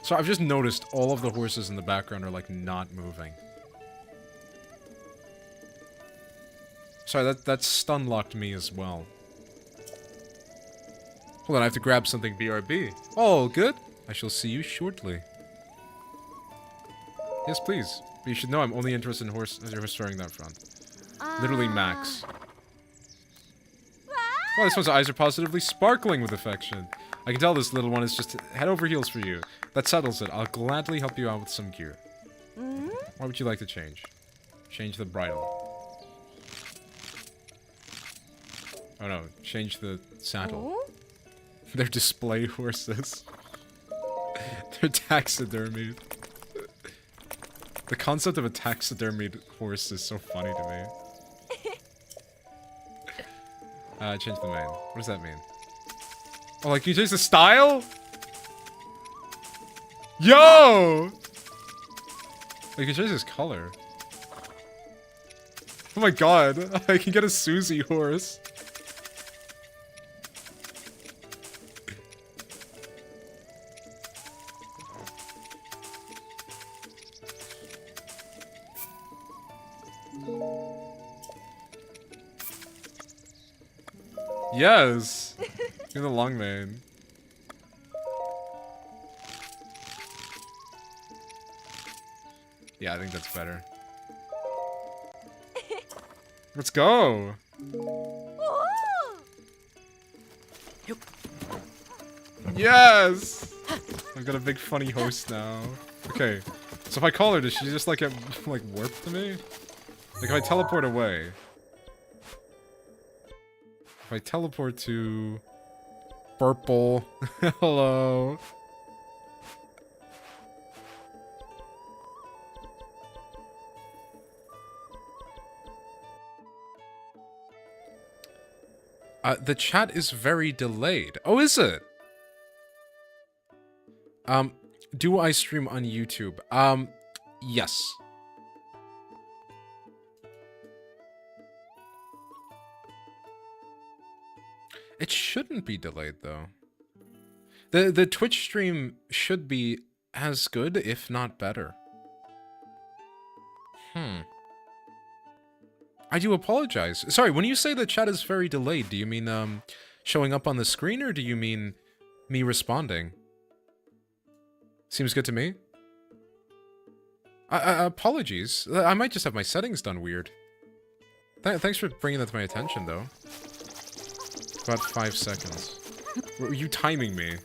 So I've just noticed all of the horses in the background are, like, not moving. Sorry, that stun-locked me as well. Hold on, I have to grab something BRB. Oh, good. I shall see you shortly. Yes, please. But you should know I'm only interested in restoring that front. Literally max. Oh, this one's eyes are positively sparkling with affection. I can tell this little one is just head over heels for you. That settles it. I'll gladly help you out with some gear. What would you like to change? Change the bridle. Oh no, change the saddle. They're display horses. They're taxidermied. The concept of a taxidermied horse is so funny to me. Change the mane. What does that mean? Oh, like, you change the style? Yo! Like, you can change his color. Oh my god, I can get a Susie horse. Yes! You're the long mane. Yeah, I think that's better. Let's go! Yes! I've got a big funny host now. Okay, so if I call her, does she just like get like warp to me? Like if I teleport away. If if I teleport to purple, hello. The chat is very delayed. Oh, is it? Do I stream on YouTube? Yes. It shouldn't be delayed, though. The Twitch stream should be as good, if not better. I do apologize. Sorry, when you say the chat is very delayed, do you mean, showing up on the screen, or do you mean me responding? Seems good to me. Apologies. I might just have my settings done weird. Thanks for bringing that to my attention, though. About 5 seconds. Were you timing me?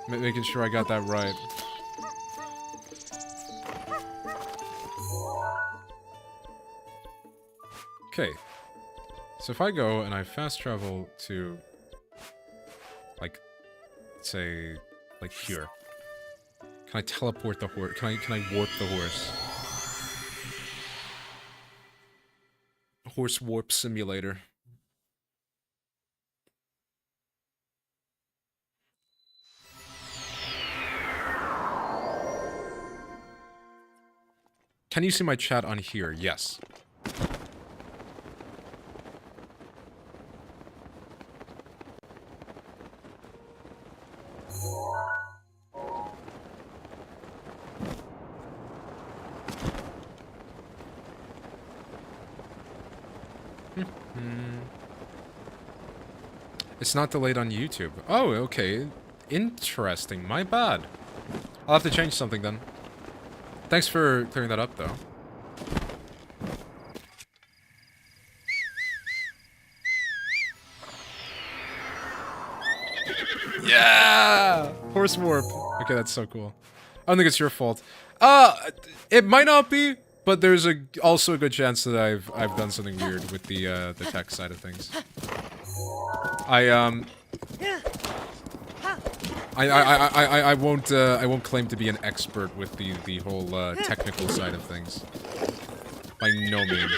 Making sure I got that right. Okay. So if I go and I fast travel to, like, say, like here. Can I teleport the horse? Can I warp the horse? Horse warp simulator. Can you see my chat on here? Yes. It's not delayed on YouTube. Oh, okay. Interesting. My bad. I'll have to change something then. Thanks for clearing that up, though. Yeah! Horse warp. Okay, that's so cool. I don't think it's your fault. It might not be, but there's also a good chance that I've done something weird with the tech side of things. I won't claim to be an expert with the whole technical side of things. By no means.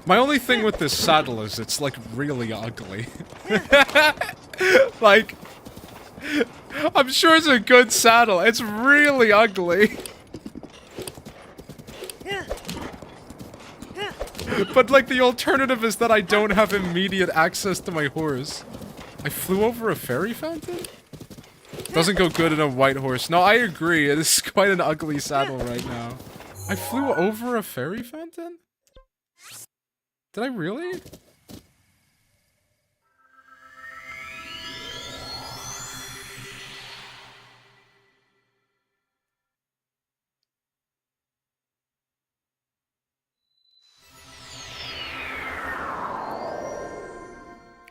My only thing with this saddle is it's like really ugly. Like, I'm sure it's a good saddle. It's really ugly. But, like, the alternative is that I don't have immediate access to my horse. I flew over a fairy fountain? Doesn't go good in a white horse. No, I agree. It is quite an ugly saddle right now. I flew over a fairy fountain? Did I really?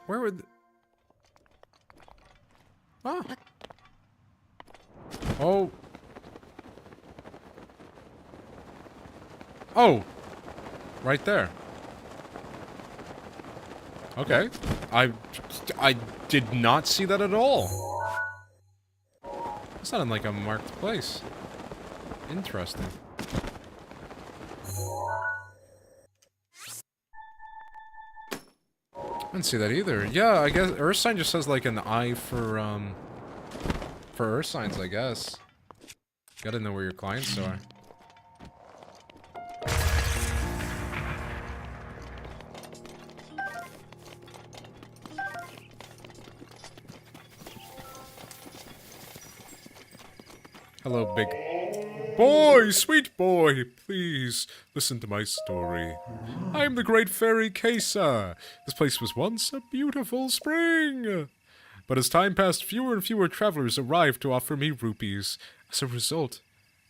Where would... Ah. Oh. Oh. Right there. Okay. I did not see that at all. It's not in like a marked place. Interesting. I didn't see that either. Yeah, I guess Earth sign just says like an eye for Earth signs, I guess. Gotta know where your clients are. Hello, big boy, sweet boy, please listen to my story. I am the great fairy Kesa. This place was once a beautiful spring. But as time passed, fewer and fewer travelers arrived to offer me rupees. As a result,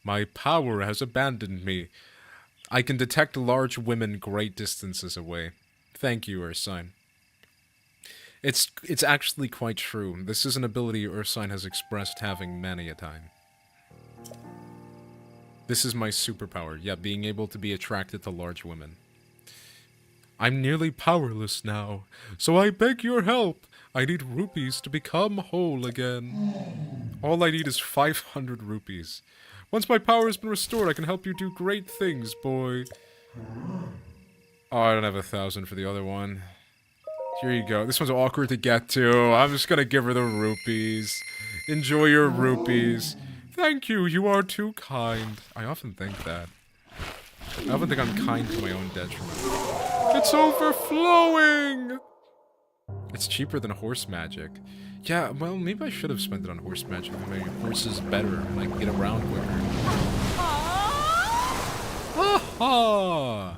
my power has abandoned me. I can detect large women great distances away. Thank you, Ursine. It's actually quite true. This is an ability Ursine has expressed having many a time. This is my superpower. Yeah, being able to be attracted to large women. I'm nearly powerless now, so I beg your help. I need rupees to become whole again. All I need is 500 rupees. Once my power has been restored, I can help you do great things, boy. Oh, I don't have 1,000 for the other one. Here you go. This one's awkward to get to. I'm just gonna give her the rupees. Enjoy your rupees. Thank you, you are too kind. I often think that. I often think I'm kind to my own detriment. It's overflowing! It's cheaper than horse magic. Yeah, well, maybe I should have spent it on horse magic. Maybe horse is better and I can get around quicker. Ha!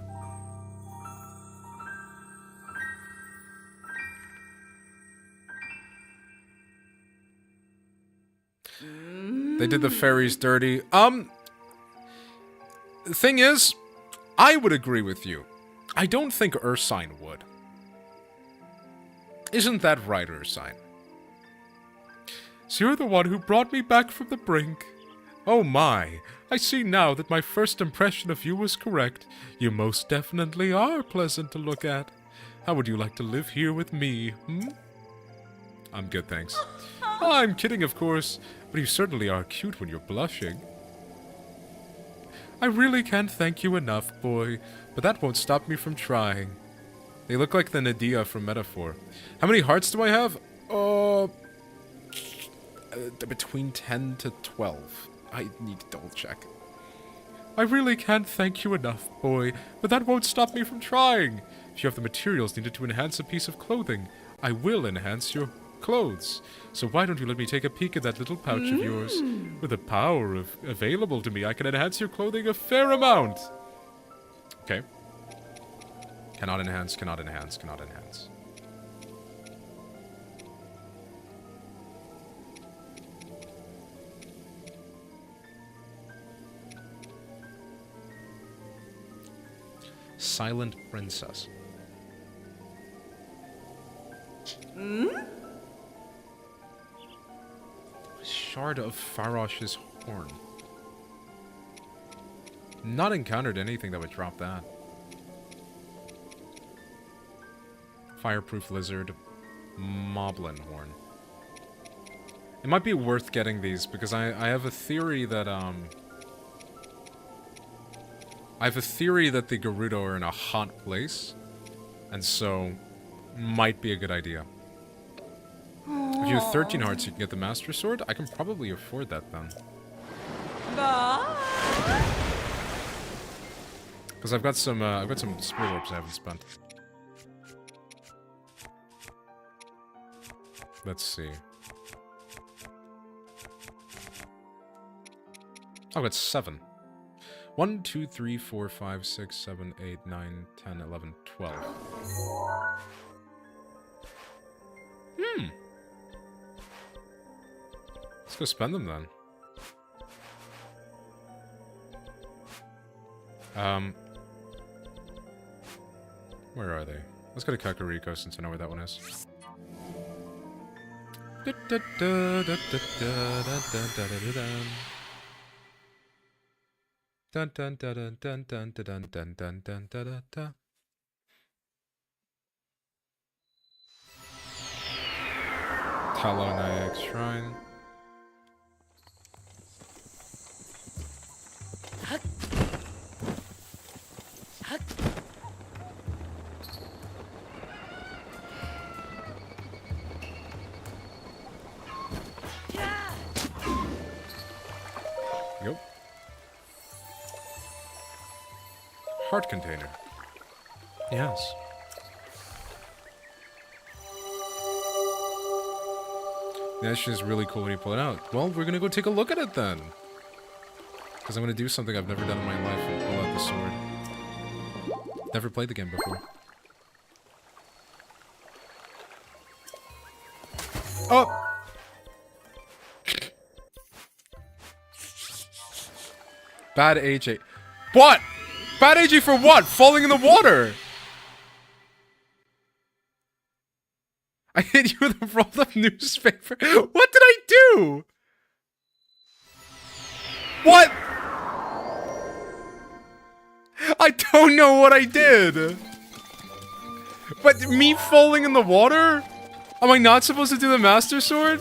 They did the fairies dirty. The thing is, I would agree with you. I don't think Ursine would. Isn't that right, Ursine? So you're the one who brought me back from the brink. Oh my, I see now that my first impression of you was correct. You most definitely are pleasant to look at. How would you like to live here with me, hmm? I'm good, thanks. I'm kidding, of course, but you certainly are cute when you're blushing. I really can't thank you enough, boy, but that won't stop me from trying. They look like the Nadia from Metaphor. How many hearts do I have? Between 10 to 12. I need to double check. I really can't thank you enough, boy, but that won't stop me from trying. If you have the materials needed to enhance a piece of clothing, I will enhance your clothes. So why don't you let me take a peek at that little pouch of yours? With the power available to me, I can enhance your clothing a fair amount. Okay. Cannot enhance, cannot enhance, cannot enhance. Silent Princess. Shard of Farosh's horn. Not encountered anything that would drop that. Fireproof lizard. Moblin horn. It might be worth getting these because I have a theory that I have a theory that the Gerudo are in a hot place, and so might be a good idea. If you have 13 hearts, you can get the Master Sword. I can probably afford that then. Because I've got some Spirit Orbs I haven't spent. Let's see. Oh, it's 7. 1, 2, 3, 4, 5, 6, 7, 8, 9, 10, 11, 12. Let's go spend them then. Where are they? Let's go to Kakariko since I know where that one is. Dun dun dun dun dun dun dun dun dun dun dun dun. Talonaic Shrine. Yep. Heart container. Yes. That shit is really cool when you pull it out. Well, we're gonna go take a look at it then. Because I'm gonna do something I've never done in my life and pull out the sword. Never played the game before. Oh! Bad AJ. What? Bad AJ for what? Falling in the water! I hit you with a rolled up newspaper. What did I do? What? I don't know what I did. But me falling in the water? Am I not supposed to do the Master Sword?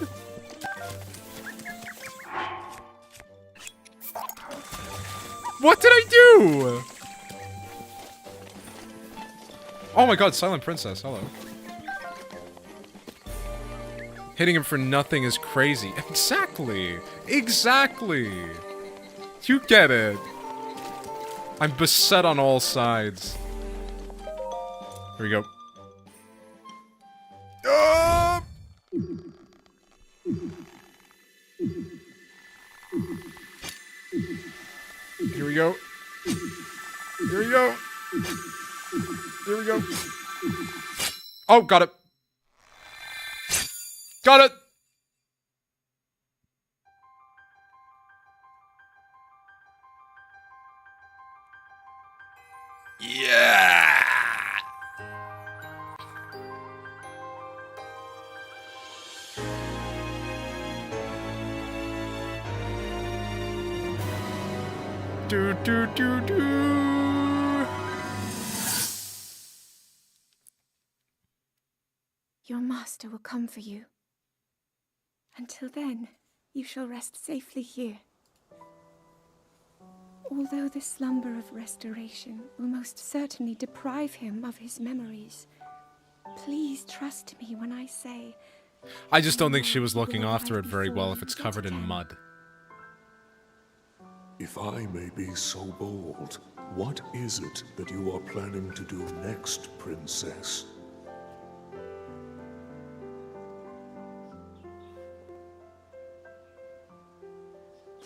What did I do? Oh my god, Silent Princess, hello. Hitting him for nothing is crazy. Exactly! Exactly! You get it. I'm beset on all sides. Here we go. Ah! Here we go. Here we go. Here we go. Oh, got it. Got it! Yeah! Do do do do. Your master will come for you. Until then, you shall rest safely here. Although the slumber of restoration will most certainly deprive him of his memories, please trust me when I say... I just don't think she was looking after it very well if it's covered in mud. If I may be so bold, what is it that you are planning to do next, Princess?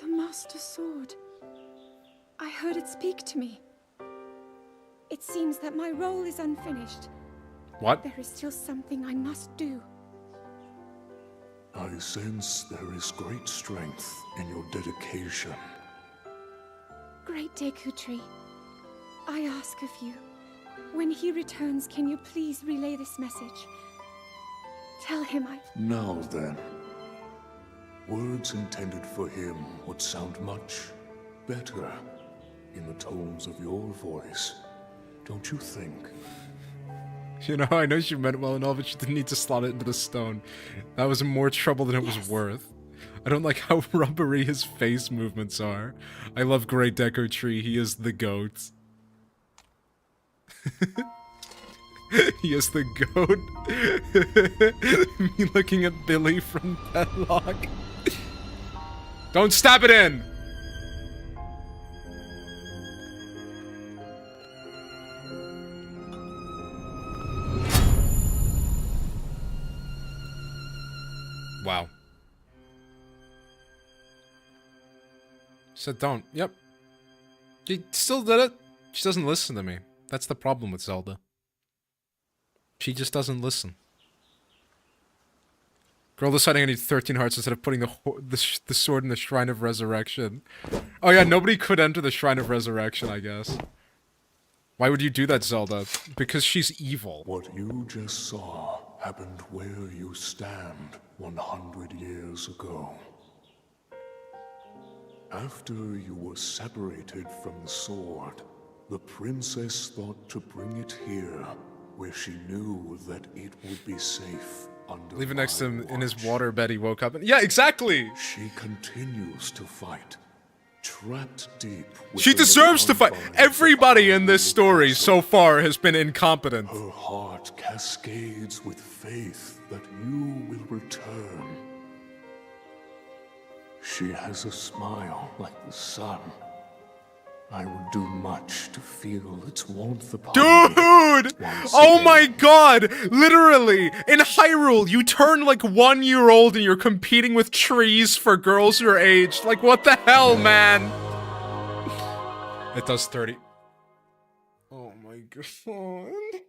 The Master Sword. I heard it speak to me. It seems that my role is unfinished. What? There is still something I must do. I sense there is great strength in your dedication. Great Deku Tree, I ask of you, when he returns, can you please relay this message? Tell him I... Now then, words intended for him would sound much better in the tones of your voice, don't you think? You know, I know she meant well and all, but she didn't need to slot it into the stone. That was more trouble than it was worth. I don't like how rubbery his face movements are. I love Great Deku Tree, he is the goat. He is the goat. Me looking at Billy from Deadlock. Don't stab it in! Wow. Said don't. Yep. She still did it. She doesn't listen to me. That's the problem with Zelda. She just doesn't listen. Girl deciding I need 13 hearts instead of putting the sword in the Shrine of Resurrection. Oh yeah, nobody could enter the Shrine of Resurrection, I guess. Why would you do that, Zelda? Because she's evil. What you just saw happened where you stand 100 years ago. After you were separated from the sword, the princess thought to bring it here, where she knew that it would be safe under Leave it next to him my in his watch. waterbed he woke up in. Yeah, exactly! She continues to fight, trapped deep She within the deserves to fight! confines Everybody of in this our story castle. so far has been incompetent. Her heart cascades with faith that you will return. She has a smile like the sun. I would do much to feel its warmth upon me. Dude! Once Oh again. my god! Literally, in Hyrule, you turn like 1 year old and you're competing with trees for girls your age. Like, what the hell, man? It does 30. Oh my god.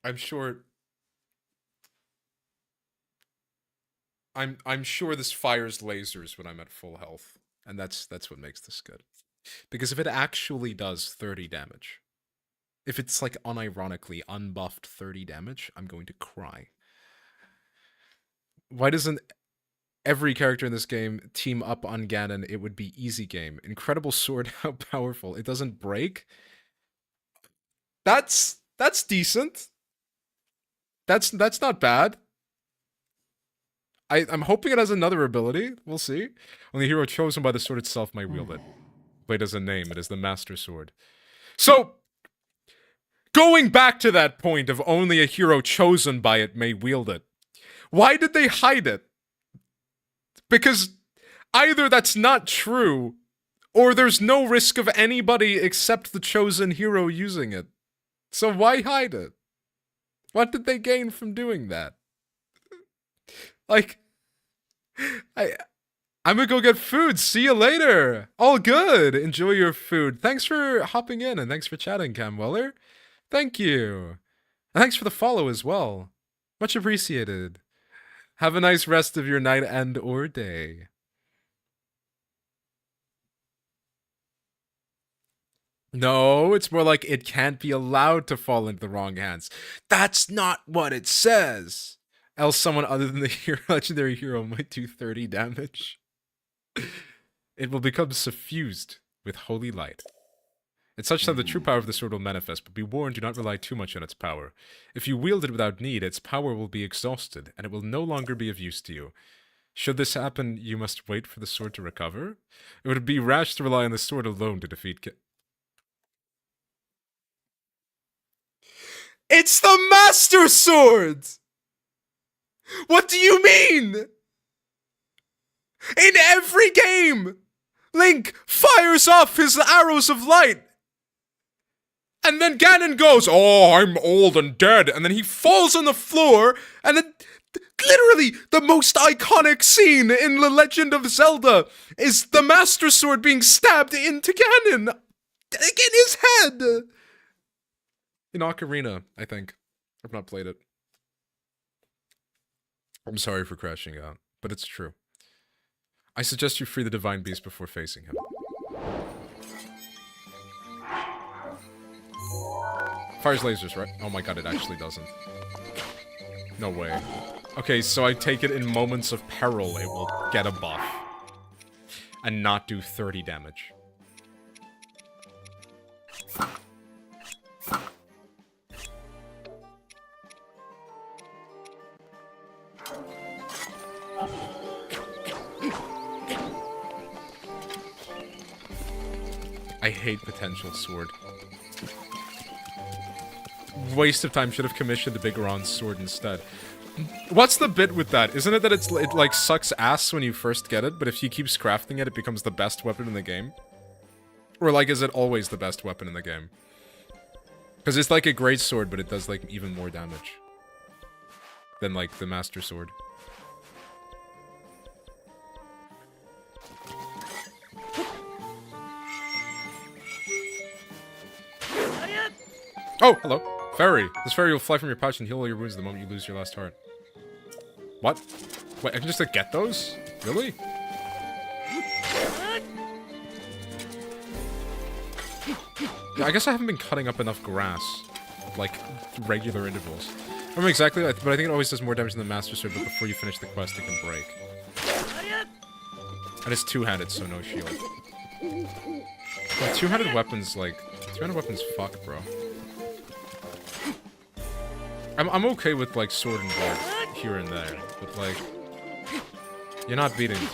I'm sure... I'm sure this fires lasers when I'm at full health. And that's what makes this good. Because if it actually does 30 damage, If it's like unironically unbuffed 30 damage, I'm going to cry. Why doesn't every character in this game team up on Ganon? It would be easy game. Incredible sword, how powerful. It doesn't break. That's decent. That's not bad. I'm hoping it has another ability. We'll see. Only hero chosen by the sword itself may wield it. But it doesn't name. It is the Master Sword. So, going back to that point of only a hero chosen by it may wield it, why did they hide it? Because either that's not true, or there's no risk of anybody except the chosen hero using it. So why hide it? What did they gain from doing that? Like, I'm gonna go get food. See you later. All good. Enjoy your food. Thanks for hopping in and thanks for chatting, Cam Weller. Thank you. And thanks for the follow as well. Much appreciated. Have a nice rest of your night and or day. No, it's more like it can't be allowed to fall into the wrong hands. That's not what it says. Else someone other than the legendary hero might do 30 damage. It will become suffused with holy light. It's such that the true power of the sword will manifest, but be warned, do not rely too much on its power. If you wield it without need, its power will be exhausted, and it will no longer be of use to you. Should this happen, you must wait for the sword to recover. It would be rash to rely on the sword alone to defeat It's the Master Sword! What do you mean? In every game, Link fires off his arrows of light. And then Ganon goes, oh, I'm old and dead. And then he falls on the floor. And then, literally, the most iconic scene in The Legend of Zelda is the Master Sword being stabbed into Ganon. In his head. In Ocarina, I think. I've not played it. I'm sorry for crashing out, but it's true. I suggest you free the Divine Beast before facing him. Fires lasers, right? Oh my god, it actually doesn't. No way. Okay, so I take it in moments of peril, it will get a buff. And not do 30 damage. I hate potential sword. Waste of time, should have commissioned the Bigoron's sword instead. What's the bit with that? Isn't it that it like sucks ass when you first get it, but if he keeps crafting it, it becomes the best weapon in the game? Or like, is it always the best weapon in the game? Because it's like a great sword, but it does like even more damage than like the Master Sword. Oh, hello. Fairy. This fairy will fly from your pouch and heal all your wounds the moment you lose your last heart. What? Wait, I can just like, get those? Really? Yeah, I guess I haven't been cutting up enough grass. Like, regular intervals. I don't know exactly, but I think it always does more damage than the Master Sword, but before you finish the quest, it can break. And it's two-handed, so no shield. Yeah, two-handed weapons, like... Two-handed weapons fuck, bro. I'm okay with, like, sword and board here and there, but, like... You're not beating a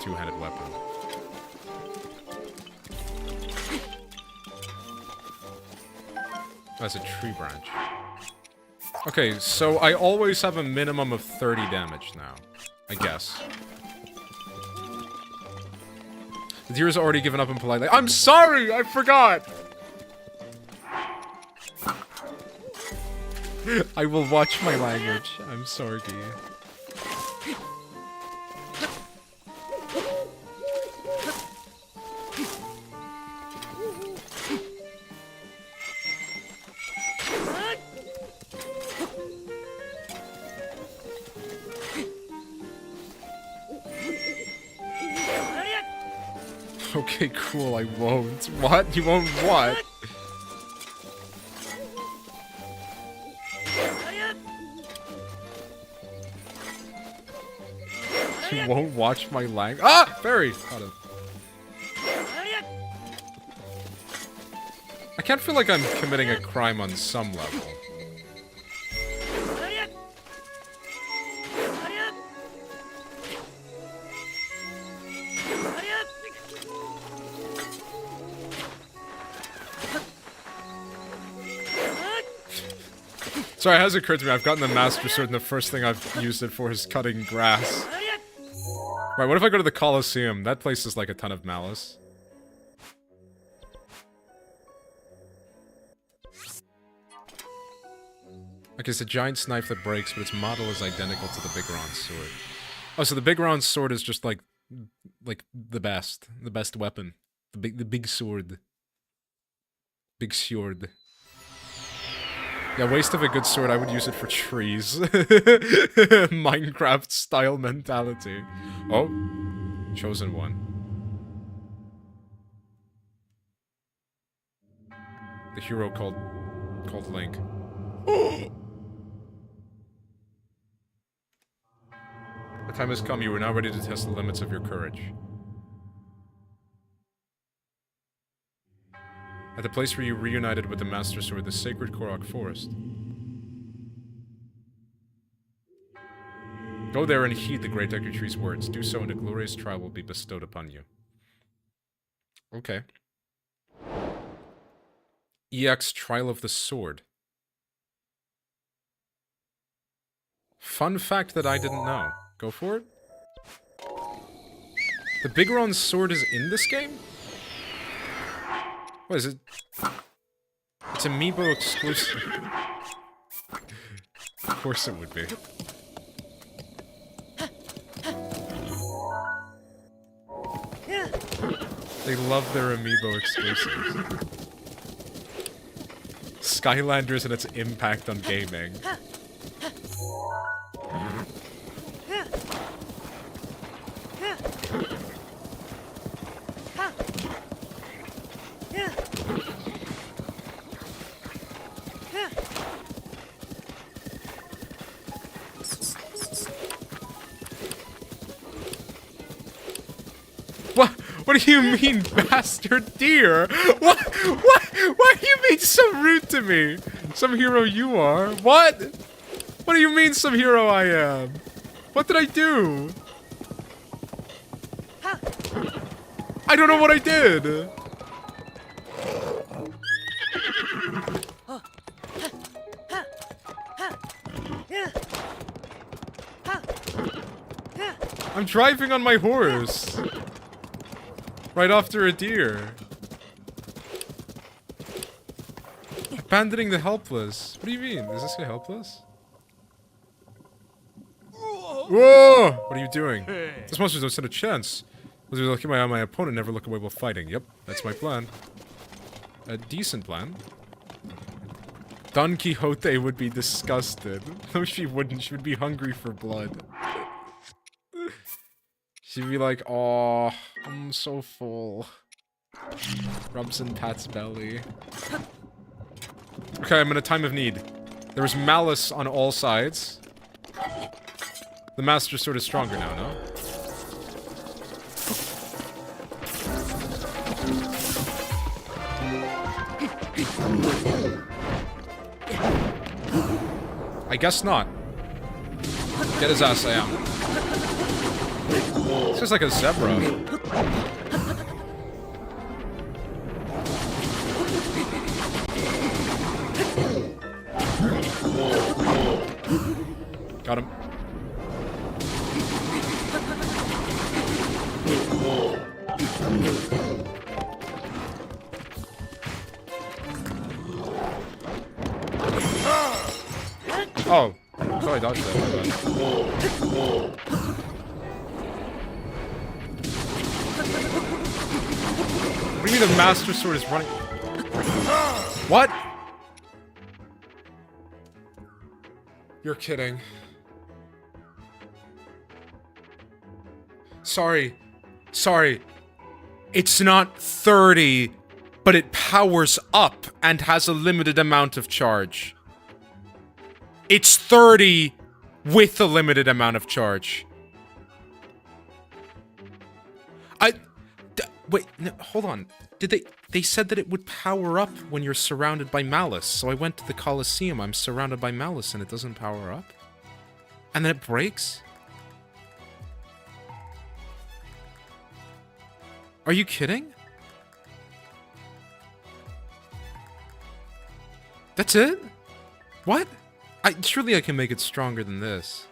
two-handed weapon. That's a tree branch. Okay, so I always have a minimum of 30 damage now. I guess. The deer's already given up and politely. I'm sorry! I forgot! I will watch my language. I'm sorry. Okay, cool, I won't. What? You won't what? You won't watch my lang. Ah! Fairy! Got him. I can't feel like I'm committing a crime on some level. Sorry, it has occurred to me, I've gotten the Master Sword and the first thing I've used it for is cutting grass. Right, what if I go to the Colosseum? That place is like a ton of malice. Okay, it's a giant knife that breaks, but its model is identical to the big round sword. Oh, so the big round sword is just like the best weapon. The big sword. Big sword. Yeah, waste of a good sword, I would use it for trees. Minecraft style mentality. Oh, chosen one. The hero called Link. The time has come, you are now ready to test the limits of your courage. At the place where you reunited with the Master Sword, the sacred Korok Forest. Go there and heed the Great Deku Tree's words. Do so and a glorious trial will be bestowed upon you. Okay. EX Trial of the Sword. Fun fact that I didn't know. Go for it. The Big Ron's sword is in this game? What is it? It's amiibo exclusive. Of course it would be. They love their amiibo exclusives. Skylanders and its impact on gaming. What do you mean, bastard deer? What do you mean so rude to me? Some hero you are? What? What do you mean some hero I am? What did I do? I don't know what I did. I'm driving on my horse. Right after a deer. Abandoning the helpless. What do you mean? Does this say helpless? Whoa! What are you doing? This monster don't stand a chance. Was looking at my opponent, never look away while fighting. Yep, that's my plan. A decent plan. Don Quixote would be disgusted. No, she wouldn't. She would be hungry for blood. She'd be like, "Aw, I'm so full." Rubs and pats belly. Okay, I'm in a time of need. There's malice on all sides. The Master Sword is stronger now, no? I guess not. Get his ass, I am. This is like a zebra. Got him. Oh, I thought I dodged that. My bad. What do you mean the Master Sword is running? What? You're kidding. Sorry. Sorry. It's not 30, but it powers up and has a limited amount of charge. It's 30 with a limited amount of charge. Wait, no, hold on. They said that it would power up when you're surrounded by malice. So I went to the Colosseum. I'm surrounded by malice and it doesn't power up. And then it breaks? Are you kidding? That's it? What? Surely I can make it stronger than this.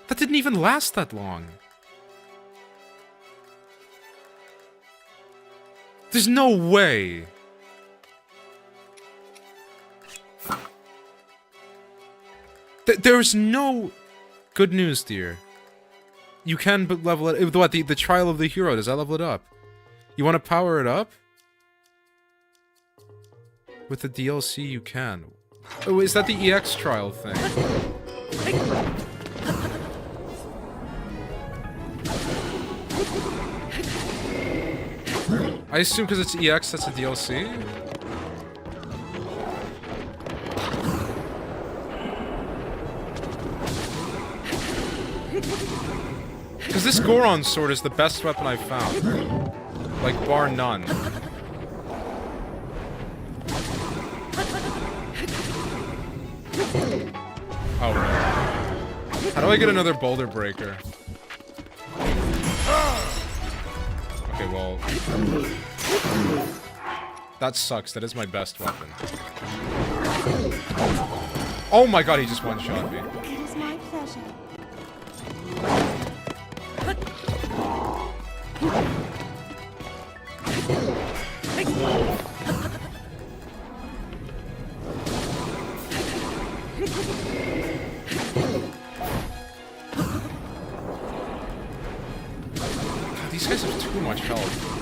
That didn't even last that long. There's no way. There's no... Good news, dear. You can level it... What, the Trial of the Hero, does that level it up? You want to power it up? With the DLC, you can. Oh, is that the EX trial thing? I assume because it's EX, that's a DLC? Because this Goron sword is the best weapon I've found. Like, bar none. Oh, right. How do I get another boulder breaker? Okay, well... That sucks. That is my best weapon. Oh my god, he just one-shot me. It is my pleasure. God, these guys have too much health.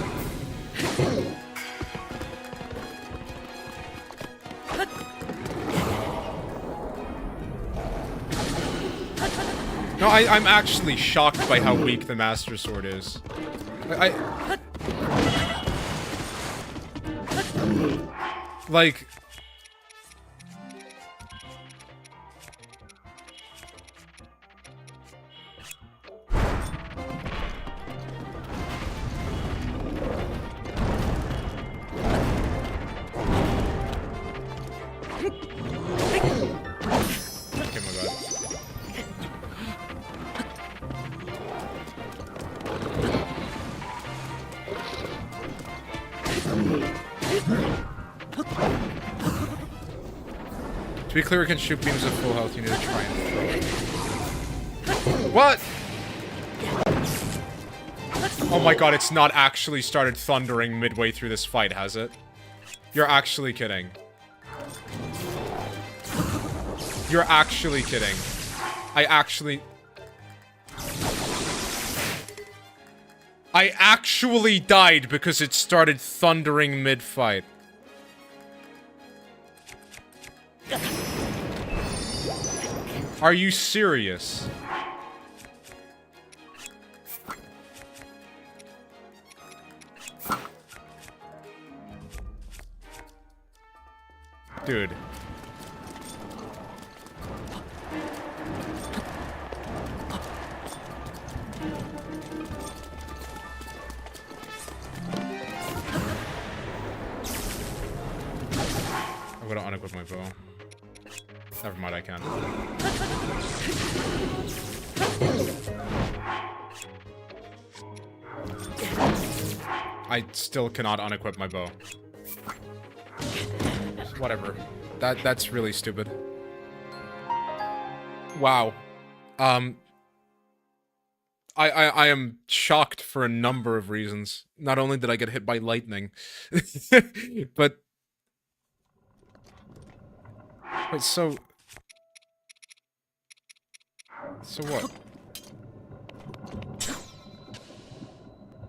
No, I'm actually shocked by how weak the Master Sword is. Like... Okay, my bad. To be clear, it can shoot beams at full health. You need to try and throw it. What? Oh my god, it's not actually started thundering midway through this fight, has it? You're actually kidding. You're actually kidding. I actually died because it started thundering mid-fight. Are you serious? Dude. I'm gonna unequip my bow. Never mind, I can't. I still cannot unequip my bow. Whatever. That's really stupid. Wow. I am shocked for a number of reasons. Not only did I get hit by lightning, but... Wait, so what?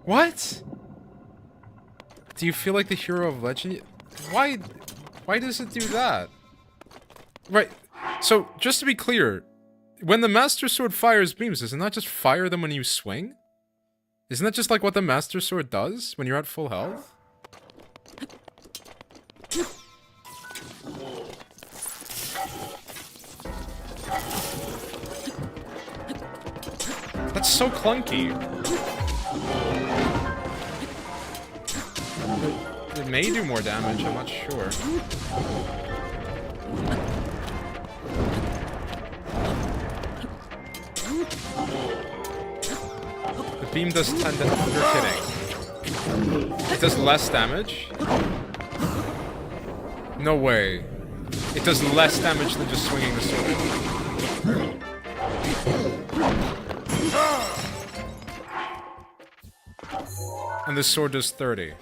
What? Do you feel like the hero of legend? Why does it do that? Right, so just to be clear, when the Master Sword fires beams, doesn't that just fire them when you swing? Isn't that just like what the Master Sword does when you're at full health? That's so clunky. It may do more damage, I'm not sure. The beam does 10 damage. You're kidding. It does less damage? No way. It does less damage than just swinging the sword. And this sword does 30.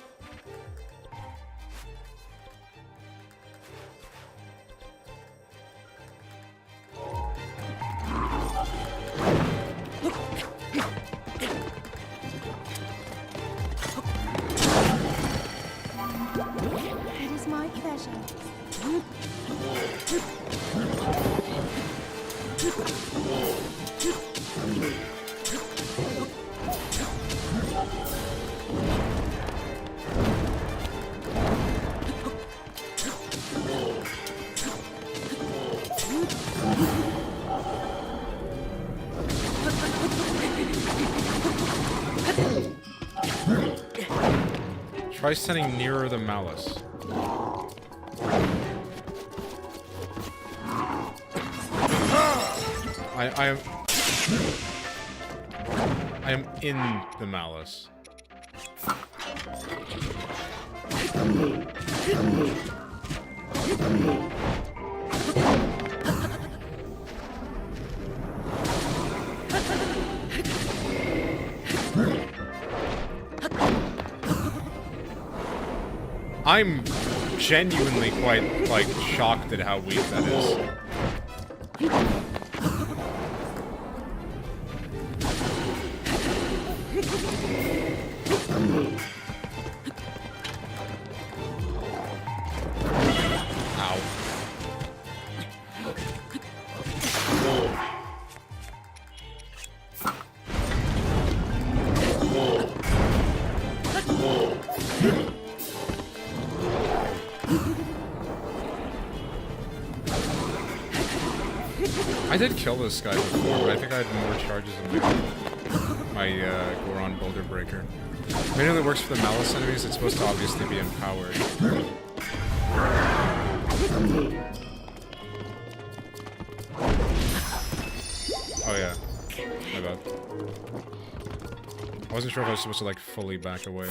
It is my pleasure. Try standing nearer the malice. I am in the malice. I'm genuinely quite, like, shocked at how weak that is. Ow. I did kill this guy before, but I think I had more charges in my Goron Boulder Breaker. Mainly that works for the Malice enemies, it's supposed to obviously be empowered. Oh yeah, my bad. I wasn't sure if I was supposed to like fully back away.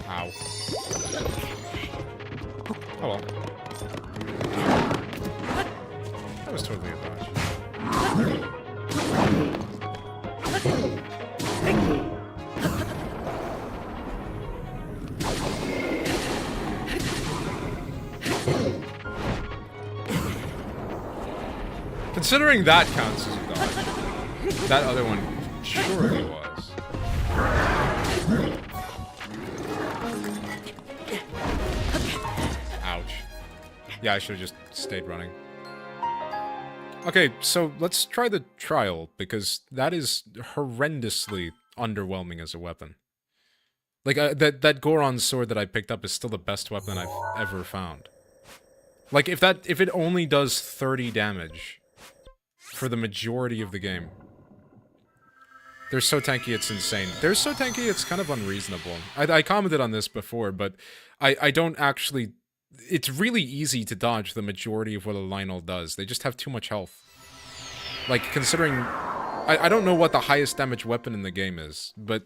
Ow. Oh well. That was totally a dodge. Considering that counts as a dodge, that other one surely was. Ouch. Yeah, I should have just stayed running. Okay, so let's try the trial, because that is horrendously underwhelming as a weapon. Like, that Goron sword that I picked up is still the best weapon I've ever found. Like, if it only does 30 damage for the majority of the game. They're so tanky, it's insane. They're so tanky, it's kind of unreasonable. I commented on this before, but I don't actually... It's really easy to dodge the majority of what a Lionel does. They just have too much health. Like, considering... I don't know what the highest damage weapon in the game is, but...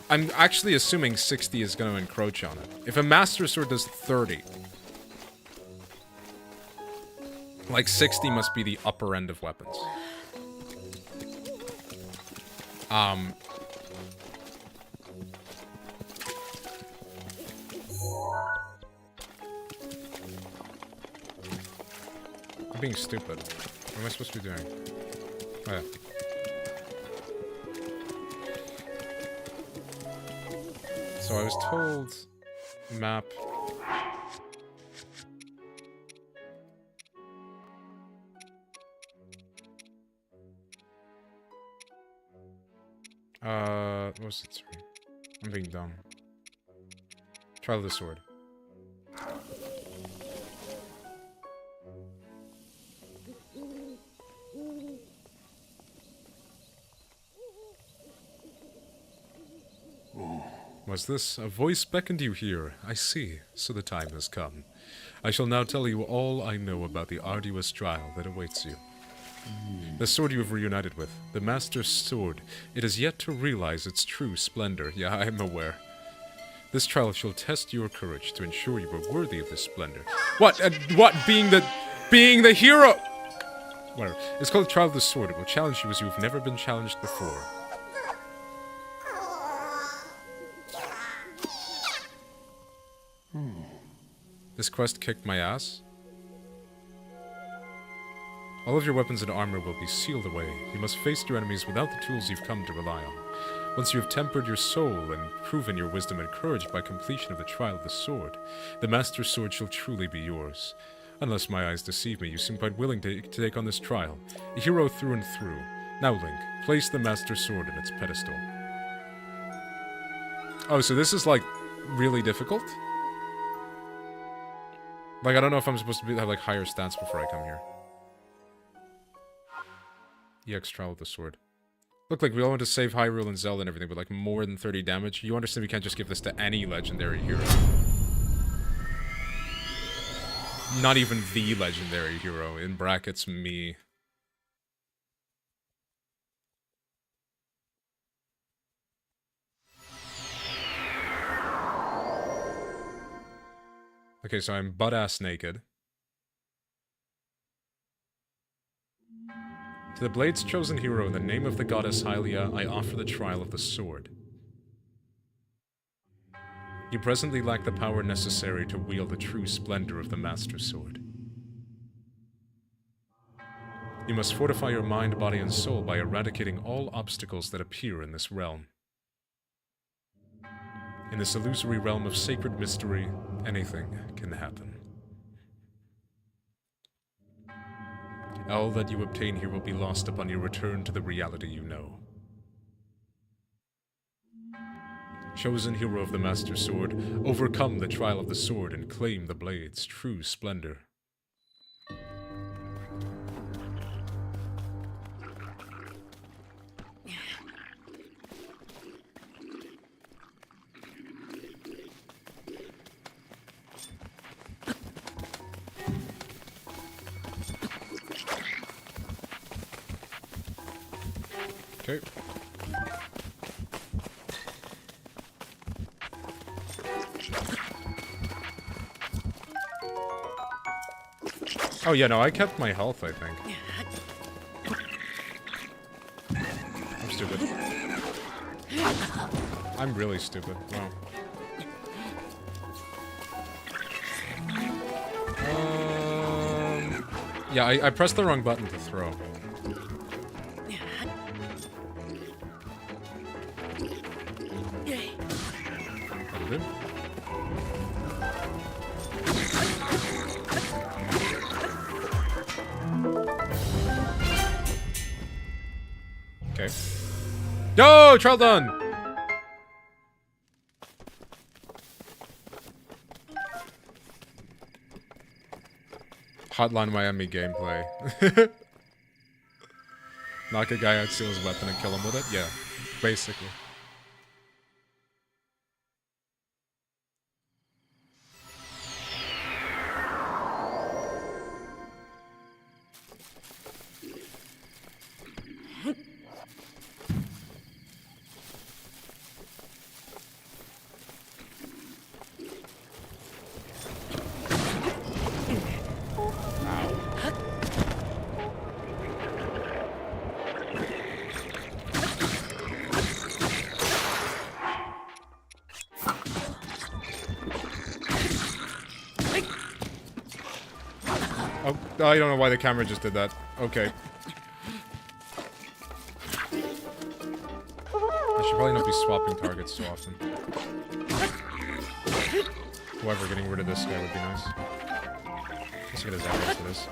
I'm actually assuming 60 is going to encroach on it. If a Master Sword does 30... Like, 60 must be the upper end of weapons. I'm being stupid. What am I supposed to be doing? Oh, yeah. So I was told... Map... what was it? Sorry. I'm being dumb. Trial of the sword. Was this? A voice beckoned you here. I see. So the time has come. I shall now tell you all I know about the arduous trial that awaits you. The sword you have reunited with, the Master's Sword, it is yet to realize its true splendor. Yeah, I am aware. This trial shall test your courage to ensure you are worthy of this splendor. What? What? Being the hero? Whatever. It's called the Trial of the Sword. It will challenge you as you have never been challenged before. This quest kicked my ass. All of your weapons and armor will be sealed away. You must face your enemies without the tools you've come to rely on. Once you have tempered your soul and proven your wisdom and courage by completion of the Trial of the Sword, the Master's Sword shall truly be yours. Unless my eyes deceive me, you seem quite willing to take on this trial. A hero through and through. Now, Link, place the Master Sword in its pedestal. Oh, so this is, like, really difficult? Like, I don't know if I'm supposed to have, like, higher stats before I come here. EX Trial of the Sword. Look, like, we all want to save Hyrule and Zelda and everything, but, like, more than 30 damage? You understand we can't just give this to any legendary hero. Not even the legendary hero, in brackets, me. Okay, so I'm butt-ass naked. To the Blade's chosen hero, in the name of the goddess Hylia, I offer the trial of the sword. You presently lack the power necessary to wield the true splendor of the Master Sword. You must fortify your mind, body, and soul by eradicating all obstacles that appear in this realm. In this illusory realm of sacred mystery, anything can happen. All that you obtain here will be lost upon your return to the reality you know. Chosen hero of the Master Sword, overcome the trial of the sword and claim the blade's true splendor. Okay. Oh yeah, no, I kept my health, I think. I'm stupid. I'm really stupid. Wow. Yeah, I pressed the wrong button to throw. Good. Okay. Yo, trial done! Hotline Miami gameplay. Knock a guy out, steal his weapon, and kill him with it? Yeah, basically. Oh, I don't know why the camera just did that. Okay. I should probably not be swapping targets so often. However, getting rid of this guy would be nice. Let's get his arrows for this.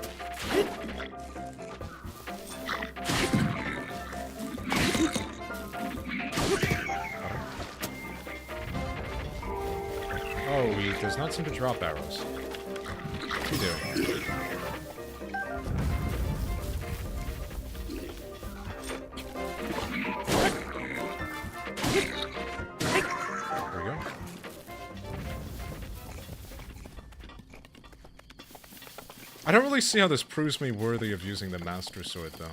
Oh, he does not seem to drop arrows. What's he doing? There we I don't really see how this proves me worthy of using the Master Sword, though.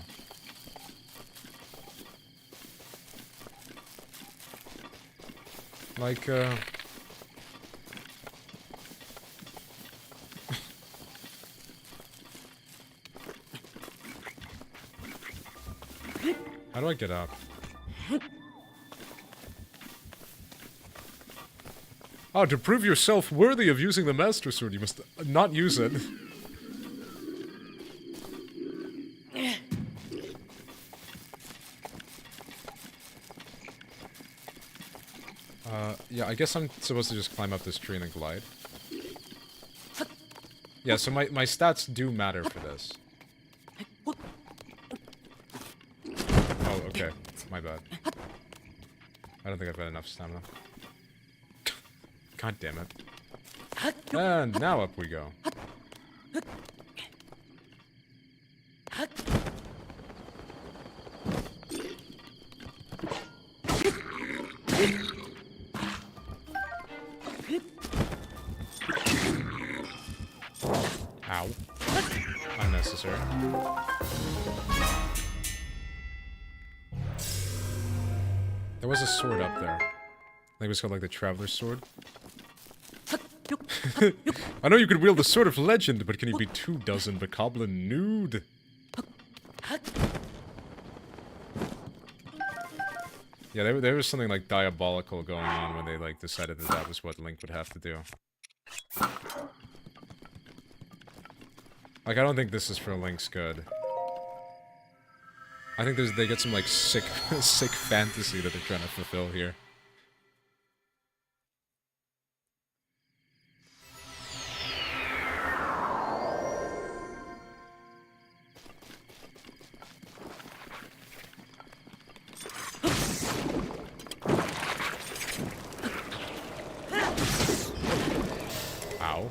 Like, how do I get up? Oh, to prove yourself worthy of using the Master Sword, you must not use it. Yeah, I guess I'm supposed to just climb up this tree and then glide. Yeah, so my stats do matter for this. Oh, okay. My bad. I don't think I've got enough stamina. God damn it. And now up we go. Ow. Unnecessary. There was a sword up there. I think it was called like the Traveler's Sword. I know you could wield the Sword of Legend, but can you be 24 bokoblin nude? Yeah, there was something like diabolical going on when they like decided that that was what Link would have to do. Like, I don't think this is for Link's good. I think they get some like sick fantasy that they're trying to fulfill here. Ow.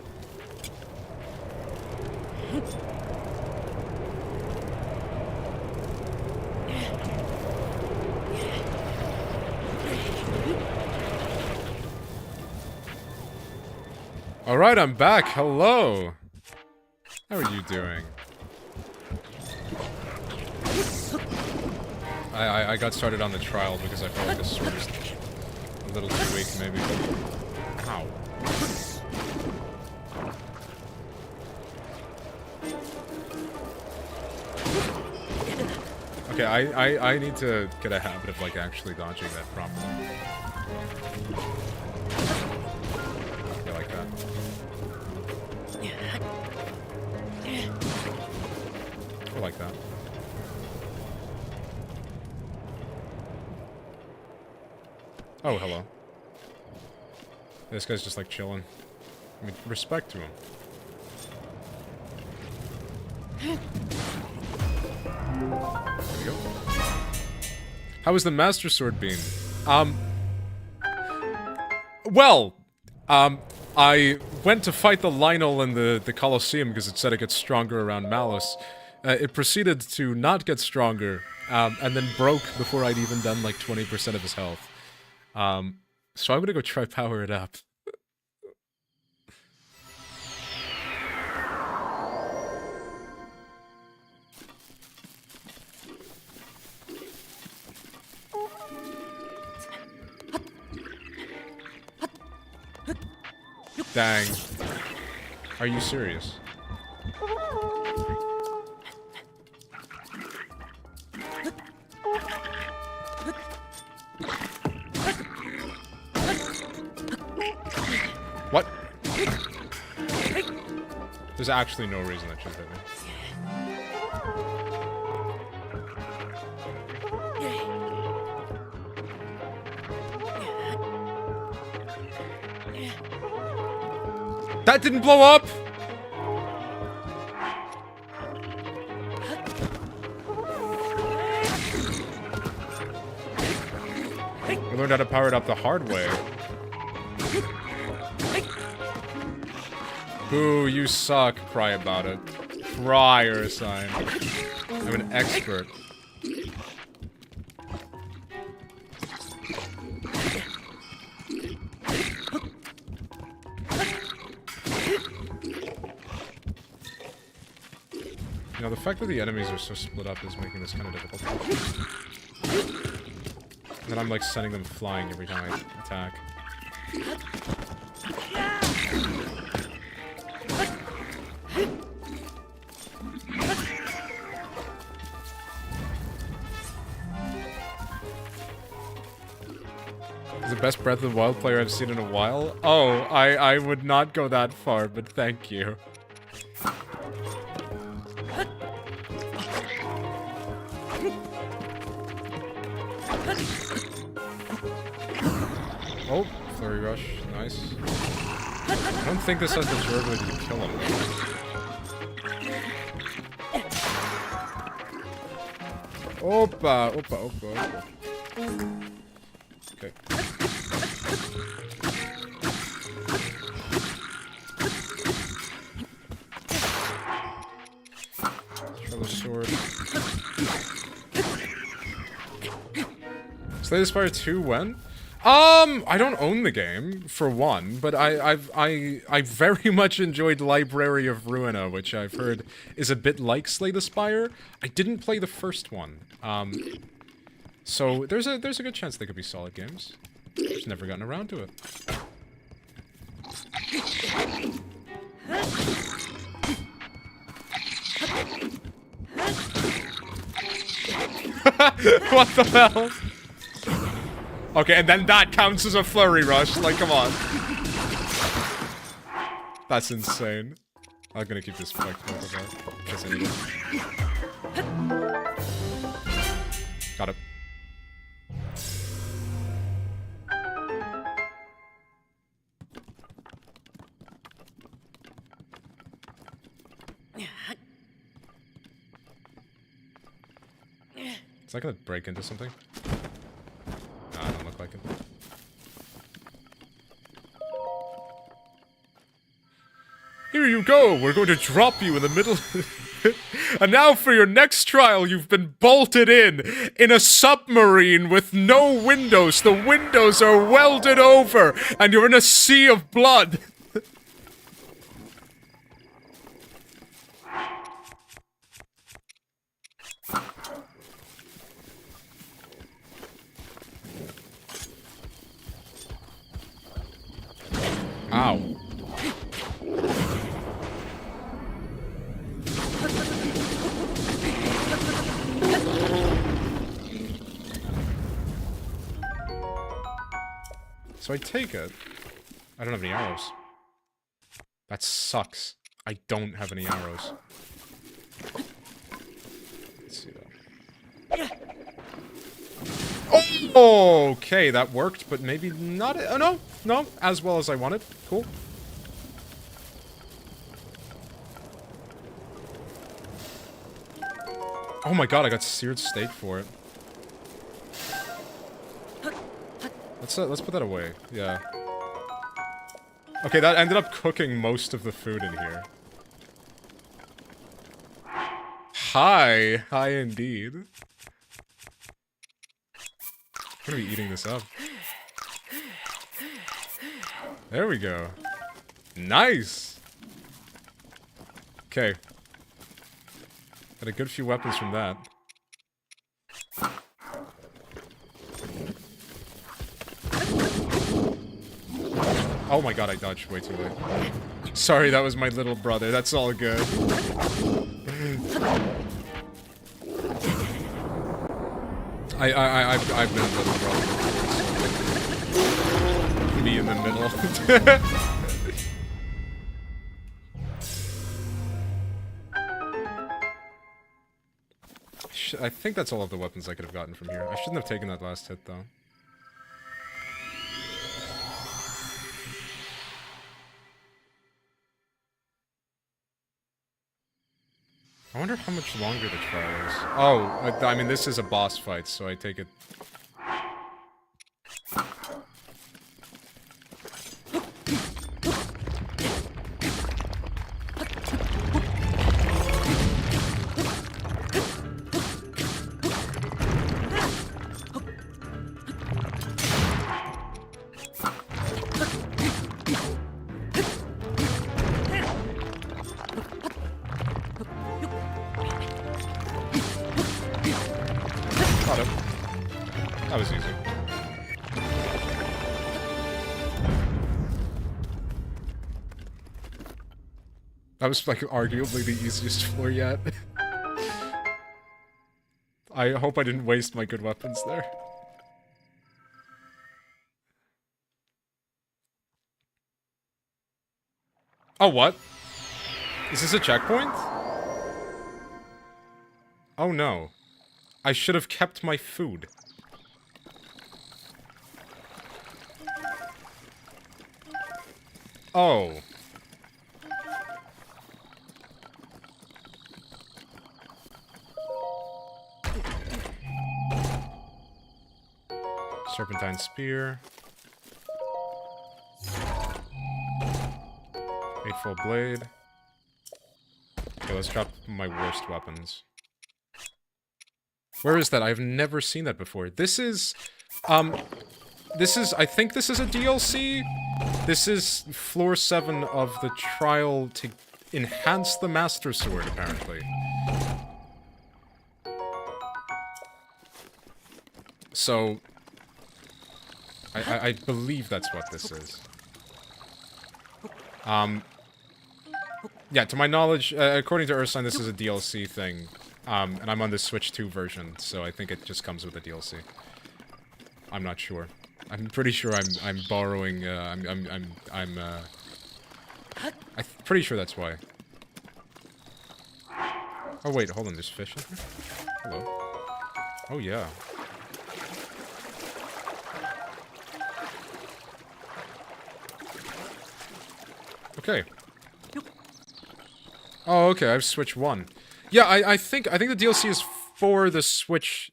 Alright, I'm back. Hello. How are you doing? I got started on the trial because I felt like this sword was a little too weak, maybe. Ow. Okay, I need to get a habit of, like, actually dodging that properly. Yeah, like that. Or like that. Oh, hello. This guy's just, like, chilling. I mean, respect to him. There we go. How was the Master Sword beam? I went to fight the Lionel in the Colosseum because it said it gets stronger around Malice. It proceeded to not get stronger, and then broke before I'd even done like 20% of his health. So I'm gonna go try power it up. Dang. Are you serious? What? There's actually no reason that should hit me. That didn't blow up! I learned how to power it up the hard way. Boo, you suck. Cry about it. Cry, Ursine. I'm an expert. know, the fact that the enemies are so split up is making this kind of difficult. And then I'm like sending them flying every time I attack. He's the best Breath of the Wild player I've seen in a while. Oh, I would not go that far, but thank you. Oh, Flurry Rush. Nice. I don't think this has the durability to kill him. Opa, opa, opa, opa. Okay. Throw the sword. Slay the Spire 2 when? I don't own the game, for one, but I very much enjoyed Library of Ruina, which I've heard is a bit like Slay the Spire. I didn't play the first one. So there's a good chance they could be solid games. Just never gotten around to it. What the hell? Okay, and then that counts as a flurry rush. Like, come on. That's insane. I'm gonna keep this flex mode of that. Guess I need it. Got it. Is that gonna break into something? No, I don't look like it. Here you go! We're going to drop you in the middle. And now for your next trial, you've been bolted in a submarine with no windows. The windows are welded over, and you're in a sea of blood. Ow. So I take it. I don't have any arrows. That sucks. I don't have any arrows. Let's see that. Oh, okay, that worked, but maybe not. Oh, no, no, as well as I wanted. Cool. Oh my god, I got seared steak for it. Let's put that away. Yeah. Okay, that ended up cooking most of the food in here. Hi. Hi indeed. I'm gonna be eating this up. There we go. Nice! Okay. Got a good few weapons from that. Oh my god, I dodged way too late. Sorry, that was my little brother. That's all good. I've been a little brother. Me in the middle. I think that's all of the weapons I could have gotten from here. I shouldn't have taken that last hit, though. I wonder how much longer the trial is. Oh, I mean, this is a boss fight, so I take it... That was like arguably the easiest floor yet. I hope I didn't waste my good weapons there. Oh, what? Is this a checkpoint? Oh no. I should have kept my food. Oh. Serpentine Spear. Eightfold Blade. Okay, let's drop my worst weapons. Where is that? I've never seen that before. This is, I think this is a DLC? This is floor 7 of the trial to enhance the Master Sword, apparently. So, I believe that's what this is. Yeah, to my knowledge, according to Ursign, this is a DLC thing. And I'm on the Switch 2 version, so I think it just comes with the DLC. I'm not sure. I'm pretty sure I'm borrowing, I'm pretty sure that's why. Oh wait, hold on, there's fish in here? Hello. Oh yeah. Okay. Oh, okay, I've Switch 1. Yeah, I think the DLC is for the Switch.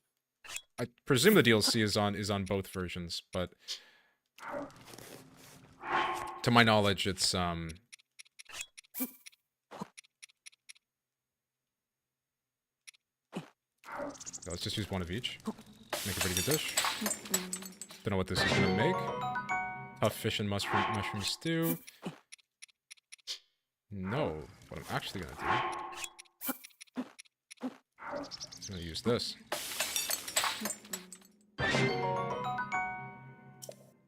I presume the DLC is on both versions, but to my knowledge, it's let's just use one of each. Make a pretty good dish. Don't know what this is gonna make. Tough fish and mushroom stew. No, what I'm actually gonna do. I'm gonna use this.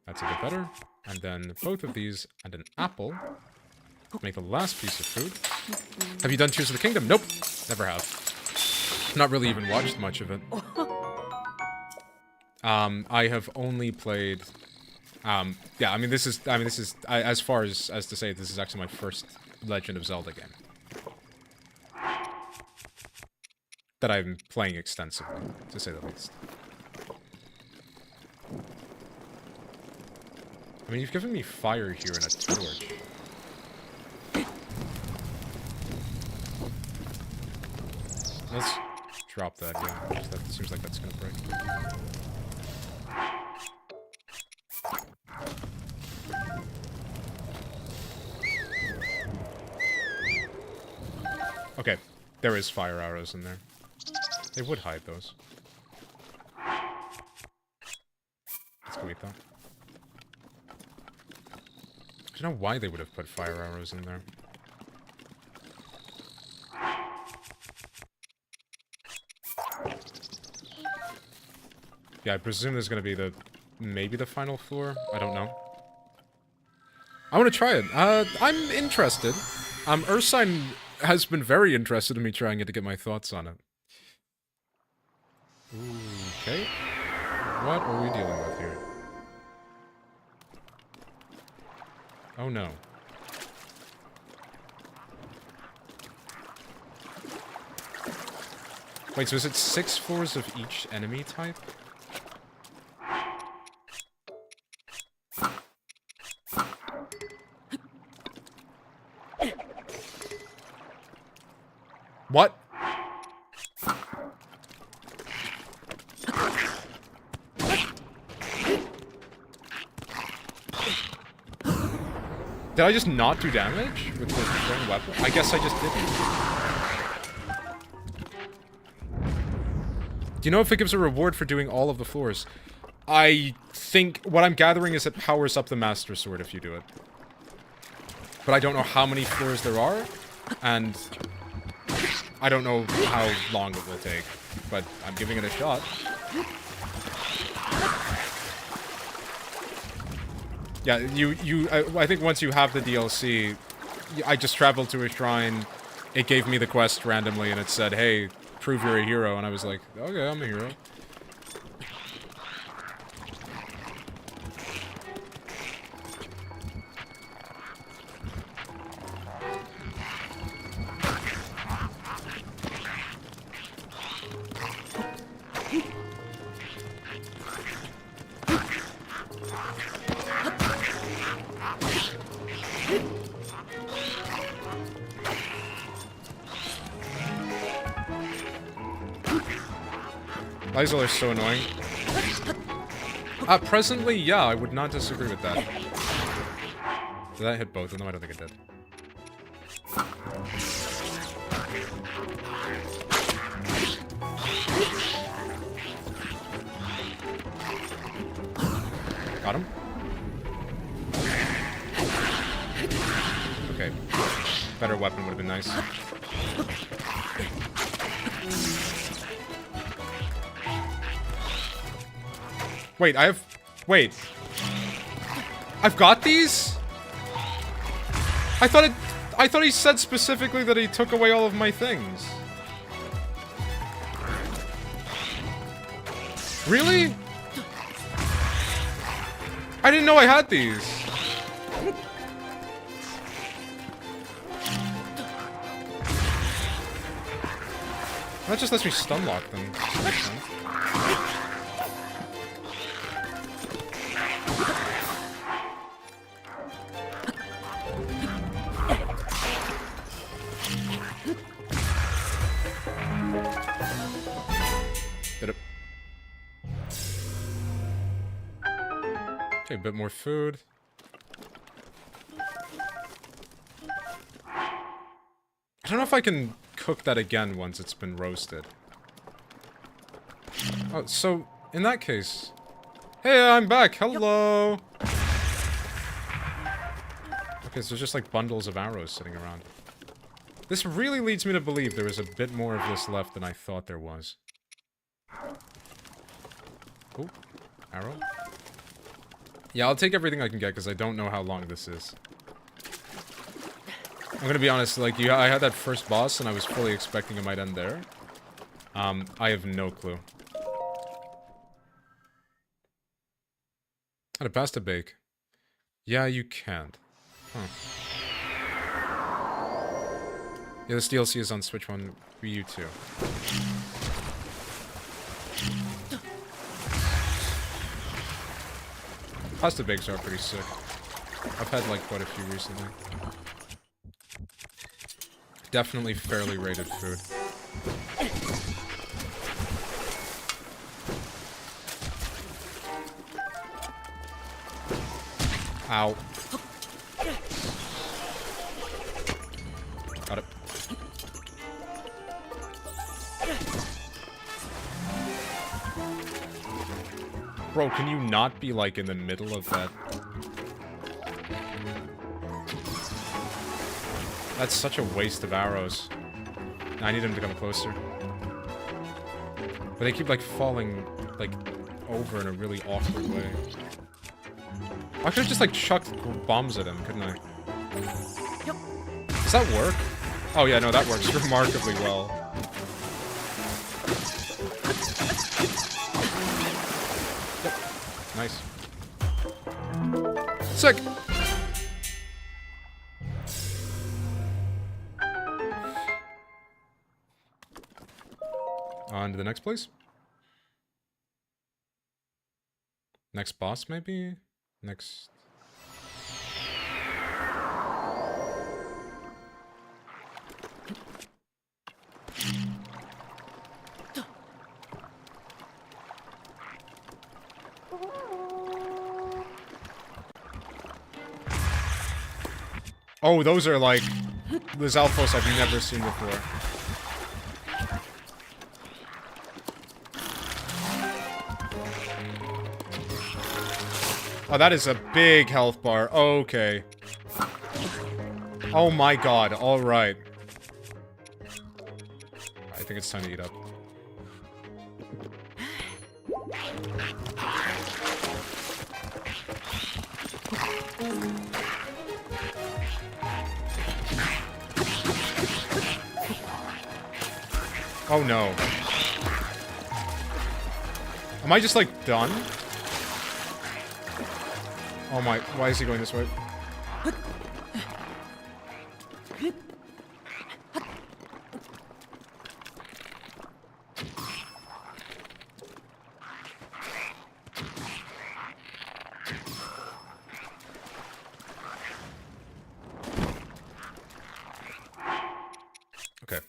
That's a bit better. And then both of these and an apple. Make the last piece of food. Have you done Tears of the Kingdom? Nope. Never have. Not really even watched much of it. I have only played... yeah, I mean, this is as far as to say, this is actually my first Legend of Zelda game. That I'm playing extensively, to say the least. I mean, you've given me fire here and a torch. Let's drop that, yeah. That seems like that's gonna break. Okay, there is fire arrows in there. They would hide those. Let's go eat that. I don't know why they would have put fire arrows in there. Yeah, I presume there's gonna be maybe the final floor? I don't know. I want to try it. I'm interested. Ursign has been very interested in me trying it to get my thoughts on it. Okay. What are we dealing with here? Oh no. Wait, so is it 6 floors of each enemy type? What? Did I just not do damage with the thrown weapon? I guess I just didn't. Do you know if it gives a reward for doing all of the floors? I think what I'm gathering is it powers up the Master Sword if you do it. But I don't know how many floors there are, and I don't know how long it will take, but I'm giving it a shot. Yeah, I think once you have the DLC, I just traveled to a shrine. It gave me the quest randomly, and it said, "Hey, prove you're a hero," and I was like, "Okay, I'm a hero." Lysol are so annoying. Presently, yeah, I would not disagree with that. Did that hit both of them? I don't think it did. Got him? Okay. Better weapon would have been nice. Wait, wait. I've got these? I thought he said specifically that he took away all of my things. Really? I didn't know I had these. That just lets me stun lock them. Makes sense. Okay, a bit more food. I don't know if I can cook that again once it's been roasted. Oh, so, in that case... Hey, I'm back! Hello! Okay, so there's just like bundles of arrows sitting around. This really leads me to believe there is a bit more of this left than I thought there was. Oh, arrow? Yeah, I'll take everything I can get, because I don't know how long this is. I'm gonna be honest, like, I had that first boss, and I was fully expecting it might end there. I have no clue. Had a pasta bake. Yeah, you can't. Huh. Yeah, this DLC is on Switch 1, Wii U 2. Pasta bakes are pretty sick. I've had like quite a few recently. Definitely fairly rated food. Ow. Got it. Bro, can you not be, like, in the middle of that? That's such a waste of arrows. I need him to come closer. But they keep, like, falling, like, over in a really awkward way. I could have just, like, chucked bombs at him, couldn't I? Does that work? Oh, yeah, no, that works remarkably well. Nice. Sick! On to the next place. Next boss, maybe? Next... Oh, those are like the Zalfos I've never seen before. Oh, that is a big health bar. Okay. Oh my god, alright. I think it's time to eat up. Oh no. Am I just like done? Oh my, why is he going this way? Okay.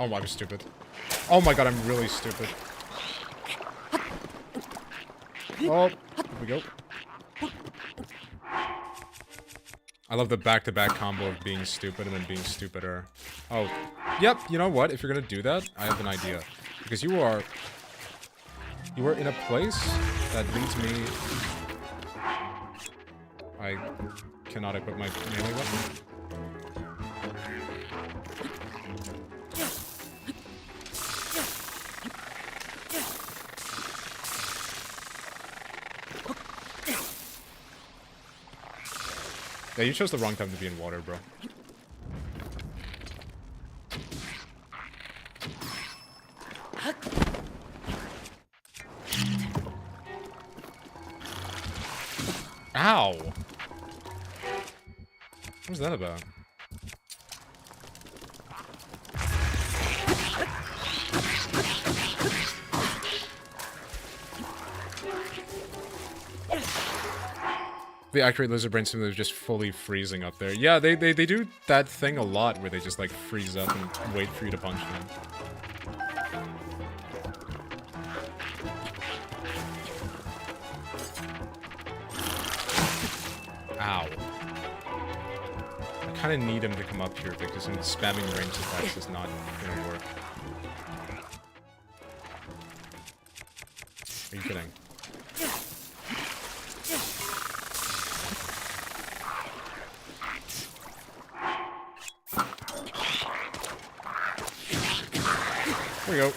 Oh, I'm stupid. Oh my god, I'm really stupid. Oh, here we go. I love the back-to-back combo of being stupid and then being stupider. Oh, yep, you know what? If you're gonna do that, I have an idea. Because you are in a place that leads me... I cannot equip my melee weapon. Yeah, you chose the wrong time to be in water, bro. Ow! What was that about? The accurate lizard brain simulator is just fully freezing up there. Yeah, they do that thing a lot where they just like freeze up and wait for you to punch them. Ow. I kind of need him to come up here because him spamming range attacks is not gonna work. Are you kidding? There we go.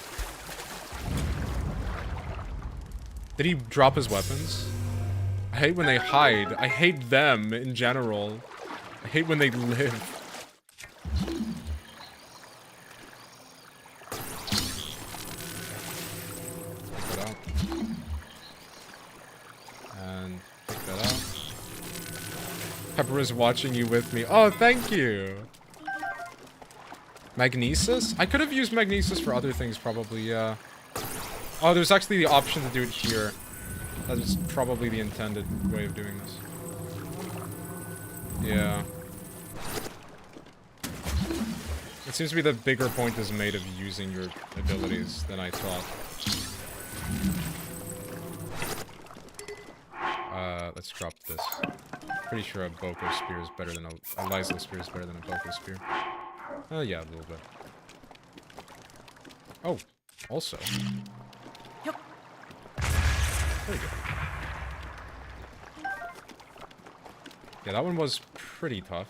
Did he drop his weapons? I hate when they hide. I hate them in general. I hate when they live. Pick that up. And pick that up. Pepper is watching you with me. Oh, thank you. Magnesis? I could have used Magnesis for other things, probably, yeah. Oh, there's actually the option to do it here. That is probably the intended way of doing this. Yeah. It seems to be the bigger point is made of using your abilities than I thought. Let's drop this. Pretty sure a Boko Spear is better than a Lysel Spear is better than a Boko Spear. Yeah, a little bit. Oh, also. Yep. There we go. Yeah, that one was pretty tough.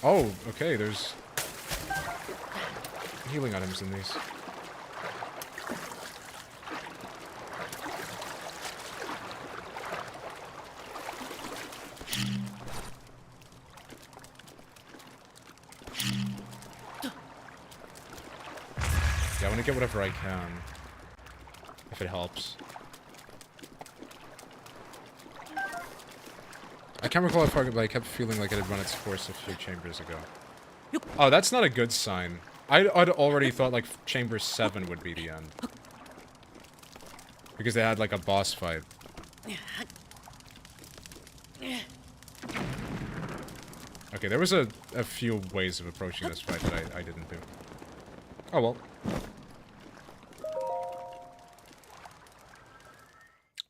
Oh, okay, there's healing items in these. Yeah, I want to get whatever I can, if it helps. I can't recall how far, but I kept feeling like it had run its course a few chambers ago. Oh, that's not a good sign. I'd already thought, like, Chamber 7 would be the end. Because they had, like, a boss fight. Okay, there was a few ways of approaching this fight that I didn't do. Oh well.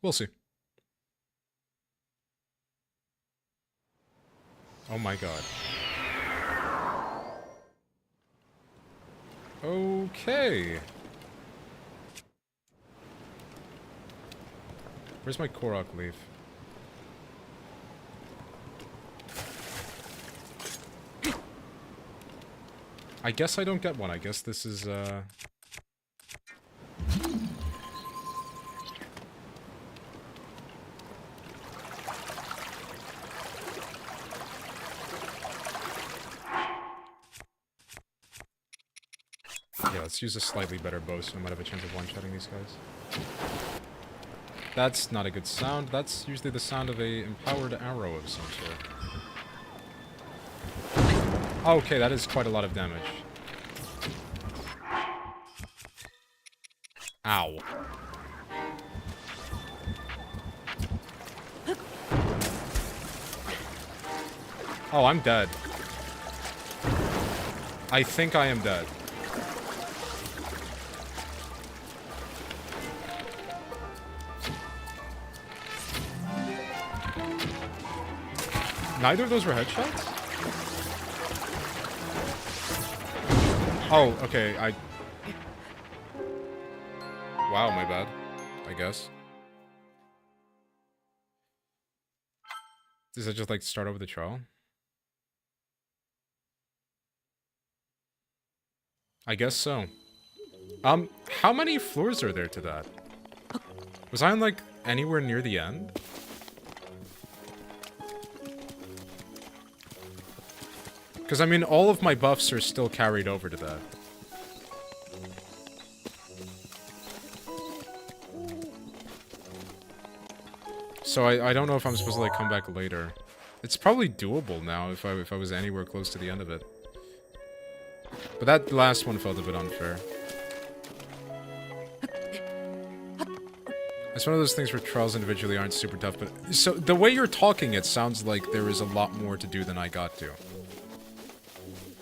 We'll see. Oh my god. Okay. Where's my Korok leaf? I guess I don't get one. I guess this is, yeah, let's use a slightly better bow so I might have a chance of one-shotting these guys. That's not a good sound. That's usually the sound of a empowered arrow of some sort. Okay, that is quite a lot of damage. Ow. Oh, I'm dead. I think I am dead. Neither of those were headshots? Oh, okay, wow, my bad. I guess. Does that just, like, start over the trial? I guess so. How many floors are there to that? Was I on, like, anywhere near the end? Because, I mean, all of my buffs are still carried over to that. So I don't know if I'm supposed to, like, come back later. It's probably doable now if I was anywhere close to the end of it. But that last one felt a bit unfair. It's one of those things where trials individually aren't super tough, but... So, the way you're talking, it sounds like there is a lot more to do than I got to.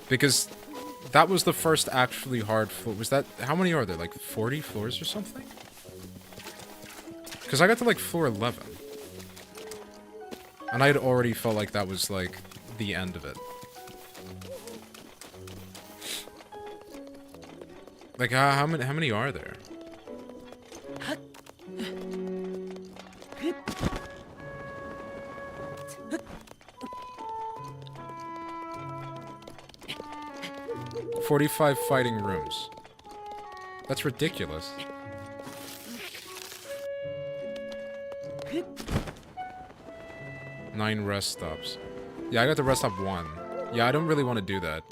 Because that was the first actually hard floor. Was that... How many are there? Like 40 floors or something? Because I got to like floor 11. And I had already felt like that was like the end of it. Like how many are there? "45 fighting rooms. That's ridiculous. "9 rest stops. Yeah, I got the rest stop 1. Yeah, I don't really want to do that.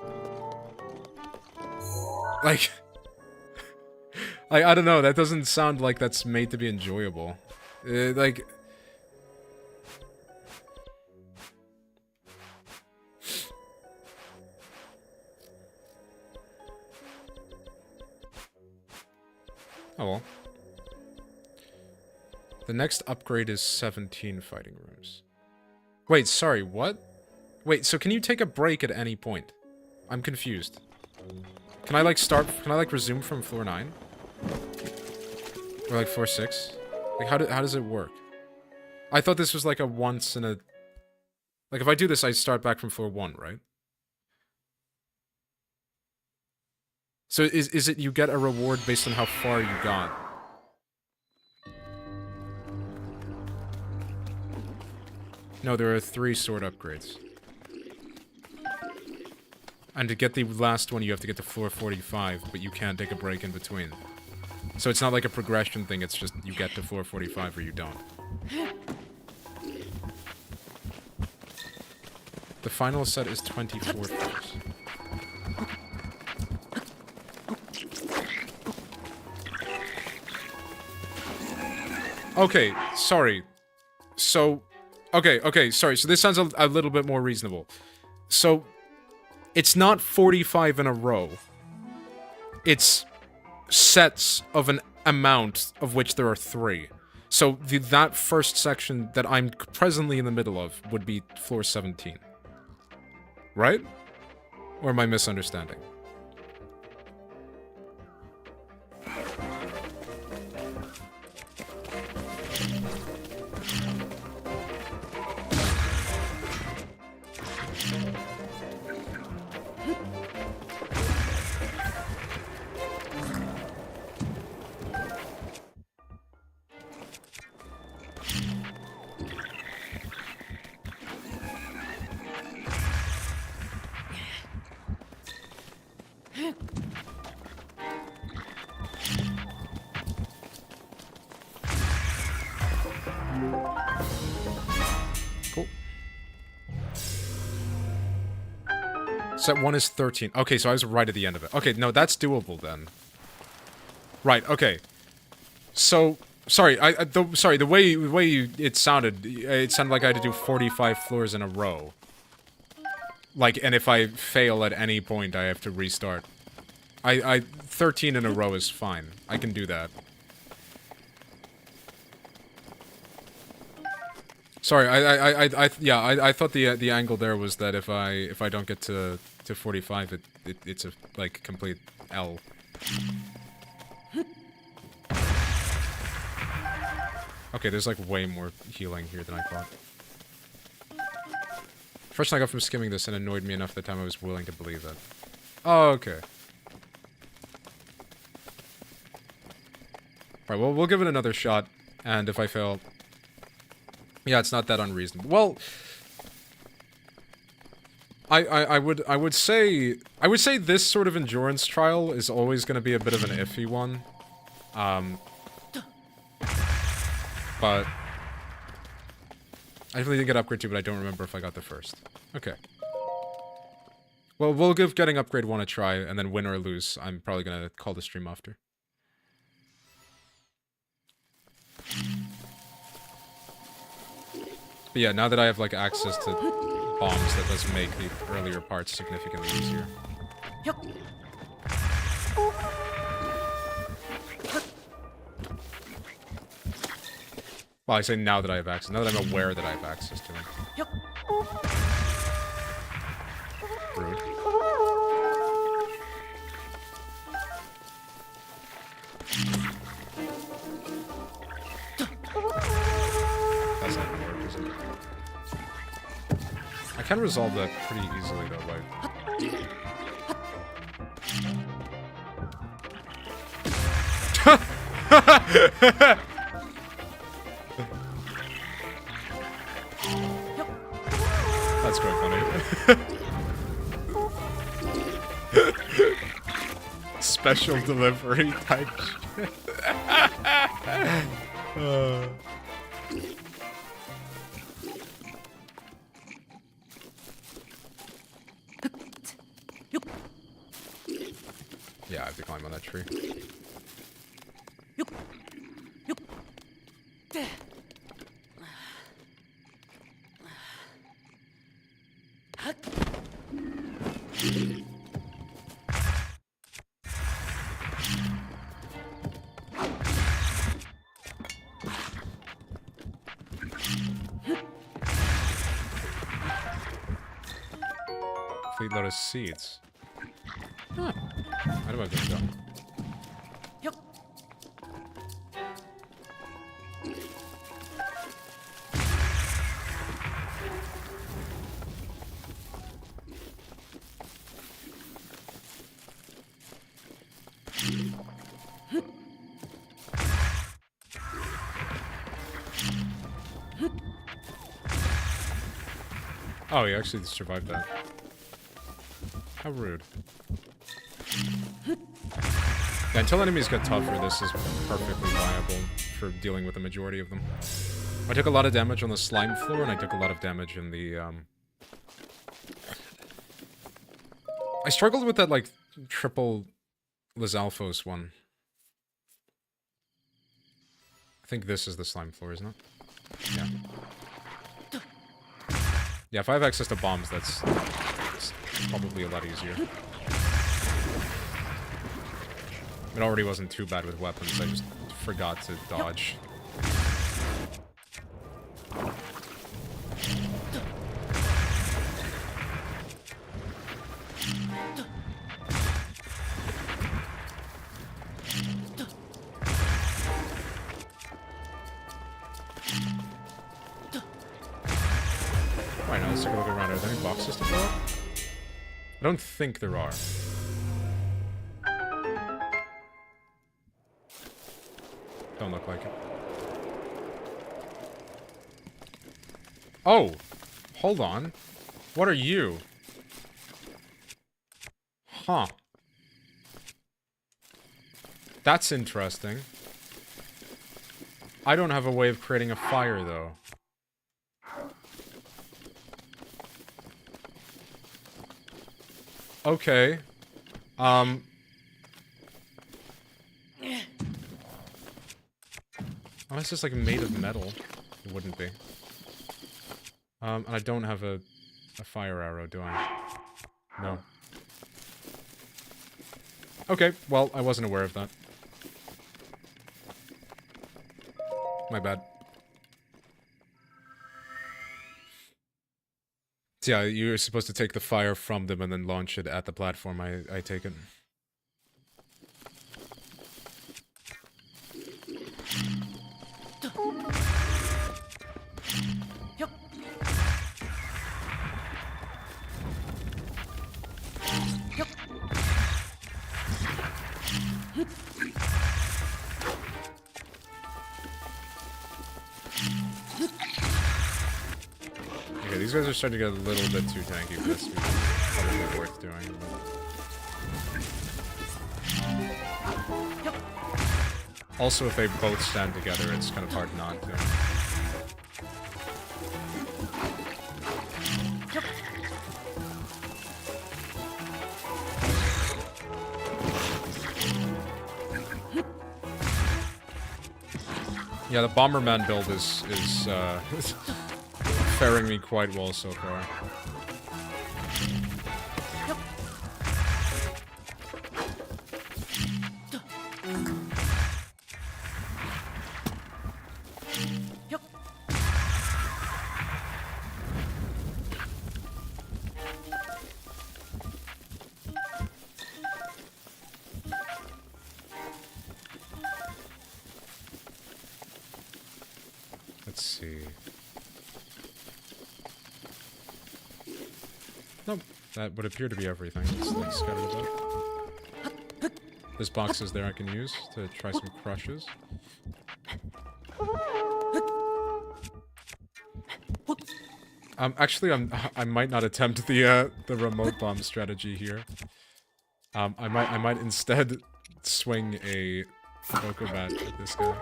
Like... I don't know, that doesn't sound like that's made to be enjoyable. Like... Oh well. The next upgrade is 17 fighting rooms. Wait, sorry, what? Wait, so can you take a break at any point? I'm confused. Can I, like, resume from floor 9? Or, like, floor 6? Like, how does it work? I thought this was, like, a once in a... Like, if I do this, I start back from floor 1, right? So is it you get a reward based on how far you got? No, there are 3 sword upgrades. And to get the last one, you have to get to floor 45, but you can't take a break in between. So it's not like a progression thing, it's just you get to floor 45 or you don't. The final set is 24 floors. Okay, sorry. So... Okay, sorry. So this sounds a little bit more reasonable. So, it's not 45 in a row. It's sets of an amount of which there are 3. So that first section that I'm presently in the middle of would be floor 17. Right? Or am I misunderstanding? Set 1 is 13. Okay, so I was right at the end of it. Okay, no, that's doable then. Right, okay. So, sorry, the way it sounded like I had to do 45 floors in a row. Like, and if I fail at any point, I have to restart. 13 in a row is fine. I can do that. Sorry, I thought the angle there was that if I don't get to 45, it's a, like, complete L. Okay, there's, like, way more healing here than I thought. First thing I got from skimming this and annoyed me enough that time I was willing to believe it. Oh, okay. Alright, well, we'll give it another shot, and if I fail... Yeah, it's not that unreasonable. Well... I would say this sort of endurance trial is always going to be a bit of an iffy one. But... I definitely didn't get upgrade 2, but I don't remember if I got the first. Okay. Well, we'll give getting upgrade 1 a try, and then win or lose, I'm probably gonna call the stream after. But yeah, now that I have, like, access to bombs, that does make the earlier parts significantly easier. Well, I say now that I have access. Now that I'm aware that I have access to them. Rude. That's not gonna work, is it? I can resolve that pretty easily, though, like... That's quite funny. Special delivery type shit. Yeah, I have to climb on that tree. Fleet lotus seeds. Huh. I don't know if go. Oh, he actually survived that. How rude. Yeah, until enemies get tougher, this is perfectly viable for dealing with the majority of them. I took a lot of damage on the slime floor, and I took a lot of damage in the, I struggled with that, like, triple Lizalfos one. I think this is the slime floor, isn't it? Yeah. Yeah, if I have access to bombs, that's probably a lot easier. It already wasn't too bad with weapons, I just forgot to dodge. Right, now let's take a look around. Are there any boxes to blow up? I don't think there are. Don't look like it. Oh! Hold on. What are you? Huh. That's interesting. I don't have a way of creating a fire, though. Okay. Oh, it's just like made of metal. It wouldn't be. And I don't have a fire arrow, do I? No. Okay, well, I wasn't aware of that. My bad. So yeah, you're supposed to take the fire from them and then launch it at the platform, I take it. Okay, these guys are starting to get a little bit too tanky for this to be probably worth doing. But... Also, if they both stand together, it's kind of hard not to. Yeah, the Bomberman build is faring me quite well so far. Let's see. Nope, that would appear to be everything. It's like scattered about. There's boxes there I can use to try some crushes. Actually, I might not attempt the remote bomb strategy here. I might instead swing a Poke Bat at this guy.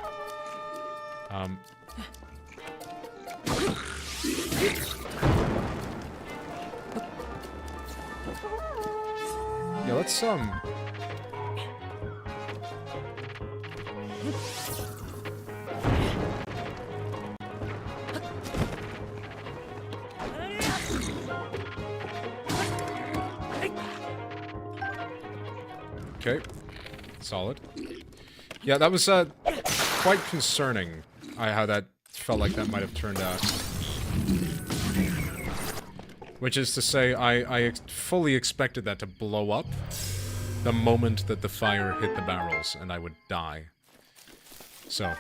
Yeah, let's Okay, solid. Yeah, that was quite concerning. How that felt like that might have turned out. Which is to say, I fully expected that to blow up the moment that the fire hit the barrels, and I would die. So.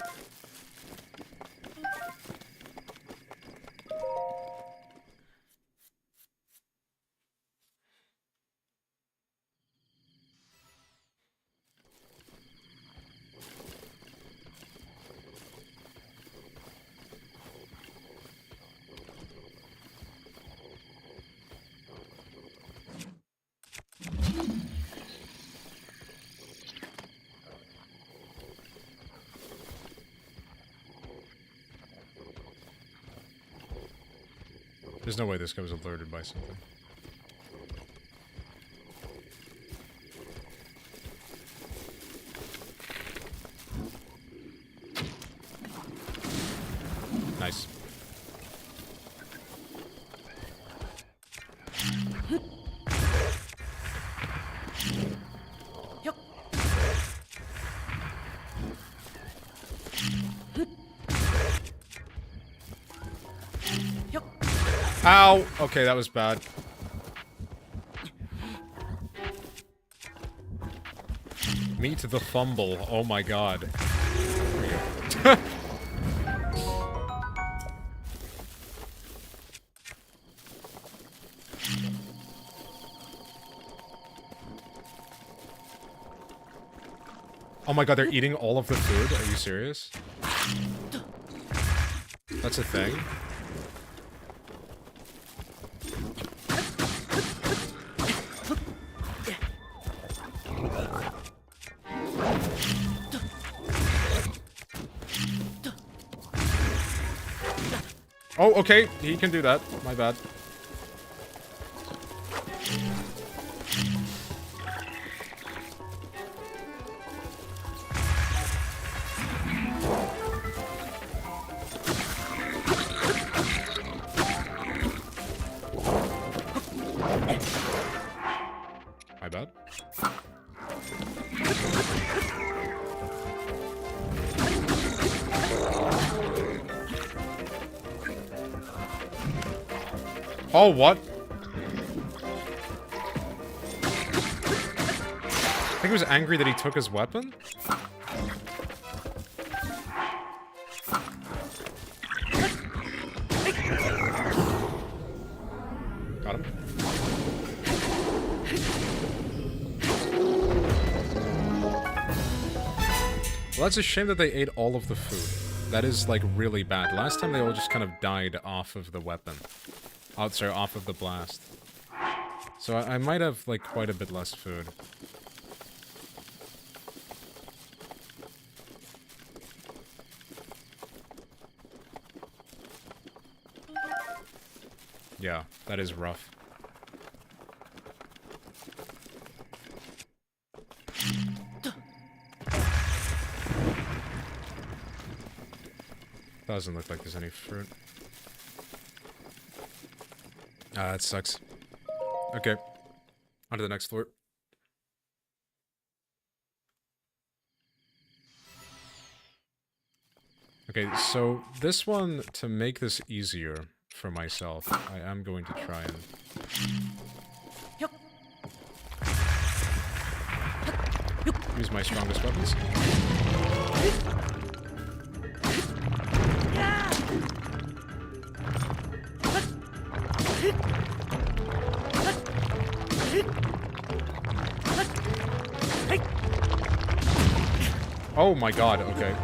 There's no way this guy was alerted by something. Nice. Ow! Okay, that was bad. Meet the fumble. Oh my god. Oh my god, they're eating all of the food? Are you serious? That's a thing? Oh, okay, he can do that. My bad. My bad. Oh, what? I think he was angry that he took his weapon? Got him. Well, that's a shame that they ate all of the food. That is, like, really bad. Last time they all just kind of died off of the weapon. Oh, sorry, off of the blast. So I might have, like, quite a bit less food. Yeah, that is rough. Doesn't look like there's any fruit. Ah, that sucks. Okay. On to the next floor. Okay, so this one, to make this easier for myself, I am going to try and... use my strongest weapons. Oh my god, okay.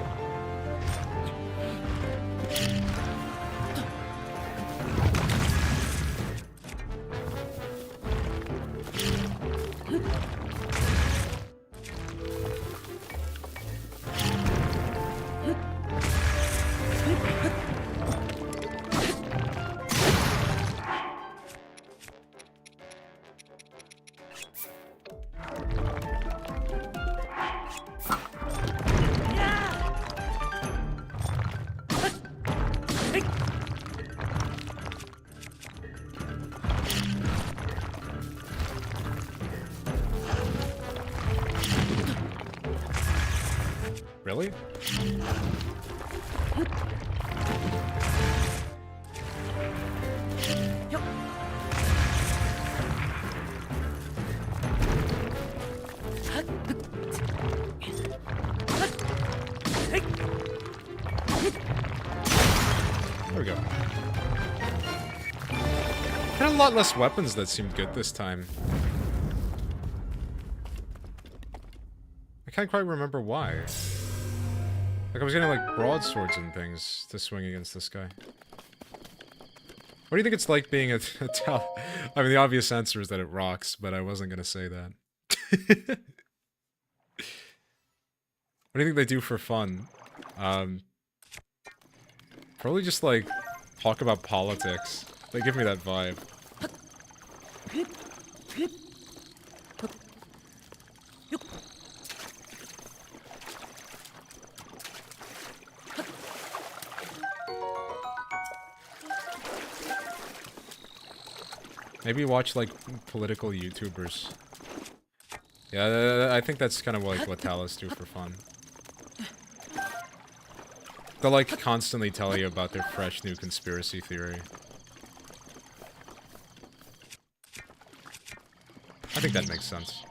Really? There we go. Had a lot less weapons that seemed good this time. I can't quite remember why. Like, I was getting, like, broadswords and things to swing against this guy. What do you think it's like being a Tal? I mean, the obvious answer is that it rocks, but I wasn't gonna say that. What do you think they do for fun? Probably just, like, talk about politics. They give me that vibe. Maybe watch, like, political YouTubers. Yeah, I think that's kind of like what Talos do for fun. They'll, like, constantly tell you about their fresh new conspiracy theory. I think that makes sense.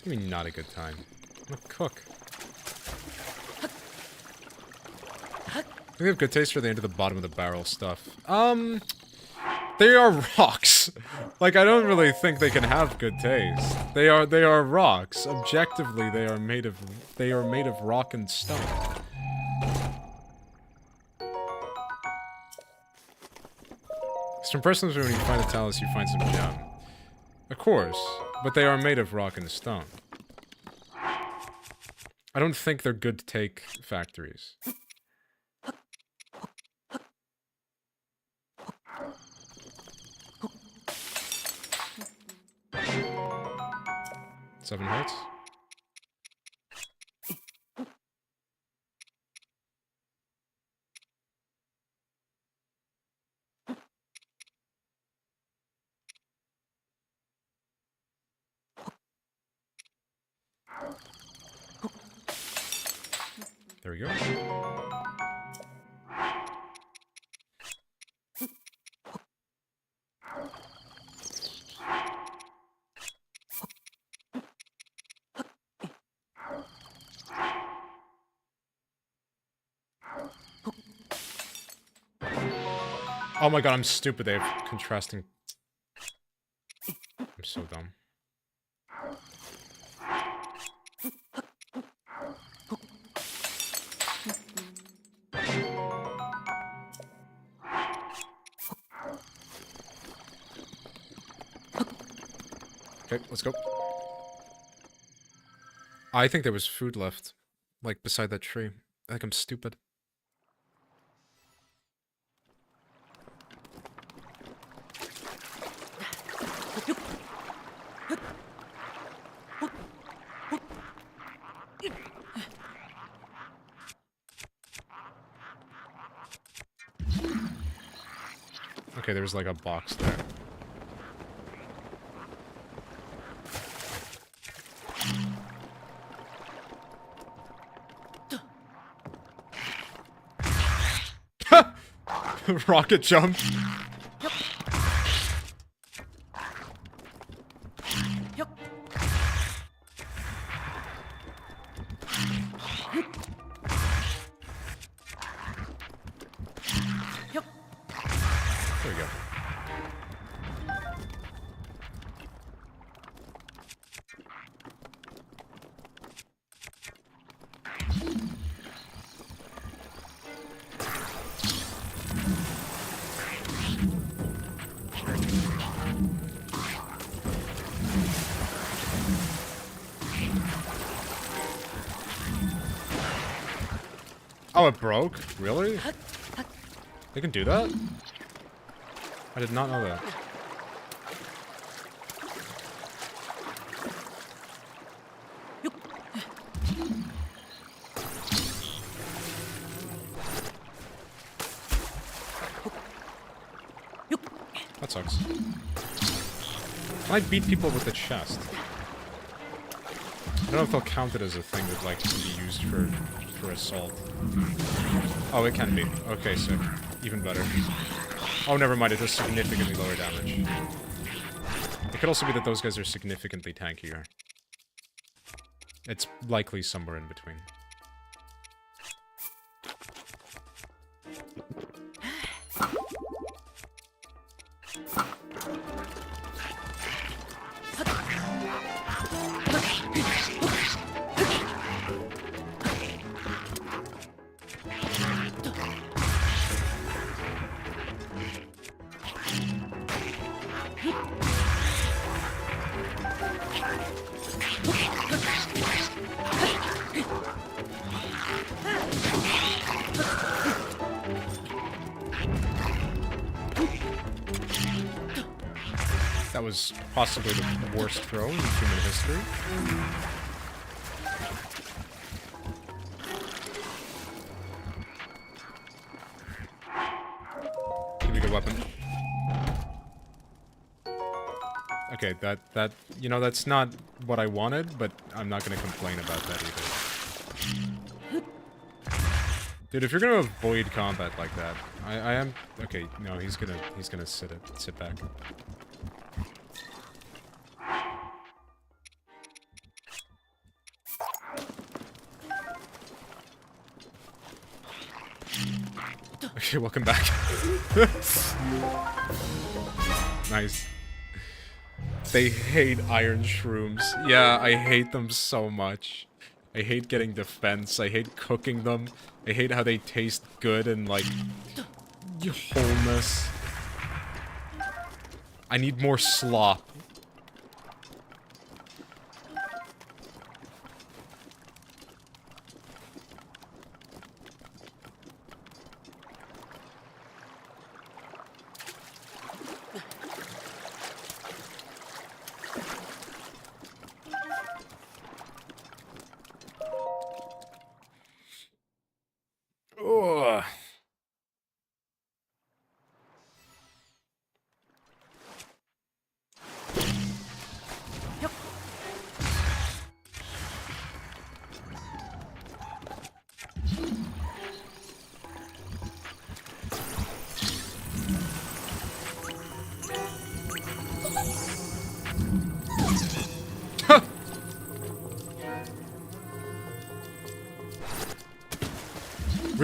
I mean, not a good time. I'm a cook. They have good taste, or they into the bottom of the barrel stuff? They are rocks. Like, I don't really think they can have good taste. They are rocks. Objectively, they are made of rock and stone. Some persons, when you find a talus, you find some gem. Of course, but they are made of rock and stone. I don't think they're good take factories. 7 hearts. There we go. Oh my god, I'm stupid. They have contrasting. I'm so dumb. Okay, let's go. I think there was food left. Like, beside that tree. I think I'm stupid. Okay, there's like a box there. Rocket jump. There we go. Oh, it broke? Really? They can do that? I did not know that. That sucks. I beat people with the chest. I don't know if they'll count it as a thing that like can be used for assault. Oh, it can be. Okay, sick. Even better. Oh, never mind. It does significantly lower damage. It could also be that those guys are significantly tankier. It's likely somewhere in between. That was possibly the worst throw in human history. Give me a good weapon. Okay, that, you know, that's not what I wanted, but I'm not gonna complain about that either. Dude, if you're gonna avoid combat like that, I am... Okay, no, he's gonna sit back. Okay, welcome back. Nice. They hate iron shrooms. Yeah, I hate them so much. I hate getting defense. I hate cooking them. I hate how they taste good and, like, wholeness. I need more slop.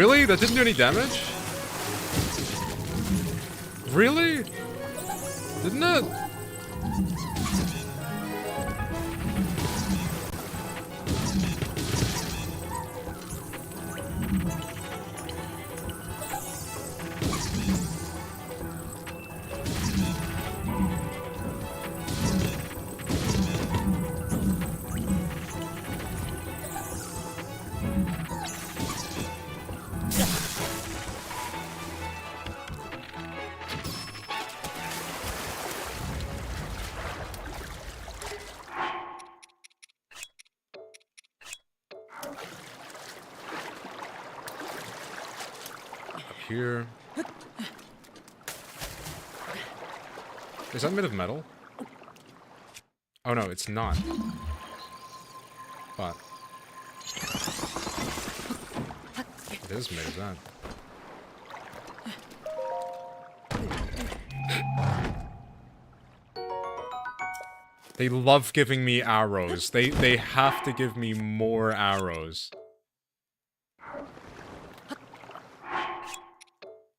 Really? That didn't do any damage? Really? Didn't it? Here. Is that made of metal? Oh no, it's not. But it is made of that. They love giving me arrows. They have to give me more arrows.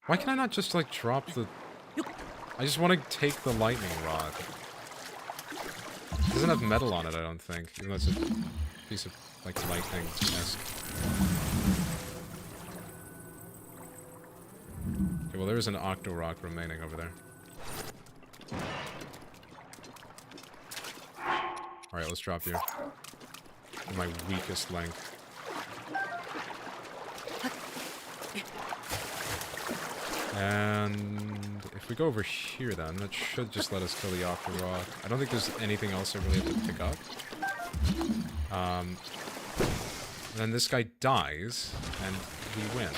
Why can I not just, like, drop the... I just want to take the lightning rod. It doesn't have metal on it, I don't think. Even though it's a piece of, like, lightning-esque. Okay, well, there is an Octo-Rock remaining over there. Alright, let's drop you. My weakest link. And if we go over here then, that should just let us kill the Octo-Rock. I don't think there's anything else I really have to pick up. Then this guy dies, and we win.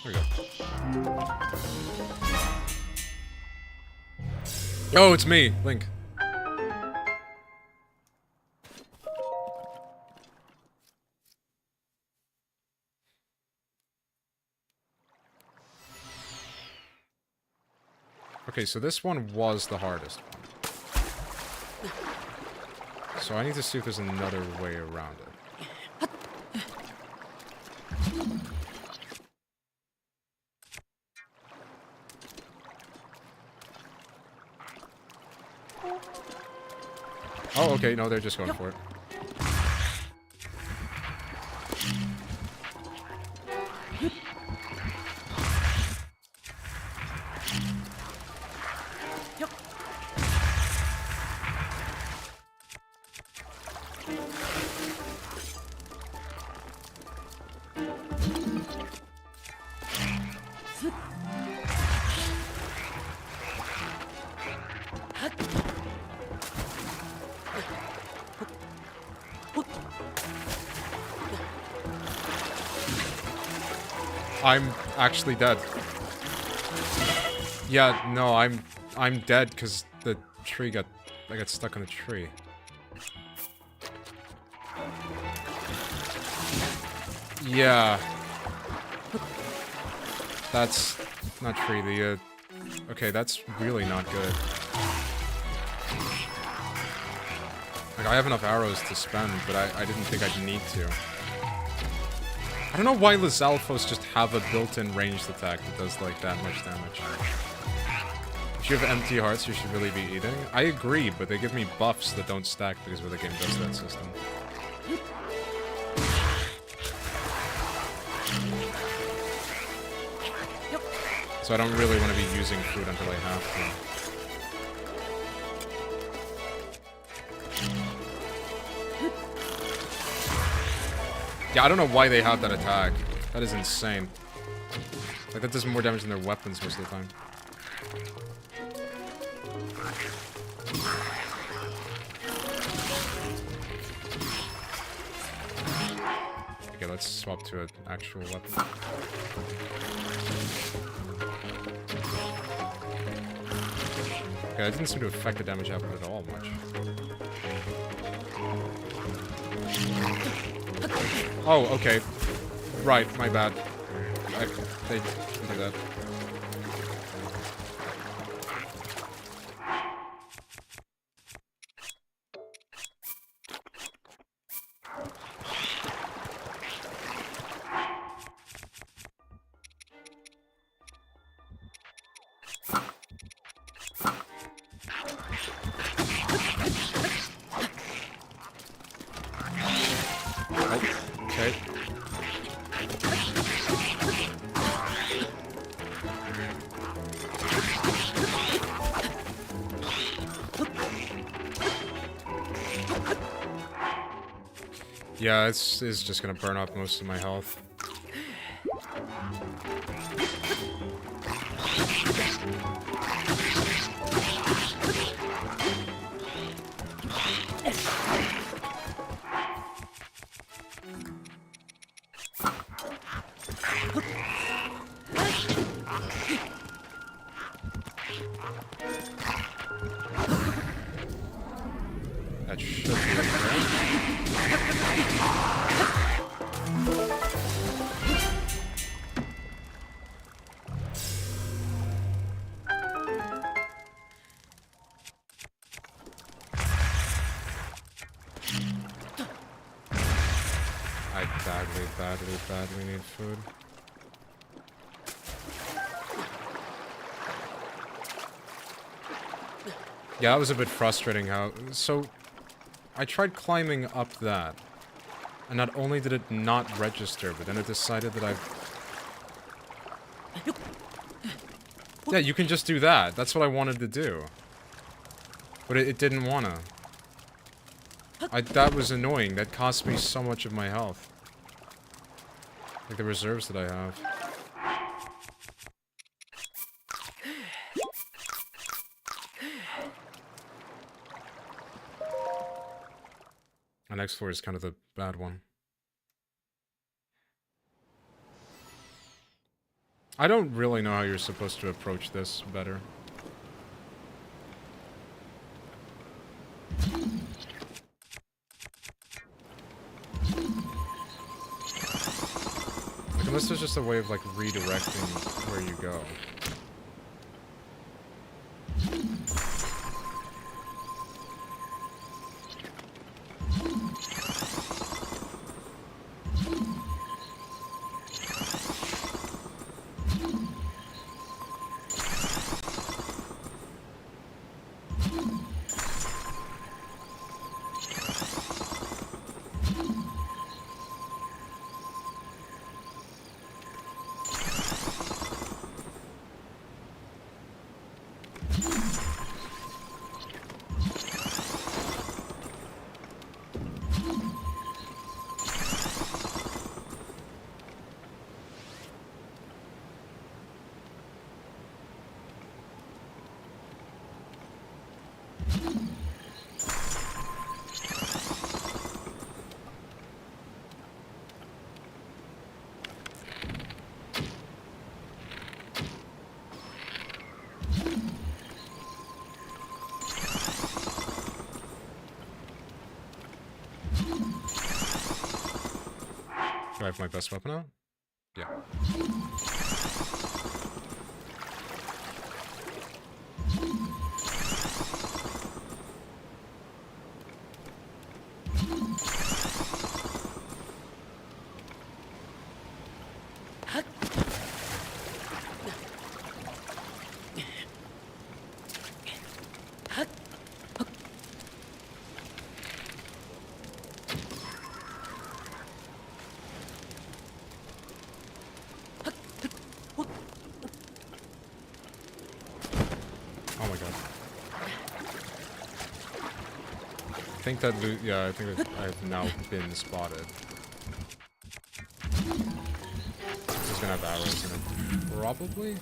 There we go. Oh, it's me, Link. Okay, so this one was the hardest one. So I need to see if there's another way around it. Oh, okay, no, they're just going for it. I'm actually dead. Yeah, no, I'm dead because the tree I got stuck on a tree. Yeah. That's not tree, the okay, that's really not good. Like, I have enough arrows to spend, but I didn't think I'd need to. I don't know why Lizalfos just have a built-in ranged attack that does, like, that much damage. If you have empty hearts, you should really be eating. I agree, but they give me buffs that don't stack because of the game does that system. So I don't really want to be using food until I have to. Yeah, I don't know why they have that attack. That is insane. Like, that does more damage than their weapons most of the time. Okay, let's swap to an actual weapon. Okay, that didn't seem to affect the damage output at all much. Oh, okay. Right, my bad. They didn't do that. Yeah, it's just gonna burn off most of my health. That should be okay. I badly need food. Yeah, that was a bit frustrating how... So, I tried climbing up that, and not only did it not register, but then it decided that Yeah, you can just do that. That's what I wanted to do. But it didn't wanna. That was annoying. That cost me so much of my health. Like the reserves that I have. The next floor is kind of the bad one. I don't really know how you're supposed to approach this better. Like, unless there's just a way of, like, redirecting where you go. Do I have my best weapon out? Yeah. I think that yeah, I think that I've now been spotted. This is gonna have arrows in it. Probably?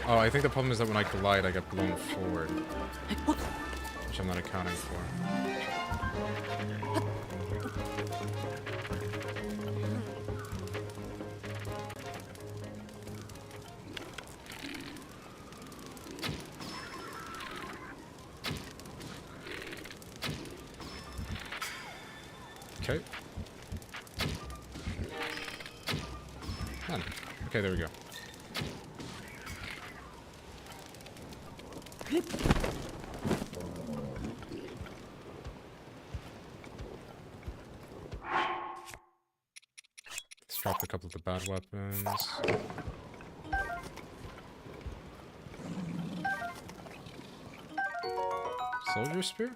Oh, I think the problem is that when I collide, I get blown forward. Which I'm not accounting for. Okay. Man. Okay, there we go. Let's drop a couple of the bad weapons. Soldier spear?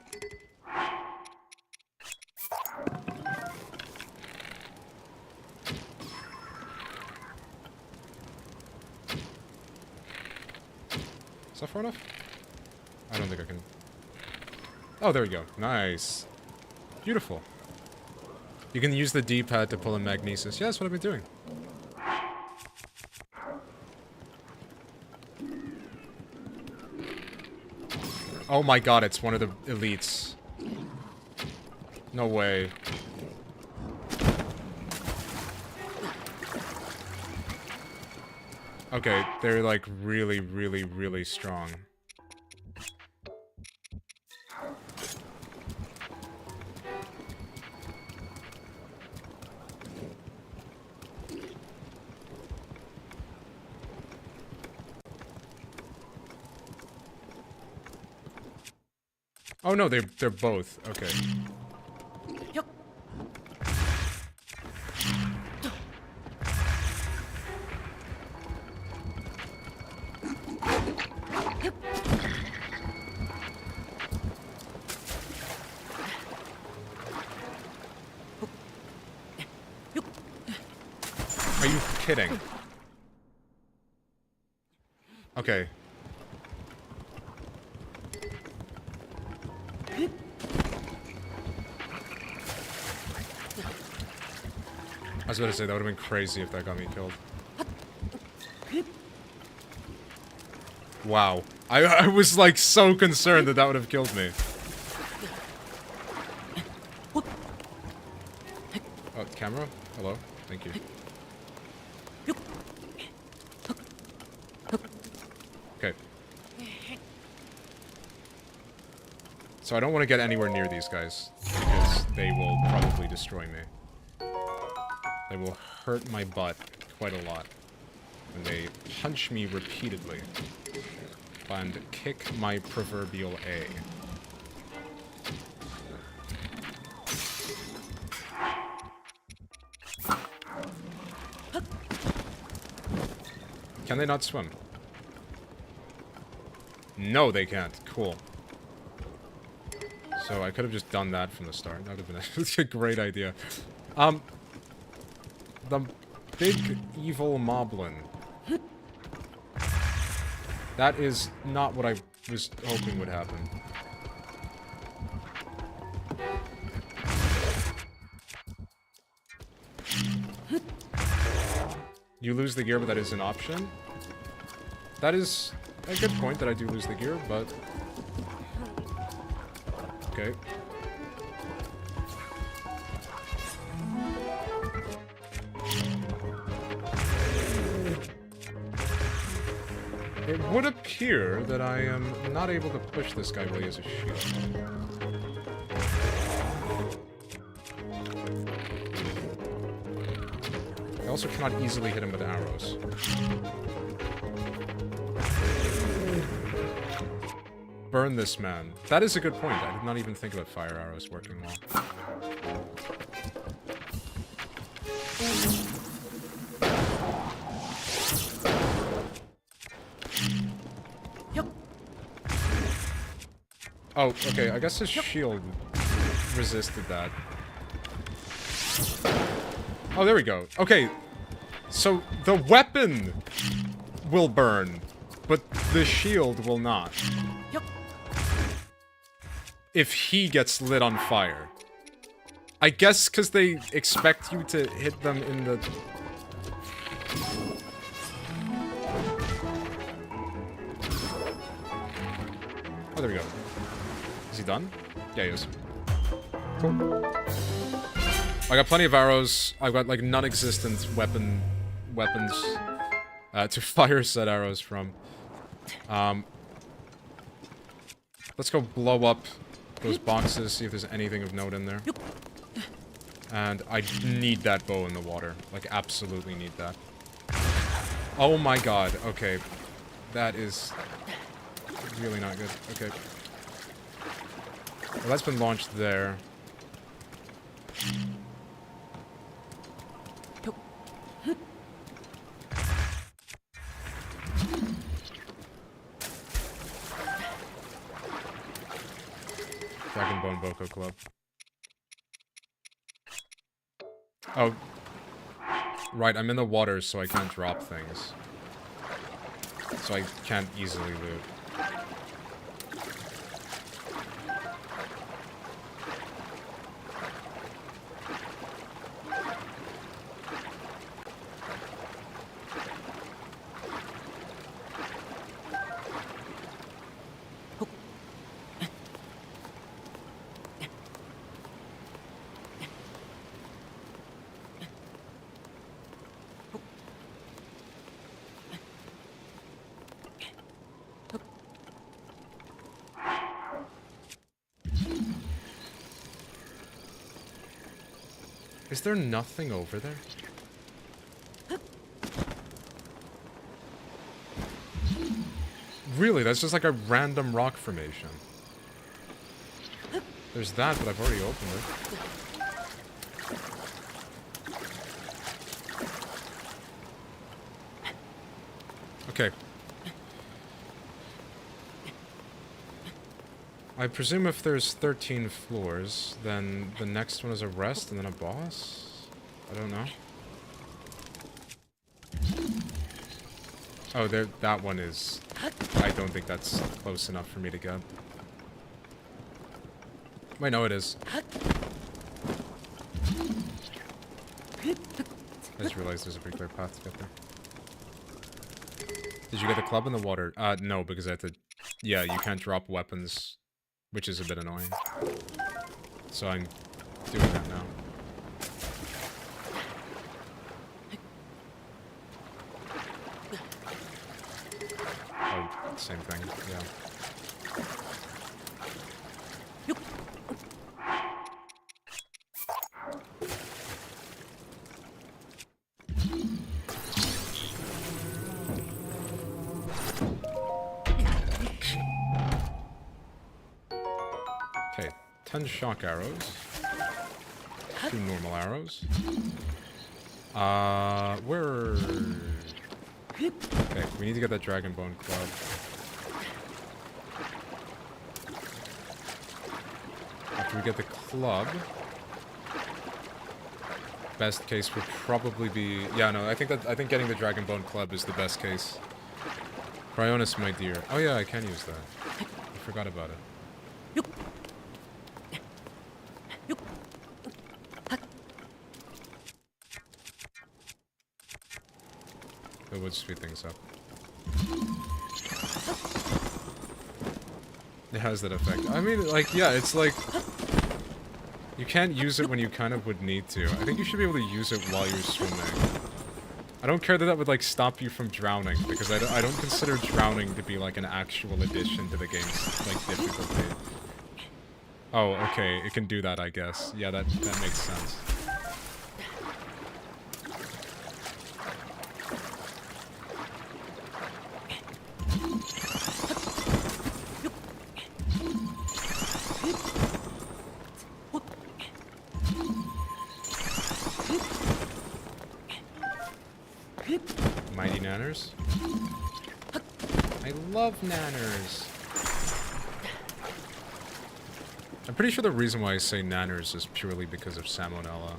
Is that far enough? I don't think I can... Oh, there we go. Nice. Beautiful. You can use the D-pad to pull in magnesis. Yeah, that's what I've been doing. Oh my god, it's one of the elites. No way. Okay, they're like really, really, really strong. Oh no, they're both. Okay. Are you kidding? Okay. I was about to say, that would have been crazy if that got me killed. Wow. I was like so concerned that that would have killed me. Oh, camera? Hello? Thank you. Okay. So I don't want to get anywhere near these guys, because they will probably destroy me. They will hurt my butt quite a lot when they punch me repeatedly and kick my proverbial A. Can they not swim? No, they can't. Cool. So I could have just done that from the start. That would have been a great idea. The big evil moblin. That is not what I was hoping would happen. You lose the gear, but that is an option. That is a good point that I do lose the gear, but... Okay. It would appear that I am not able to push this guy while he has a shield. I also cannot easily hit him with arrows. Burn this man. That is a good point. I did not even think about fire arrows working well. Oh, okay, I guess his shield resisted that. Oh, there we go. Okay, so the weapon will burn, but the shield will not. If he gets lit on fire. I guess because they expect you to hit them in the... Oh, there we go. Is he done? Yeah, he is. Cool. I got plenty of arrows. I've got, like, non-existent weapons to fire said arrows from. Let's go blow up those boxes, see if there's anything of note in there. And I need that bow in the water. Like, absolutely need that. Oh my god, okay. That is really not good. Okay. Well, that's been launched there. Dragon Bone Boko Club. Oh. Right, I'm in the water, so I can't drop things. So I can't easily loot. Is there nothing over there? Really, that's just like a random rock formation. There's that, but I've already opened it. Okay. I presume if there's 13 floors, then the next one is a rest and then a boss? I don't know. Oh, there, that one is... I don't think that's close enough for me to get. Wait, no, it is. I just realized there's a pretty clear path to get there. Did you get the club in the water? No, because I have to... Yeah, you can't drop weapons, which is a bit annoying. So I'm doing that now. Oh, same thing, yeah. Okay, 10 shock arrows. 2 normal arrows. Where... Okay, we need to get that Dragon Bone Club. After we get the club... Best case would probably be... Yeah, no, I think getting the Dragon Bone Club is the best case. Cryonis, my dear. Oh yeah, I can use that. I forgot about it. It would speed things up. It has that effect. I mean, like, yeah, it's like... You can't use it when you kind of would need to. I think you should be able to use it while you're swimming. I don't care that that would, like, stop you from drowning, because I don't consider drowning to be, like, an actual addition to the game's, like, difficulty. Oh, okay, it can do that, I guess. Yeah, that makes sense. Mighty Nanners. I love Nanners. I'm pretty sure the reason why I say Nanners is purely because of Salmonella.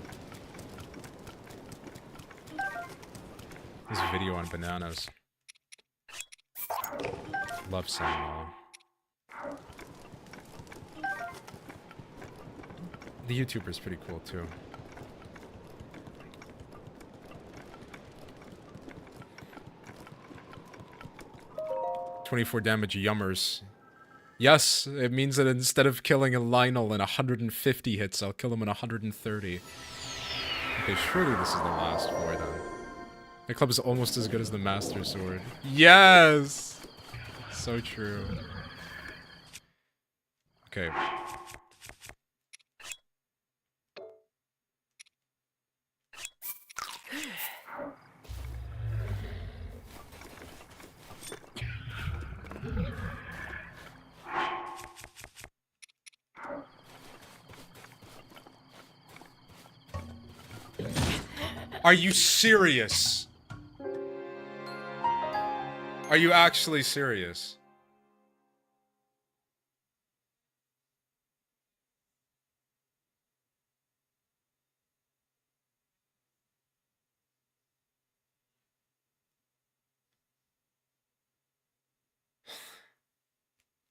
This video on bananas. Love Salmonella. The YouTuber's pretty cool too. .24 damage yummers. Yes, it means that instead of killing a Lionel in 150 hits, I'll kill him in 130. Okay, surely this is the last 4 then. The club is almost as good as the Master Sword. Yes! So true. Okay. Are you serious? Are you actually serious?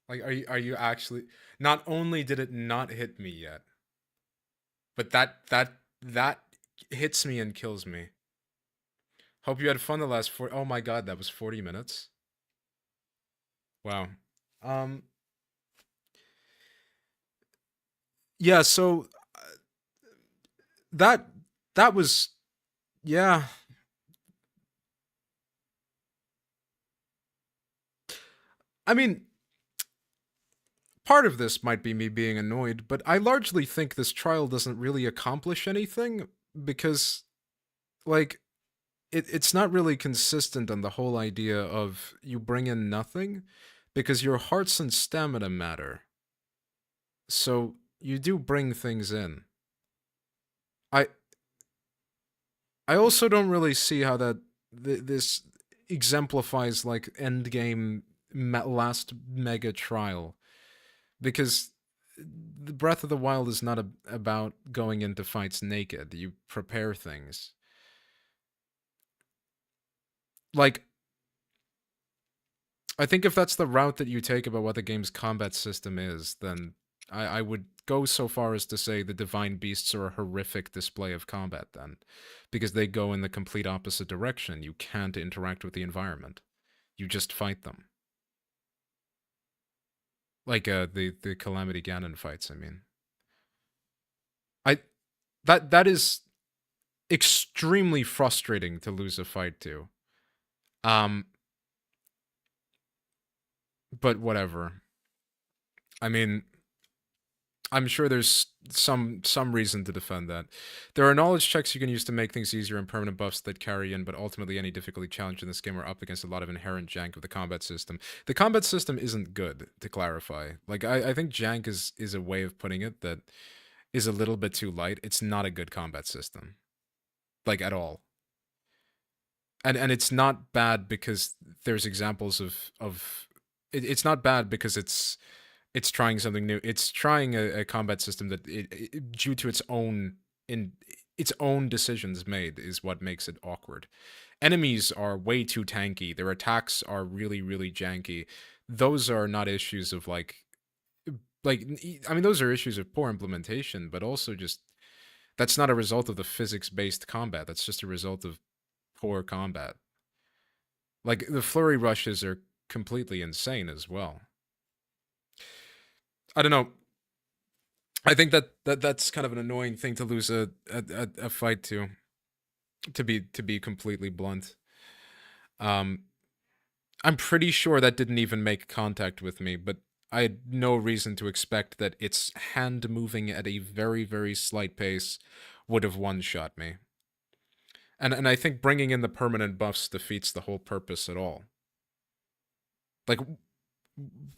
Like, are you actually... Not only did it not hit me yet, but that hits me and kills me. Hope you had fun the last 4... Oh my god, that was 40 minutes. Wow. Yeah, so... that was... Yeah. I mean... Part of this might be me being annoyed, but I largely think this trial doesn't really accomplish anything, because, like, it's not really consistent on the whole idea of you bring in nothing, because your hearts and stamina matter. So you do bring things in. I I also don't really see how that this exemplifies like endgame last mega trial, because the Breath of the Wild is not about going into fights naked. You prepare things. Like, I think if that's the route that you take about what the game's combat system is, then I would go so far as to say the Divine Beasts are a horrific display of combat then. Because they go in the complete opposite direction. You can't interact with the environment. You just fight them. Like the Calamity Ganon fights, I mean. That is extremely frustrating to lose a fight to. But whatever. I mean, I'm sure there's some reason to defend that. There are knowledge checks you can use to make things easier and permanent buffs that carry in, but ultimately any difficulty challenge in this game are up against a lot of inherent jank of the combat system. The combat system isn't good, to clarify. Like, I think jank is a way of putting it that is a little bit too light. It's not a good combat system. Like, at all. And it's not bad because there's examples of it's not bad because it's trying something new. It's trying a combat system that due to its own decisions made is what makes it awkward. Enemies are way too tanky. Their attacks are really, really janky. Those are not issues of like I mean, those are issues of poor implementation, but also just that's not a result of the physics-based combat. That's just a result of poor combat. Like, the flurry rushes are completely insane as well. I don't know. I think that's kind of an annoying thing to lose a fight to be completely blunt. I'm pretty sure that didn't even make contact with me, but I had no reason to expect that its hand moving at a very, very slight pace would have one-shot me. And I think bringing in the permanent buffs defeats the whole purpose at all. Like,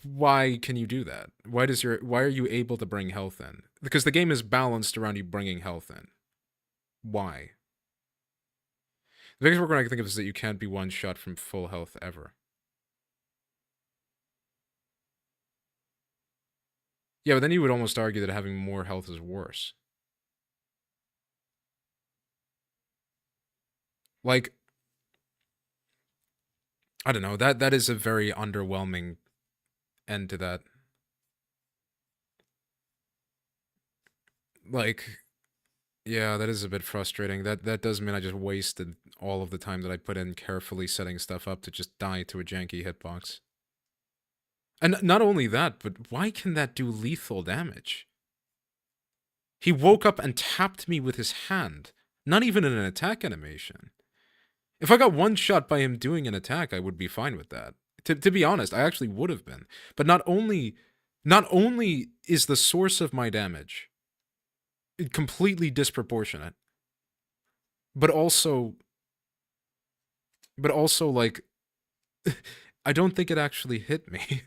why can you do that? Why are you able to bring health in? Because the game is balanced around you bringing health in. Why? The biggest workaround I can think of is that you can't be one-shot from full health ever. Yeah, but then you would almost argue that having more health is worse. Like, I don't know, that is a very underwhelming end to that. Like, yeah, that is a bit frustrating. That does mean I just wasted all of the time that I put in carefully setting stuff up to just die to a janky hitbox. And not only that, but why can that do lethal damage? He woke up and tapped me with his hand, not even in an attack animation. If I got one shot by him doing an attack, I would be fine with that. To be honest, I actually would have been. But not only is the source of my damage completely disproportionate, but also like I don't think it actually hit me.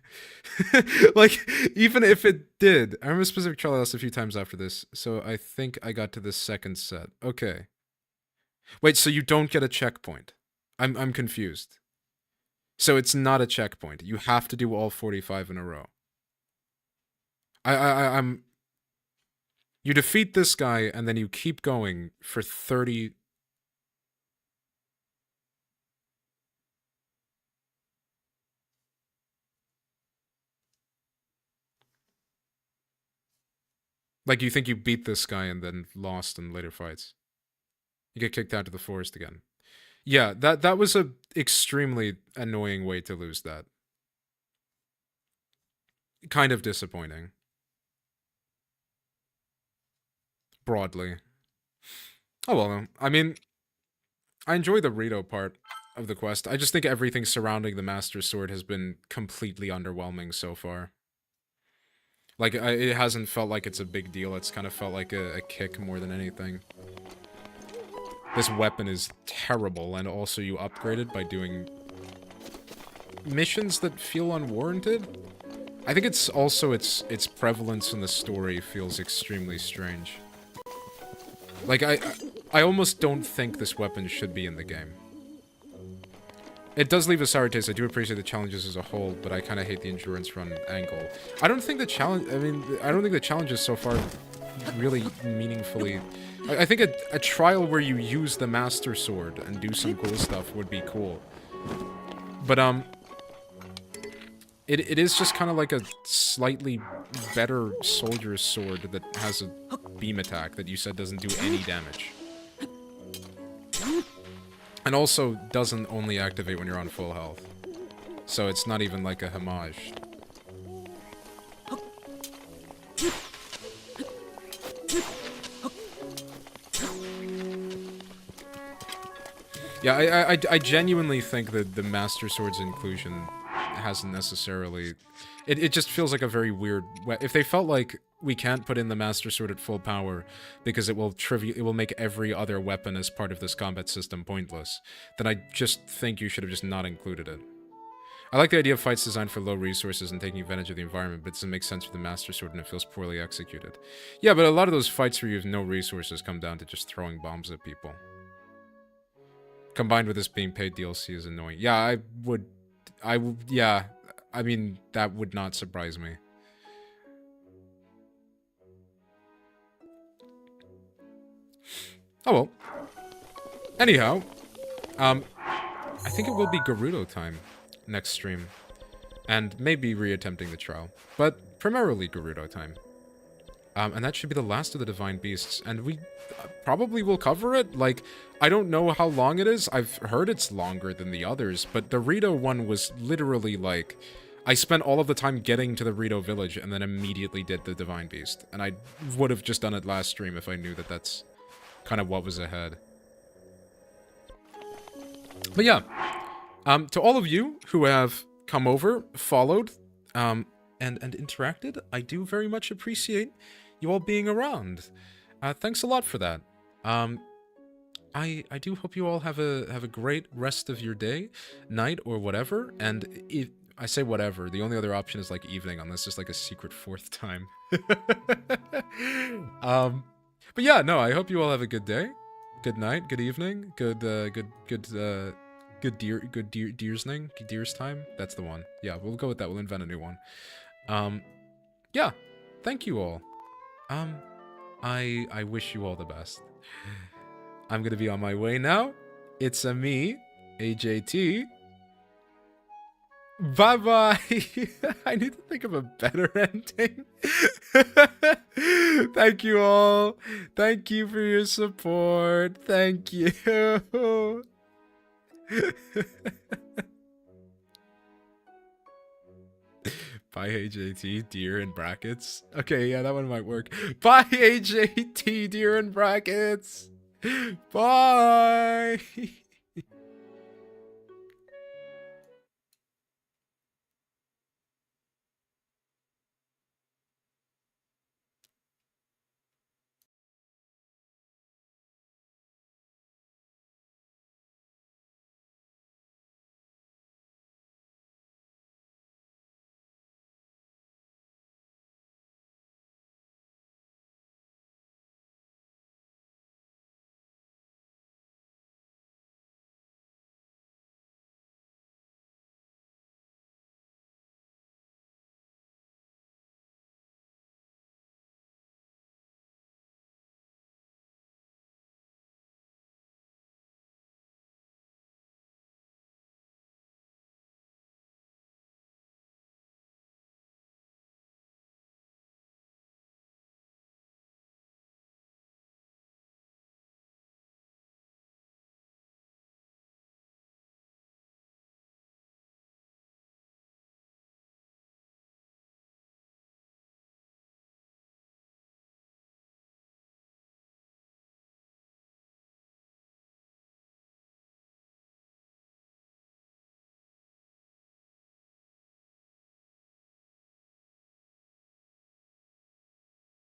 Like, even if it did, I remember a specific trial I lost a few times after this, so I think I got to the second set. Okay. Wait, so you don't get a checkpoint? I'm confused. So it's not a checkpoint. You have to do all 45 in a row. I'm... You defeat this guy, and then you keep going for 30... Like, you think you beat this guy and then lost in later fights. You get kicked out to the forest again. Yeah, that was a extremely annoying way to lose that. Kind of disappointing. Broadly. Oh well, I mean, I enjoy the RITO part of the quest. I just think everything surrounding the Master Sword has been completely underwhelming so far. Like, it hasn't felt like it's a big deal. It's kind of felt like a kick more than anything. this weapon is terrible, and also you upgrade it by doing missions that feel unwarranted. I think it's also its prevalence in the story feels extremely strange. Like, I almost don't think this weapon should be in the game. It does leave a sour taste. I do appreciate the challenges as a whole, but I kind of hate the endurance run angle. I don't think the challenge... I mean, I don't think the challenges so far really meaningfully... I think a trial where you use the Master Sword and do some cool stuff would be cool. But, It is just kind of like a slightly better soldier's sword that has a beam attack that you said doesn't do any damage. And also doesn't only activate when you're on full health. So it's not even like a homage. Yeah, I genuinely think that the Master Sword's inclusion hasn't necessarily... It just feels like a very weird... If they felt like we can't put in the Master Sword at full power because it will make every other weapon as part of this combat system pointless, then I just think you should have just not included it. I like the idea of fights designed for low resources and taking advantage of the environment, but it doesn't make sense for the Master Sword and it feels poorly executed. Yeah, but a lot of those fights where you have no resources come down to just throwing bombs at people. Combined with this being paid DLC is annoying. Yeah, yeah, I mean, that would not surprise me. Oh well. Anyhow, I think it will be Gerudo time next stream. And maybe reattempting the trial. But primarily Gerudo time. And that should be the last of the Divine Beasts. And we probably will cover it. Like, I don't know how long it is. I've heard it's longer than the others. But the RITO one was literally like... I spent all of the time getting to the RITO village and then immediately did the Divine Beast. And I would have just done it last stream if I knew that that's kind of what was ahead. But yeah. To all of you who have come over, followed, and interacted, I do very much appreciate you all being around. Thanks a lot for that. I do hope you all have a great rest of your day, night, or whatever. And if I say whatever, the only other option is like evening, unless there's like a secret fourth time. But yeah, no, I hope you all have a good day, good night, good evening, good deer's time. That's the one. Yeah, we'll go with that. We'll invent a new one. Yeah, thank you all. I wish you all the best. I'm gonna be on my way now. It's me, AJT. Bye-bye. I need to think of a better ending. Thank you all. Thank you for your support. Thank you. Bye, AJT, deer in brackets. Okay, yeah, that one might work. Bye, AJT, deer in brackets. Bye.